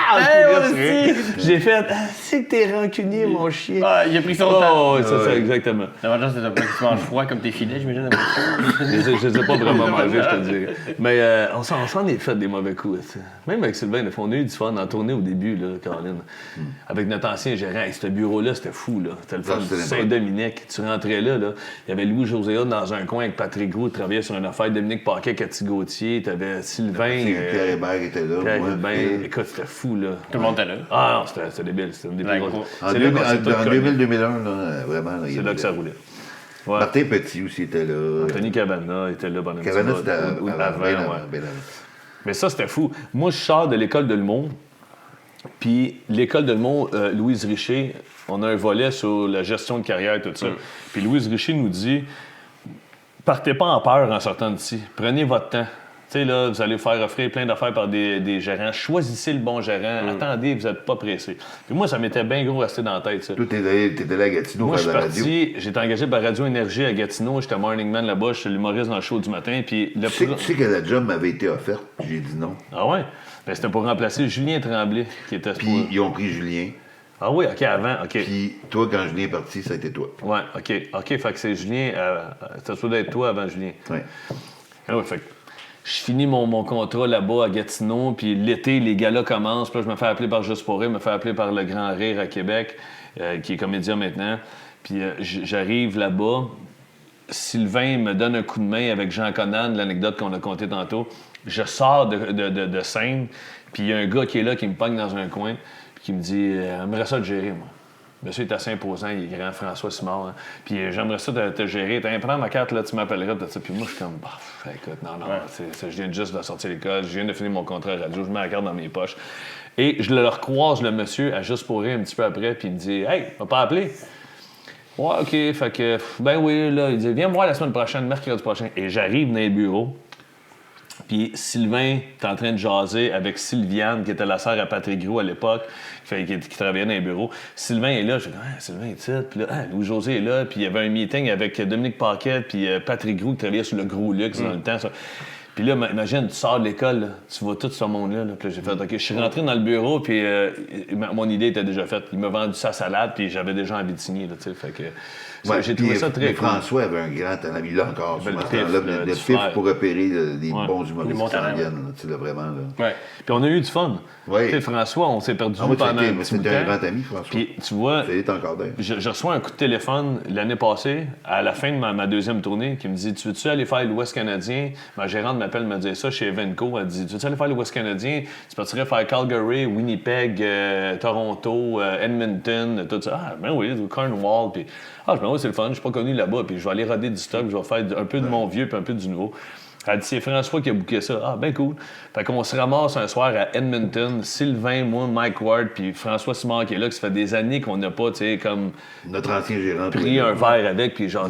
En coulisses, j'ai fait, ah, c'est que t'es rancunier, mon chien. Ah, il a pris son temps. Oh, c'est ça, exactement. L'avantage, c'est que tu manges froid comme tes filets, j'imagine. Je les ai pas vraiment mangés, je te dirais. Mais on s'en est fait des mauvais coups. T'sais. Même avec Sylvain, on a eu du fun en tournée au début, là, Caroline. Avec notre ancien gérant. Hey, ce bureau-là, c'était fou. Là. C'était le fun. c'était Saint-Dominique. Tu rentrais là, il y avait Louis-José dans un coin avec Patrick Gros, qui travaillait sur une affaire. Dominique Paquet, Cathy Gauthier. T'avais Sylvain. Pierre Hébert était là. Pierre moi. Hébert. Écoute, c'était fou. Là. Tout le monde était là. Ah non, c'était débile. C'était une des plus Ouais, grosses. gros. En C'est là qu'on s'est tous connus. 2000-2001, là, vraiment. Là, C'est là que ça roulait. Ouais. Martin Petit aussi était là. Anthony Cavana était là pendant un Cavana, petit c'était bout. Ou avant, avant, bien ouais. avant, bien avant. Mais ça, c'était fou. Moi, je sors de l'école de l'humour. Puis l'école de l'humour, Louise Richer, on a un volet sur la gestion de carrière et tout ça. Puis Louise Richer nous dit, partez pas en peur en sortant d'ici. Prenez votre temps. Tu sais, là, vous allez vous faire offrir plein d'affaires par des gérants. Choisissez le bon gérant. Attendez, vous n'êtes pas pressé. Puis moi, ça m'était bien gros resté dans la tête, ça. Toi, t'étais là à Gatineau, moi, je suis faire de la radio. parti, j'étais engagé par Radio Énergie à Gatineau. J'étais morning man là-bas. J'étais l'humoriste dans le show du matin. Puis Tu sais que la job m'avait été offerte, j'ai dit non. Ah ouais? Ben, c'était pour remplacer Julien Tremblay, qui était... Puis ils ont pris Julien. Ah oui, OK, avant, OK. Puis toi, quand Julien est parti, ça a été toi. Ouais, OK, fait que c'est Julien... ça doit être toi avant Julien. Ouais. Ah ouais, fait que je finis mon contrat là-bas à Gatineau, puis l'été, les galas commencent. Puis là, je me fais appeler par Juste pour rire, je me fais appeler par Le Grand Rire à Québec, qui est comédien maintenant. Puis j'arrive là-bas. Sylvain me donne un coup de main avec Jean Conan, l'anecdote qu'on a contée tantôt. Je sors de scène, puis il y a un gars qui est là, qui me pogne dans un coin, puis qui me dit « J'aimerais ça te gérer, moi. » Monsieur est assez imposant, il est grand, François Simard. Hein. Puis j'aimerais ça te gérer. Prends ma carte, là, tu m'appelleras. Puis moi, je suis comme, écoute, non, je viens juste de sortir l'école, je viens de finir mon contrat radio, je mets la carte dans mes poches. Et je le recroise, le monsieur, à Juste pour rire un petit peu après, puis il me dit, hey, m'a pas appelé? Ouais, OK, fait que, ben oui, là, il dit, viens me voir la semaine prochaine, mercredi prochain. Et j'arrive dans les bureaux. Puis Sylvain est en train de jaser avec Sylviane, qui était la sœur à Patrick Gros à l'époque, qui travaillait dans les bureaux. Sylvain est là. Je dis, Sylvain est là. Puis là, Louis-José est là. Puis il y avait un meeting avec Dominique Paquet, puis Patrick Gros, qui travaillait sur le Gros Luxe dans le temps. Ça. Puis là, imagine, tu sors de l'école, là, tu vois tout ce monde-là. Puis là, j'ai fait, OK, je suis rentré dans le bureau, puis mon idée était déjà faite. Il m'a vendu sa salade, puis j'avais déjà envie de signer. Là, fait que, j'ai trouvé ça très cool. François avait un grand talent. Il l'a encore. Le pif pour repérer des bons humoristes qui s'en viennent. Tu l'as vraiment. Là. Ouais. Puis on a eu du fun. Ouais. François, on s'est perdu pendant un petit C'était un grand ami, François. Puis tu vois, je reçois un coup de téléphone l'année passée, à la fin de ma deuxième tournée, qui me dit, tu veux-tu aller faire l'Ouest canadien? Ma gérante m'appelle, me dit ça chez Evenco. Elle dit, tu veux-tu aller faire l'Ouest canadien? Tu partirais faire Calgary, Winnipeg, Toronto, Edmonton, tout ça. Ah, ben oui, Cornwall. Puis, ben oui, c'est le fun, je suis pas connu là-bas. Puis je vais aller roder du stock, je vais faire un peu de mon vieux puis un peu du nouveau. Elle dit, c'est François qui a booké ça. Ah, ben cool. Fait qu'on se ramasse un soir à Edmonton, Sylvain, moi, Mike Ward, puis François Simard qui est là, que ça fait des années qu'on n'a pas, tu sais, comme... Notre ancien gérant. Pris un verre avec, puis genre,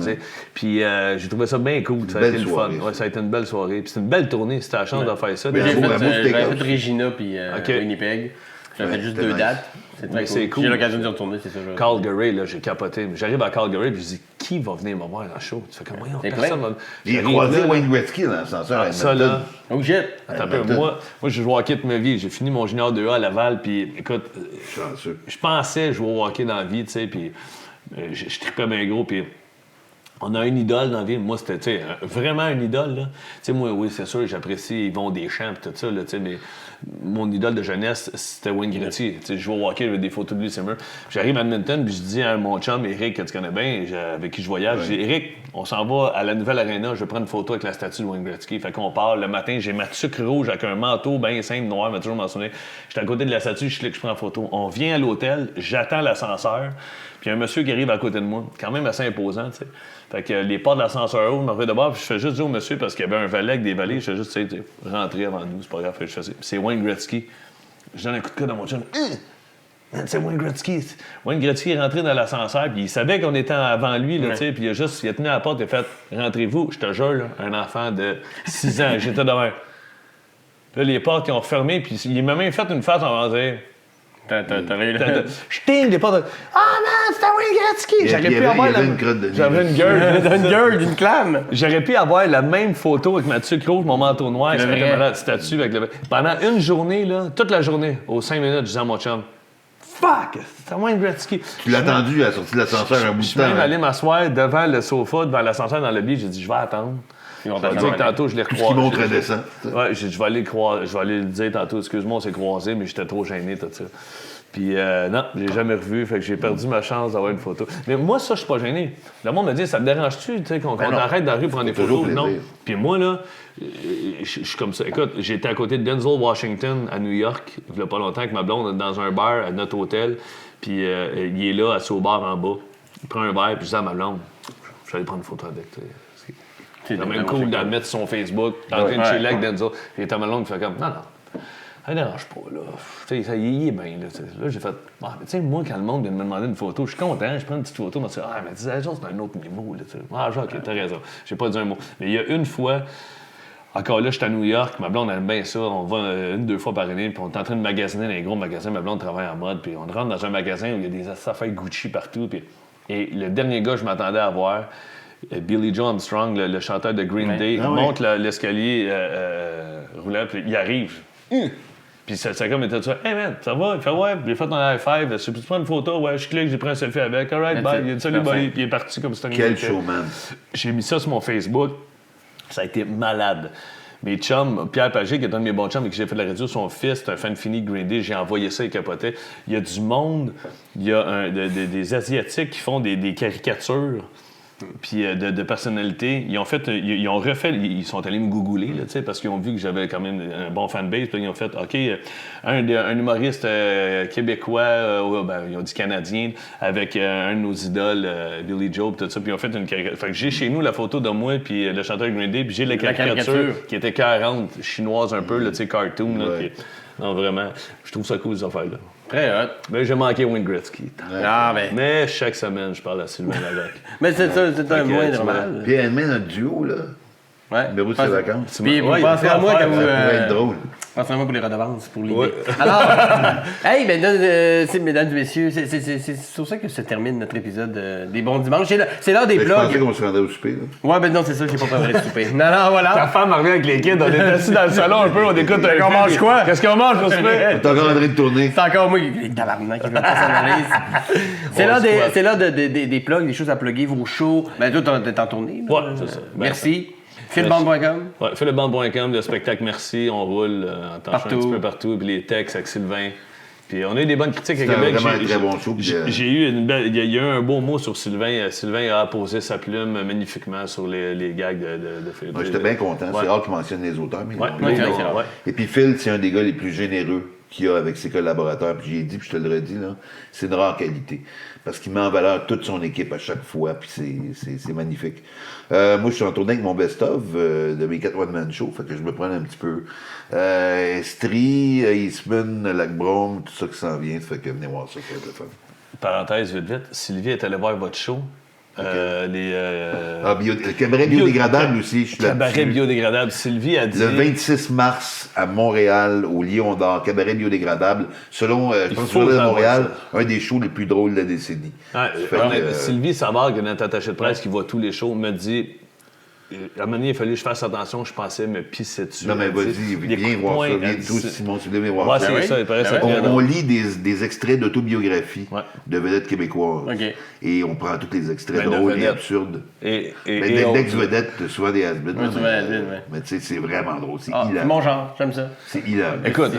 puis j'ai trouvé ça bien cool. Ça a été le fun. Ouais, ça a été une belle soirée. Puis c'est une belle tournée, si t'as la chance de faire ça. J'ai fait Regina, puis Winnipeg. J'ai fait juste 2 dates. C'est cool. J'ai l'occasion d'y retourner, c'est ça. Calgary, là, j'ai capoté. J'arrive à Calgary, puis je dis, qui va venir me voir dans le show? Tu fais comme, voyons, personne va... J'ai croisé Wayne Gretzky dans l'ascenseur à ça, là... Oh, shit! Moi, j'ai joué au hockey toute ma vie. J'ai fini mon junior 2A à Laval, puis écoute, je pensais jouer au hockey dans la vie, tu sais, puis je tripais bien gros, puis... On a une idole dans la vie. Moi, c'était, tu sais, vraiment une idole, là. Tu sais, moi, oui, c'est sûr, j'apprécie Yvon Deschamps et tout ça, là, tu sais, mais mon idole de jeunesse, c'était Wayne Gretzky. Tu sais, je joue au hockey, j'avais des photos de lui, c'est mur. J'arrive à Edmonton, puis je dis à mon chum, Eric, que tu connais bien, avec qui je voyage, je dis, Eric, on s'en va à la nouvelle arena, je vais prendre une photo avec la statue de Wayne Gretzky. Fait qu'on part le matin, j'ai ma tuque rouge avec un manteau bien simple, noir, m'a toujours mentionné. J'étais à côté de la statue, je prends la photo. On vient à l'hôtel, j'attends l'ascenseur, puis il y a un monsieur qui arrive à côté de moi, quand même assez imposant, tu sais. Fait que les portes de l'ascenseur haut, je me reviens de bord, puis je fais juste dire au monsieur, parce qu'il y avait un valet avec des valets, je fais juste, tu sais, rentrer avant nous, c'est pas grave, je fais ça. C'est Wayne Gretzky. Je donne un coup de coude à mon chum. C'est Wayne Gretzky. Wayne Gretzky est rentré dans l'ascenseur, puis il savait qu'on était avant lui, là, tu sais, puis il a tenu à la porte, il a fait rentrez-vous. Je te jure, là, un enfant de 6 ans, j'étais devant. Là, les portes, ils ont refermé, puis il m'a même fait une face en dire. Je ting les portes. Ah, man, c'était Wayne Gretzky! J'aurais pu avoir J'avais une gueule, une clame. J'aurais pu avoir la même photo avec ma tuque rouge, mon manteau noir, ça m'était malade, statue avec le... Pendant une journée, là, toute la journée, aux 5 minutes, je disais à mon chum, fuck, c'était Wayne Gretzky. Tu l'as attendu à la sortie de l'ascenseur un bout de temps. Je suis même allé m'asseoir devant le sofa, devant l'ascenseur dans le lobby, j'ai dit, je vais attendre. Tantôt, je l'ai recroisé. Qui montre descend. Ouais, je vais aller le dire tantôt, excuse-moi, on s'est croisés, mais j'étais trop gêné, tout ça. Puis non, j'ai jamais revu, fait que j'ai perdu ma chance d'avoir une photo. Mais moi, ça, je suis pas gêné. Le monde me dit, ça te dérange-tu, qu'on arrête dans la rue pour prendre des photos? Non. Puis moi, là, je suis comme ça. Écoute, j'étais à côté de Denzel Washington à New York, il y a pas longtemps, avec ma blonde, dans un bar à notre hôtel. Puis il est là, assis au bar en bas. Il prend un verre, puis je dis à ma blonde, je vais aller prendre une photo avec toi. C'est même vraiment cool c'est de le cool. mettre sur son Facebook, en train de chiller avec Denzel. Puis Tom Malone qui fait comme, non, ça ne dérange pas, là. Tu sais, ça y est bien, là. Là, j'ai fait, mais tu sais, moi, quand le monde vient de me demander une photo, je suis content, je prends une petite photo, mais tu dis, mais dis, genre, c'est un autre niveau, là. Tu sais. Genre, ok, t'as raison. J'ai pas dit un mot. Mais il y a une fois, encore là, j'étais à New York, ma blonde aime bien ça, on va 1-2 fois par année, puis on est en train de magasiner dans les gros magasins, ma blonde travaille en mode, puis on rentre dans un magasin où il y a des affaires Gucci partout, puis... Et le dernier gars que je m'attendais à voir, Billy Joe Armstrong, le chanteur de Green Day, monte l'escalier roulant, puis il arrive. Puis c'est comme était ça. Hey man, ça va? Il fait ouais, j'ai fait un high five, je peux prendre une photo, ouais, je clique, j'ai pris un selfie avec, alright, bye, il a dit salut, buddy, puis il est parti comme c'était un Quel showman. J'ai mis ça sur mon Facebook, ça a été malade. Mes chums, Pierre Pagé, qui est un de mes bons chums et que j'ai fait de la radio, son fils, c'est un fan fini de Green Day, j'ai envoyé ça, il capotait. Il y a du monde, il y a des Asiatiques qui font des caricatures. Puis de personnalité, ils ont refait, ils sont allés me googler, là, parce qu'ils ont vu que j'avais quand même un bon fanbase, puis ils ont fait, OK, un humoriste québécois, ils ont dit canadien, avec un de nos idoles, Billy Joe, puis tout ça, puis ils ont fait une caricature. Fait que j'ai chez nous la photo de moi, puis le chanteur Green Day, puis j'ai la caricature qui était 40, chinoise un peu, tu sais, cartoon, là, puis, non, vraiment, je trouve ça cool, ces affaires-là. Très hot. Mais j'ai manqué Wayne Gretzky. Mais chaque semaine, je parle à Sylvain Larocque. Mais c'est ça, c'est un moins tu normal. Puis elle met notre duo, là. Ouais. Numéro de ses vacances. Puis vous Ouais, pensez à moi quand vous... Ça pourrait être drôle. Pensez à moi pour les redevances, pour l'idée. Ouais. Alors, hey, mesdames et messieurs, c'est sur ça que se termine notre épisode des bons dimanches. C'est l'heure des Mais je pensais blogs. qu'on se rendait au souper, là. Ouais, ben non, c'est ça, j'ai pas préparé de souper. Non, voilà. Ta femme revient avec les kids, on est assis dans le salon un peu, on écoute un film. On mange quoi? Qu'est-ce qu'on mange pour souper? T'as encore en train de tourner. C'est encore moi qui tabarnak qui veut pas s'analyse. C'est l'heure des plugs, des choses à plugger, vos shows. Ben toi, t'es en tournée. Ouais, c'est ça. Merci. Philband.com. Ouais, philband.com, le spectacle Merci, on roule en tâchant un petit peu partout, puis les textes avec Sylvain. Puis on a eu des bonnes critiques à Québec. C'était vraiment un très bon show. J'ai eu une belle... Il y a eu un beau mot sur Sylvain. Sylvain a posé sa plume magnifiquement sur les gags de Phil. Ouais, j'étais bien content. C'est rare qu'il mentionne les auteurs, mais Ouais, non. ouais, c'est ouais. Et puis Phil, c'est un des gars les plus généreux qu'il y a avec ses collaborateurs. Puis j'ai dit, puis je te le redis, là, c'est une rare qualité. Parce qu'il met en valeur toute son équipe à chaque fois, puis c'est magnifique. Moi, je suis en tournée avec mon best-of de mes 4 one-man show, fait que je me prends un petit peu. Estrie, Eastman, Lac-Brome, tout ça qui s'en vient, fait que venez voir ça, c'est le fun. Parenthèse vite, Sylvie est allée voir votre show. Le cabaret biodégradable aussi, je suis là. Cabaret biodégradable. Sylvie a dit... Le 26 mars, à Montréal, au Lion d'Or, cabaret biodégradable, selon, je pense, faut le Journal de savoir Montréal, un des shows les plus drôles de la décennie. Sylvie Savard, qui est notre attachée de presse, qui voit tous les shows, me dit... À un moment donné, il fallait que je fasse attention, je pensais me pisser dessus. Non, mais vas-y, viens voir ça, viens tous, Simon, si vous voulez voir ça. Ouais, c'est ça, il paraît ça. On lit des extraits d'autobiographie de vedettes québécoises. OK. Et on prend tous les extraits drôles et absurdes. Et D'ex-vedettes, souvent des has-beens. Mais tu sais, c'est vraiment drôle, c'est C'est hilarant. mon genre, j'aime ça. C'est hilarant. écoute,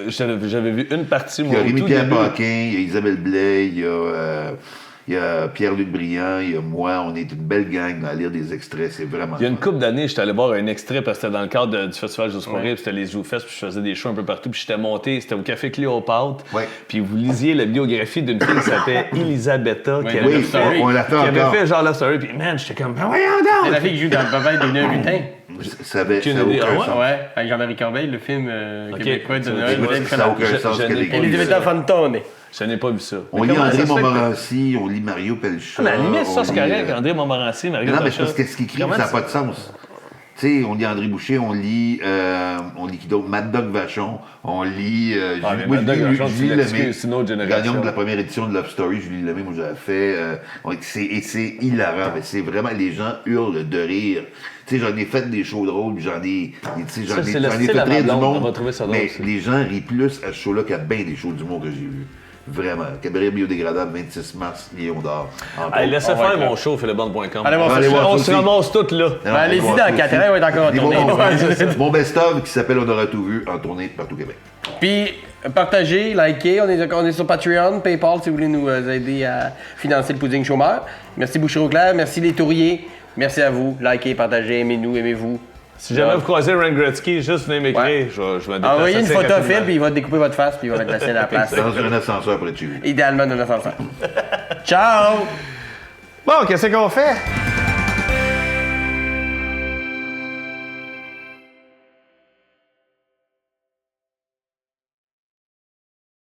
j'avais vu une partie, Il moi, y a au tout Rémi-Pierre début. Paquin, il y a Isabelle Blais, il y a Pierre-Luc Briand, il y a moi. On est une belle gang à lire des extraits. C'est vraiment Il y a une fun. couple d'années, j'étais allé voir un extrait parce que c'était dans le cadre du Festival Juste pour rire, puis c'était les ZooFest, puis je faisais des shows un peu partout, puis j'étais monté, c'était au Café Cléopâtre, puis vous lisiez la biographie d'une fille qui s'appelait Elisabetta, qui avait Oui, on l'a fait qui avait encore. fait genre la story, puis man, j'étais comme, ben voyons C'est donc! la fille qui joue dans le papa de Noël Lutin. Ça avait Aucune aucun idée. Ah ouais? sens. Ouais, avec Jean-Marie Corbeil, le film québécois de Ça Noël veut dire Lutin. Ça n'a aucun sens je qu'elle n'ai ait pas écrit Elisabetta ça. Fantone. Je n'ai pas vu ça. On lit comment André ça se fait que- Montmorency, on lit Mario Pelchat. Mais à la limite, ça, on c'est lit, correct. André Montmorency, Marie Non, mais Pelchat. c'est parce que ce qu'il écrit, Comment ça n'a pas de sens. Tu sais, on lit André Boucher, on lit qui d'autre? Mad Dog Vachon, on lit mais Mad Dog Vachon, tu Julie l'excuses, Lemay, c'est une autre génération. gagnante de la première édition de Love Story, Julie Lemay, moi j'avais fait. Et c'est hilarant, mais c'est vraiment, les gens hurlent de rire. Tu sais, j'en ai fait des shows drôles, puis j'en ai Ça, c'est le fait style à ma rire du blonde, monde. on va trouver ça drôle Mais aussi. les gens rient plus à ce show-là qu'à bien des shows d'humour que j'ai vus. Vraiment. Cabaret biodégradable, 26 mars, Lion d'Or. Hey, laissez On va faire être là. mon show, philiband.com. Allez voir ça. Allez voir On ça se aussi. ramasse toutes là. Non, Allez-y on va dans voir 4 ça ans, on va être encore en Des tournée. bons Ouais, c'est ça. Mon best-of qui s'appelle On aura tout vu en tournée partout au Québec. Puis, partagez, likez. On est sur Patreon, PayPal si vous voulez nous aider à financer le pudding chômeur. Merci Boucher Auclair, merci les touriers. Merci à vous. Likez, partagez, aimez-nous, aimez-vous. Si jamais vous croisez Wayne Gretzky, juste venez m'écrire. Ouais. Je vais déplacer Envoyez une assez photo à rapidement. Phil, puis il va découper votre face, puis il va mettre la scène à la place. Dans un ascenseur près de chez vous. Idéalement dans l'ascenseur. Ciao! Bon, qu'est-ce qu'on fait?